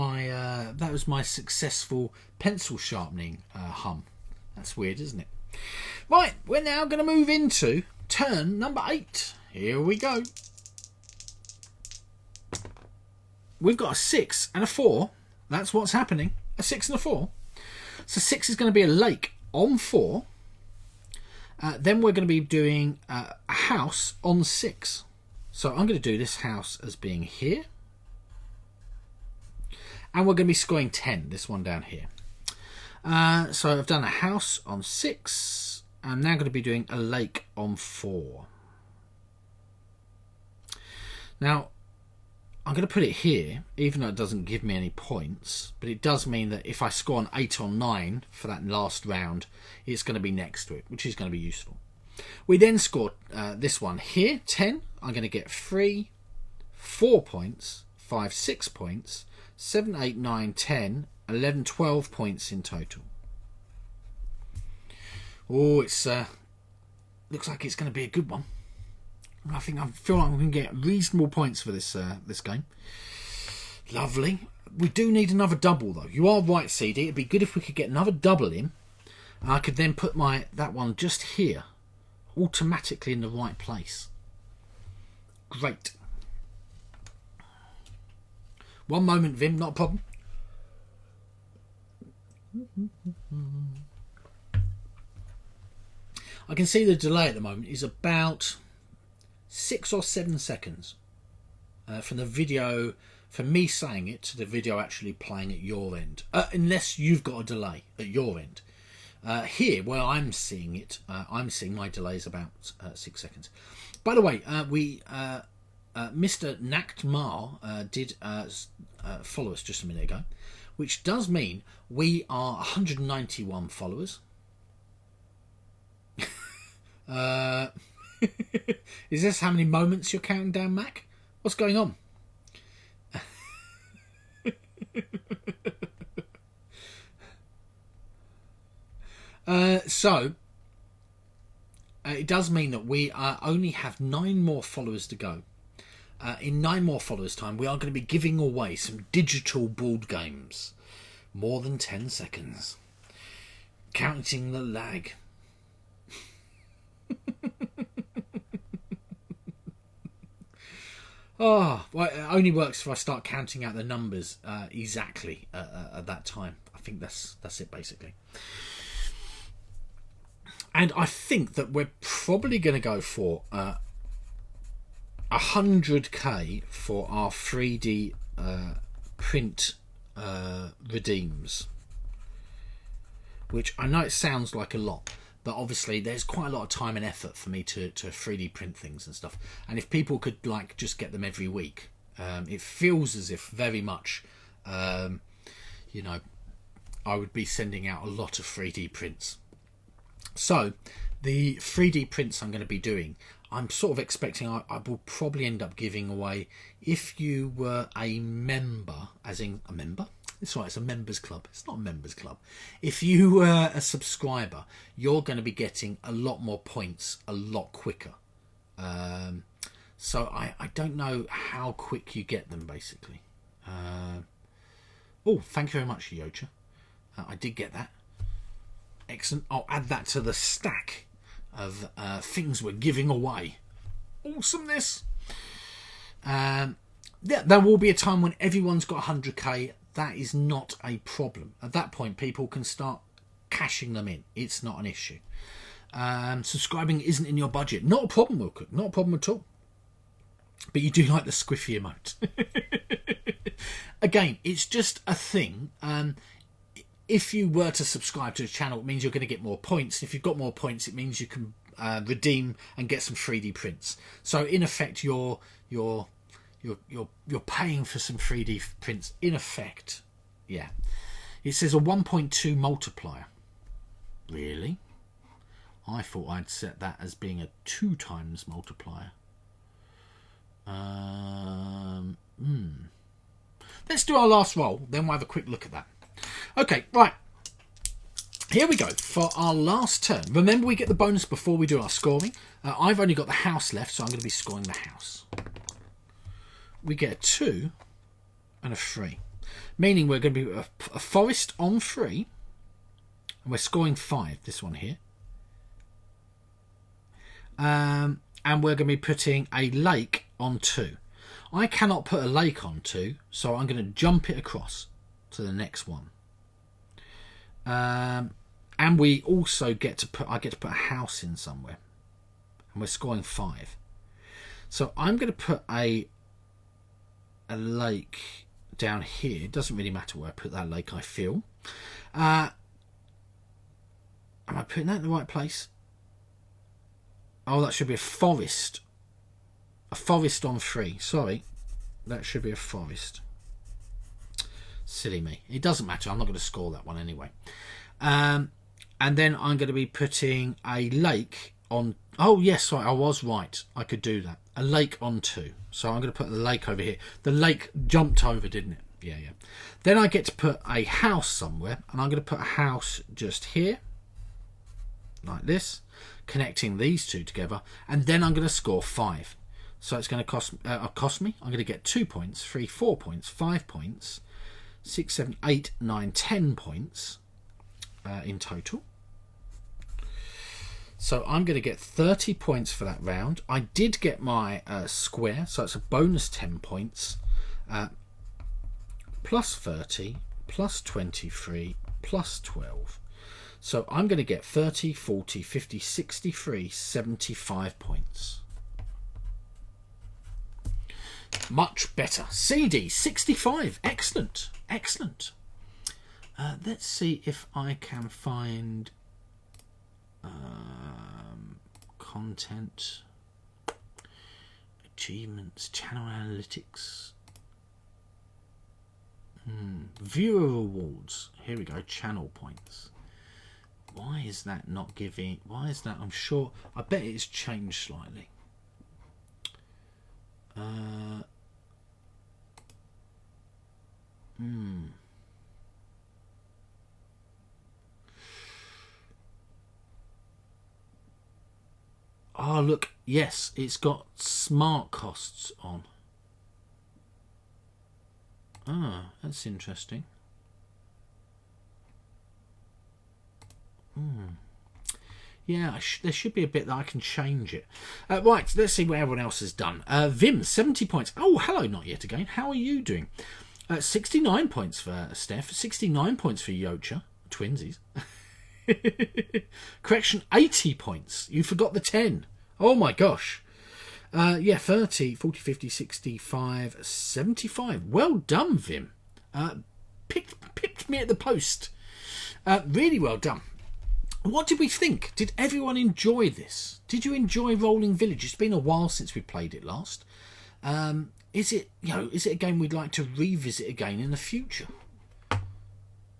my successful pencil sharpening hum. That's weird, isn't it? Right, we're now going to move into turn number 8. Here we go. We've got a 6 and a 4. That's what's happening. A 6 and a 4. So 6 is going to be a lake on 4. Then we're going to be doing a house on 6. So I'm going to do this house as being here. And we're going to be scoring 10, this one down here. So I've done a house on 6. I'm now going to be doing a lake on 4. Now, I'm going to put it here, even though it doesn't give me any points. But it does mean that if I score an 8 or 9 for that last round, it's going to be next to it, which is going to be useful. We then score this one here, 10. I'm going to get 3, 4 points, 5, 6 points, 7, 8, 9, 10, 11, 12 points in total. Oh, it's looks like it's going to be a good one. I feel like we can get reasonable points for this this game. Lovely. We do need another double though. You are right, CD. It'd be good if we could get another double in. I could then put that one just here, automatically in the right place. Great. One moment, Vim, not a problem. I can see the delay at the moment is about 6 or 7 seconds from the video, from me saying it to the video actually playing at your end, unless you've got a delay at your end. Here, where I'm seeing it, I'm seeing my delay is about 6 seconds. By the way, Mr. Naktmar did follow us just a minute ago, which does mean we are 191 followers. Is this how many moments you're counting down, Mac? What's going on? So it does mean that we only have 9 more followers to go. In 9 more followers time, we are going to be giving away some digital board games. More than 10 seconds. Counting the lag. Oh, well, it only works if I start counting out the numbers exactly at that time. I think that's it basically. And I think that we're probably going to go for 100k for our 3D print redeems, which I know it sounds like a lot, but obviously there's quite a lot of time and effort for me to 3D print things and stuff. And if people could just get them every week, it feels as if very much I would be sending out a lot of 3D prints. So the 3D prints I'm going to be doing, I'm sort of expecting I will probably end up giving away, if you were a member, as in a member? It's right, it's a members club. It's not a members club. If you were a subscriber, you're going to be getting a lot more points a lot quicker. So I don't know how quick you get them, basically. Oh, thank you very much, Yocha. I did get that. Excellent. I'll add that to the stack of things we're giving away. Awesomeness. yeah, there will be a time when everyone's got 100k. That is not a problem. At that point, people can start cashing them in. It's not an issue. Subscribing isn't in your budget. Not a problem, Will Cook. Not a problem at all. But you do like the squiffy emote. Again, it's just a thing. If you were to subscribe to the channel, it means you're going to get more points. If you've got more points, it means you can redeem and get some 3D prints. So in effect, you're paying for some 3D prints. In effect, yeah. It says a 1.2 multiplier. Really? I thought I'd set that as being a 2 times multiplier. Let's do our last roll, then we'll have a quick look at that. Okay, right. Here we go for our last turn. Remember, we get the bonus before we do our scoring. I've only got the house left, so I'm going to be scoring the house. We get a 2 and a 3, meaning we're going to be a forest on 3, and we're scoring 5. This one here. And we're going to be putting a lake on 2. I cannot put a lake on 2, so I'm going to jump it across to the next one. And we also get to put, I get to put a house in somewhere, and we're scoring 5. So I'm going to put a lake down here. It doesn't really matter where I put that lake, I feel. Am I putting that in the right place? Oh, that should be a forest. A forest on 3. Sorry. That should be a forest. Silly me. It doesn't matter. I'm not going to score that one anyway. And then I'm going to be putting a lake on... Oh, yes, sorry. I was right. I could do that. A lake on 2. So I'm going to put the lake over here. The lake jumped over, didn't it? Yeah, yeah. Then I get to put a house somewhere. And I'm going to put a house just here. Like this. Connecting these two together, and then I'm going to score 5. So it's going to cost me. I'm going to get 2 points, 3, 4 points, 5 points, 6, 7, 8, 9, 10 points in total. So I'm going to get 30 points for that round. I did get my square, so it's a bonus 10 points, plus 30, plus 23, plus 12. So I'm going to get 30, 40, 50, 63, 75 points. Much better. CD, 65. Excellent. Excellent. Let's see if I can find content, achievements, channel analytics, viewer rewards. Here we go, channel points. Why is that not giving? Why is that? I'm sure. I bet it's changed slightly. Oh, look. Yes, it's got smart costs on. Ah, that's interesting. Yeah, there should be a bit that I can change it. Right, let's see what everyone else has done. Vim, 70 points. Oh, hello, not yet again. How are you doing? 69 points for Steph. 69 points for Yocha. Twinsies. Correction, 80 points. You forgot the 10. Oh, my gosh. Yeah, 30, 40, 50, 65, 75. Well done, Vim. Picked me at the post. Really well done. What did we think? Did everyone enjoy this? Did you enjoy Rolling Village? It's been a while since we played it last. Is it a game we'd like to revisit again in the future?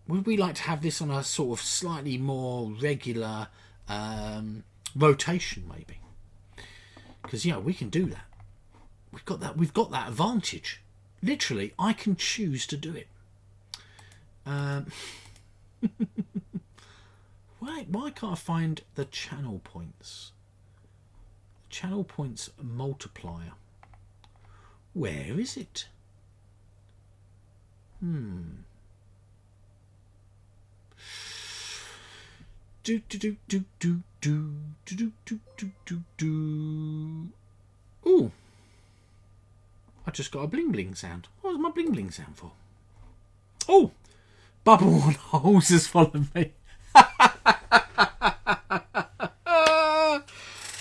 Would we like to have this on a sort of slightly more regular rotation, maybe? Because we can do that. We've got that advantage. Literally, I can choose to do it. Why can't I find the channel points? Channel points multiplier. Where is it? Ooh. I just got a bling bling sound. What was my bling bling sound for? Oh, Bubble on Holes has followed me.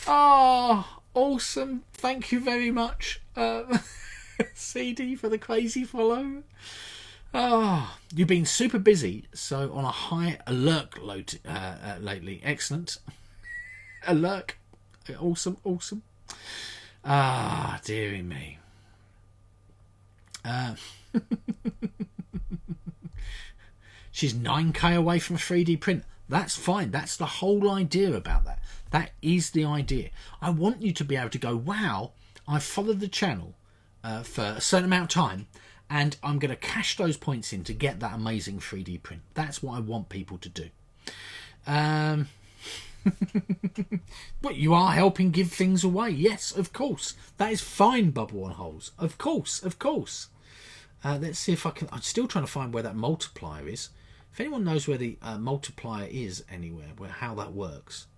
Oh, awesome. Thank you very much, CD, for the crazy follow. Oh, you've been super busy, so on a high alert lately. Excellent. Alert. Awesome. Ah, dearie me. She's 9k away from a 3D print. That's fine. That's the whole idea about that. That is the idea. I want you to be able to go, wow, I followed the channel for a certain amount of time, and I'm going to cash those points in to get that amazing 3D print. That's what I want people to do. But you are helping give things away. Yes, of course. That is fine, Bubble on Holes. Of course. Let's see if I can... I'm still trying to find where that multiplier is. If anyone knows where the multiplier is anywhere, how that works.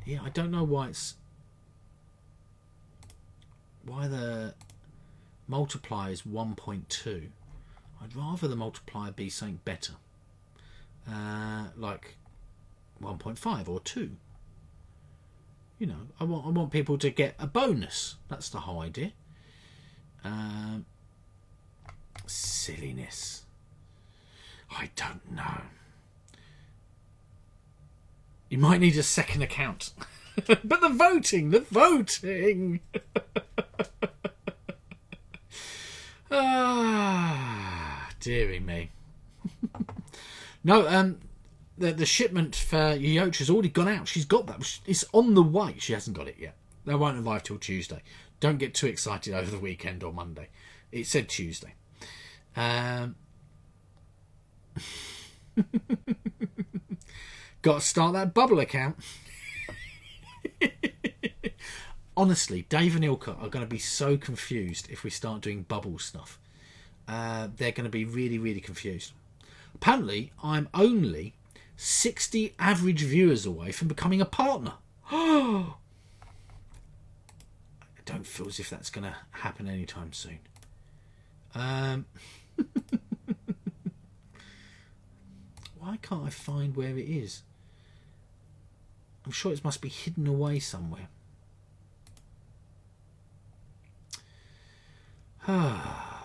Yeah, I don't know why the multiplier is 1.2. I'd rather the multiplier be something better. Like 1.5 or 2. You know, I want people to get a bonus. That's the whole idea. Silliness. I don't know. You might need a second account. But the voting. Ah, dearie me. No, the shipment for Yoch has already gone out. She's got that. It's on the way. She hasn't got it yet. They won't arrive till Tuesday. Don't get too excited over the weekend or Monday. It said Tuesday. Got to start that Bubble account. Honestly, Dave and Ilka are going to be so confused if we start doing Bubble stuff. They're going to be really, really confused. Apparently, I'm only 60 average viewers away from becoming a partner. I don't feel as if that's going to happen anytime soon. Why can't I find where it is? I'm sure it must be hidden away somewhere. Oh,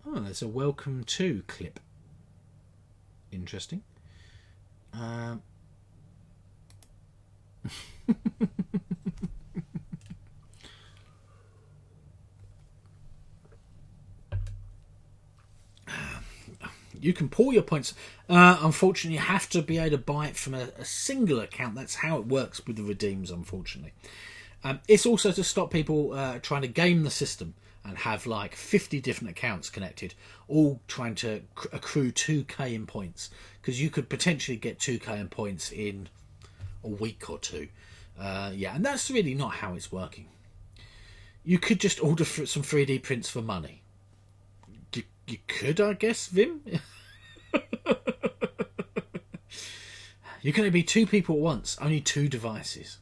there's a welcome to clip. Interesting. You can pull your points. Unfortunately, you have to be able to buy it from a single account. That's how it works with the redeems, unfortunately. It's also to stop people trying to game the system and have like 50 different accounts connected, all trying to accrue 2k in points, because you could potentially get 2k in points in a week or two. Yeah, and that's really not how it's working. You could just order some 3D prints for money. You could, I guess, Vim. You're going to be 2 people at once, only 2 devices.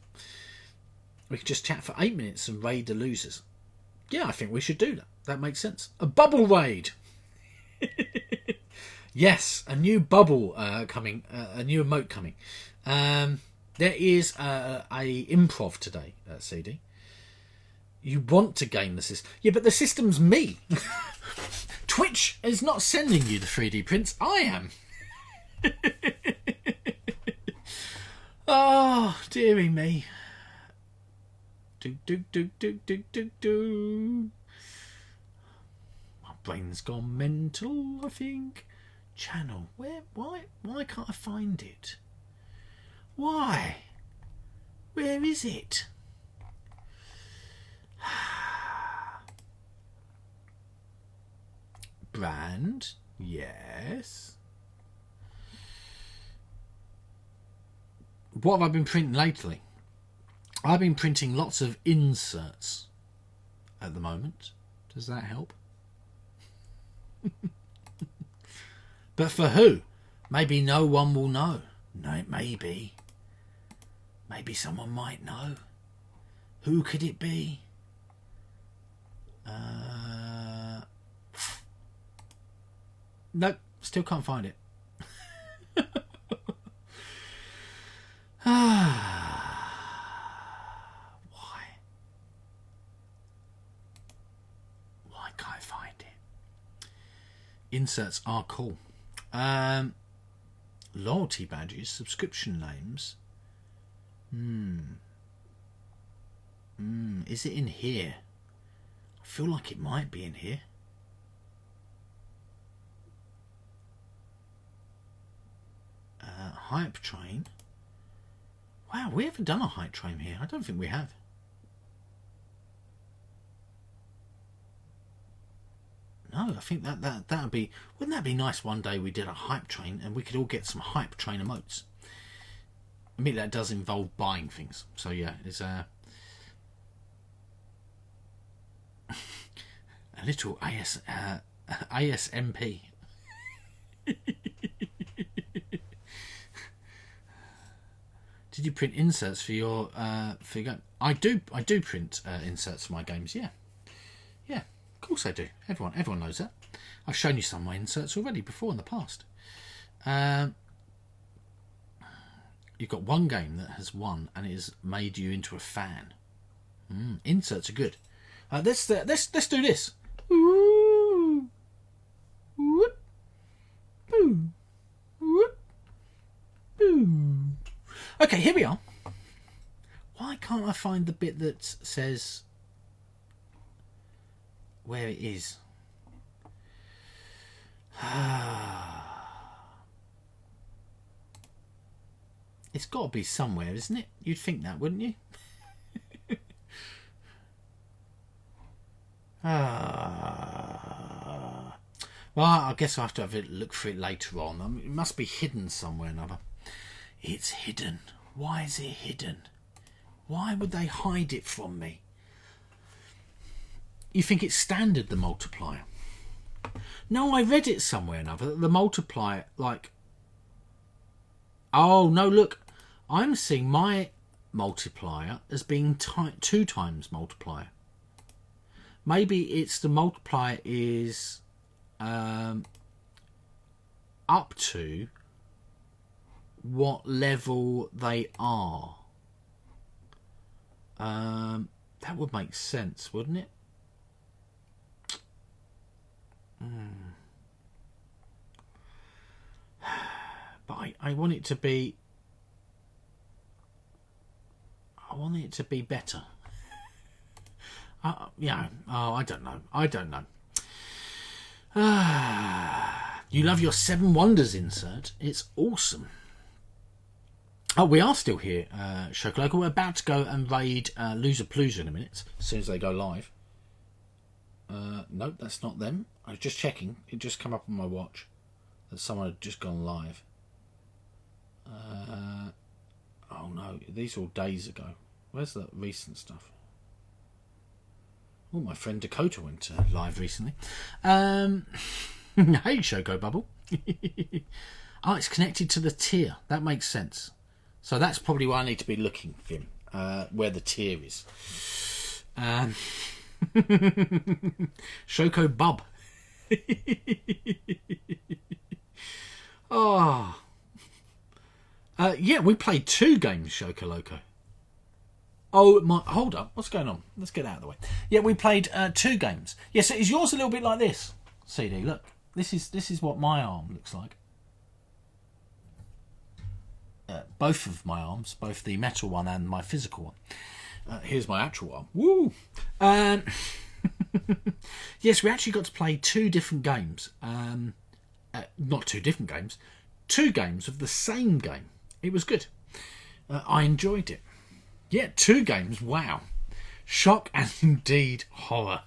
We could just chat for 8 minutes and raid the losers. Yeah, I think we should do that. That makes sense. A bubble raid. Yes, a new bubble coming, a new emote coming. There is a improv today, CD. You want to game the system. Yeah, but the system's me. Twitch is not sending you the 3D prints. I am. Oh, dearie me. Do. My brain's gone mental, I think. Channel. Why can't I find it? Why? Where is it? Brand, yes. What have I been printing lately? I've been printing lots of inserts at the moment. Does that help? But for who? Maybe no one will know. No, maybe. Maybe someone might know. Who could it be? Nope, still can't find it. Why? Why can't I find it? Inserts are cool. Loyalty badges, subscription names. Is it in here? I feel like it might be in here. Hype train. Wow, we haven't done a hype train here. I don't think we have. No, I think that'd be. Wouldn't that be nice? One day we did a hype train and we could all get some hype train emotes. I mean, that does involve buying things. So yeah, it's a little ASMP. Did you print inserts for your game? I do print inserts for my games. Yeah, of course I do. Everyone knows that. I've shown you some of my inserts already before in the past. You've got one game that has won and it has made you into a fan. Inserts are good. Let's do this. Ooh. Whoop. Boom. Whoop. Boom. Okay, here we are. Why can't I find the bit that says where it is? It's got to be somewhere, isn't it? You'd think that, wouldn't you? Well, I guess I'll have to have a look for it later on. I mean, it must be hidden somewhere or another. It's hidden. Why is it hidden? Why would they hide it from me? You think it's standard, the multiplier? No, I read it somewhere or another. The multiplier, like... Oh, no, look. I'm seeing my multiplier as being 2 times multiplier. Maybe it's the multiplier is up to what level they are. That would make sense, wouldn't it? But I want it to be... I want it to be better. Yeah. Oh, I don't know. You love your 7 Wonders insert. It's awesome. Oh, we are still here, Shokoloka. We're about to go and raid Loser Palooza in a minute, as soon as they go live. Nope, that's not them. I was just checking. It just come up on my watch that someone had just gone live. Oh no, these are all days ago. Where's the recent stuff? Oh, my friend Dakota went live recently. Hey, Shoko Bubble. Oh, it's connected to the tier. That makes sense. So that's probably where I need to be looking, Vim, where the tier is. Shoko Bub. Oh. Yeah, we played 2 games, Shoko Loco. Oh, my, hold up. What's going on? Let's get out of the way. Yeah, we played 2 games. Yes, is yours a little bit like this? CD, look. This is what my arm looks like. Both of my arms, both the metal one and my physical one. Here's my actual arm. Woo! Yes, we actually got to play 2 different games. Not 2 different games. 2 games of the same game. It was good. I enjoyed it. Yeah, 2 games. Wow. Shock and indeed horror.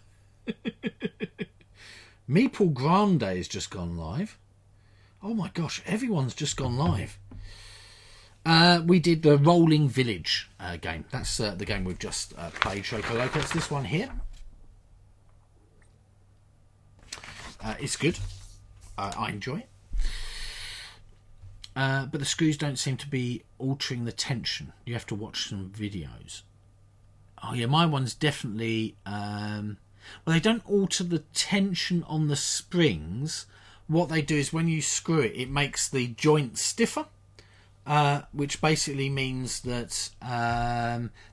Meeple Grande has just gone live. Oh my gosh, everyone's just gone live. We did the Rolling Village game. That's the game we've just played, Shoko. It's this one here. It's good. I enjoy it. But the screws don't seem to be altering the tension. You have to watch some videos. Oh yeah, my one's definitely... Well, they don't alter the tension on the springs. What they do is when you screw it, it makes the joint stiffer, which basically means that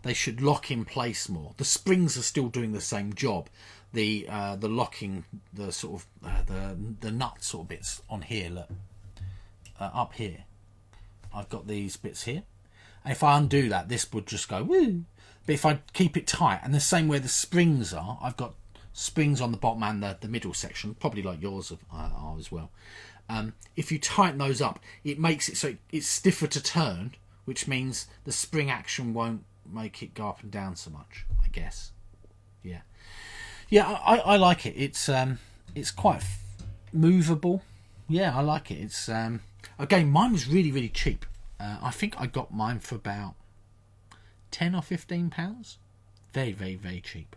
they should lock in place more. The springs are still doing the same job. The locking, the sort of the nut sort of bits on here. Look, up here, I've got these bits here. And if I undo that, this would just go woo. But if I keep it tight, and the same where the springs are, I've got springs on the bottom and the middle section, probably like yours are as well. If you tighten those up, it makes it so it's stiffer to turn, which means the spring action won't make it go up and down so much, I guess. Yeah, I like it. It's quite movable. Yeah, I like it. It's again, mine was really, really cheap. I think I got mine for about £10 or £15. Very, very, very cheap.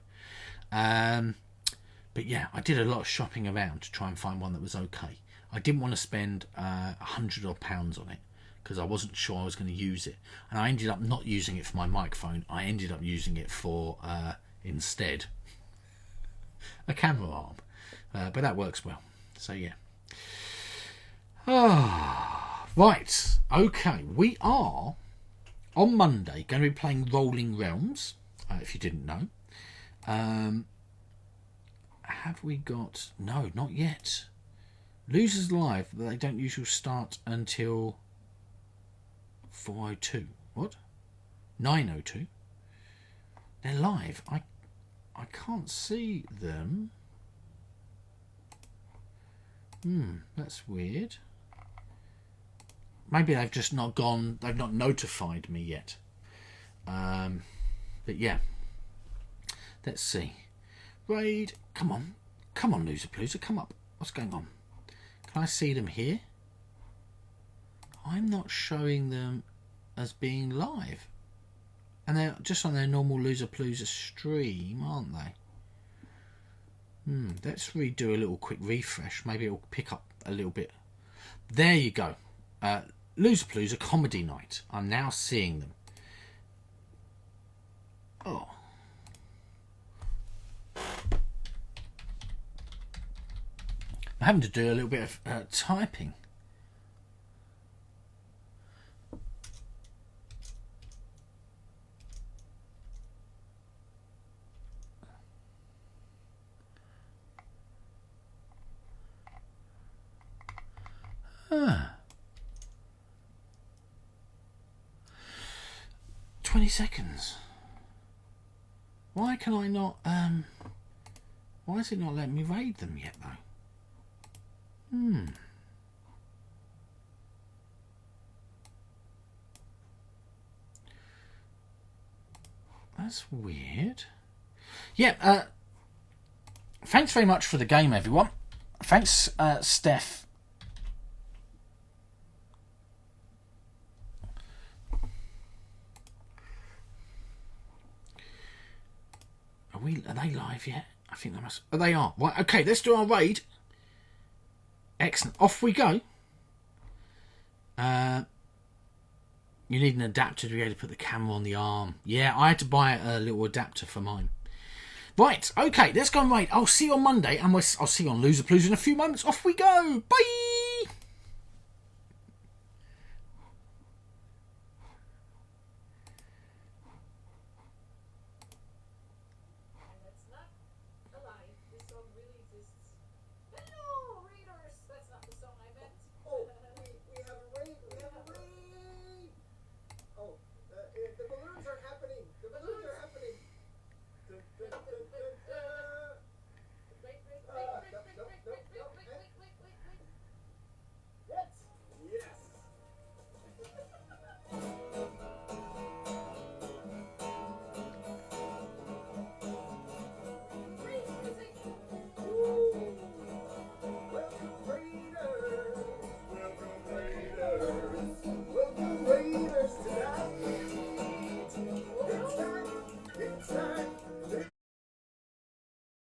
But yeah, I did a lot of shopping around to try and find one that was okay. I didn't want to spend £100 odd on it because I wasn't sure I was going to use it, and I ended up not using it for my microphone. I ended up using it for instead a camera arm, but that works well. So yeah. Right, okay, we are on Monday going to be playing Rolling Realms, if you didn't know. Have we got... No, not yet. Losers Live, they don't usually start until 4:02. What? 9:02? They're live. I can't see them. That's weird. Maybe they've just not gone... They've not notified me yet. But yeah. Let's see. Raid, come on, Loser Palooza, come up. What's going on? Can I see them here? I'm not showing them as being live, and they're just on their normal Loser Palooza stream, aren't they? Let's redo a little quick refresh. Maybe it'll pick up a little bit. There you go. Loser Palooza Comedy Night. I'm now seeing them. Oh. I'm having to do a little bit of typing. Ah. 20 seconds. Why can I not... Why is it not letting me raid them yet, though? That's weird. Yeah, thanks very much for the game, everyone. Thanks, Steph. Are they live yet? I think they must. Oh, they are. Right, okay, let's do our raid. Excellent. Off we go. You need an adapter to be able to put the camera on the arm. Yeah, I had to buy a little adapter for mine. Right, okay, let's go and raid. I'll see you on Monday, and I'll see you on Loser Palooza in a few moments. Off we go. Bye!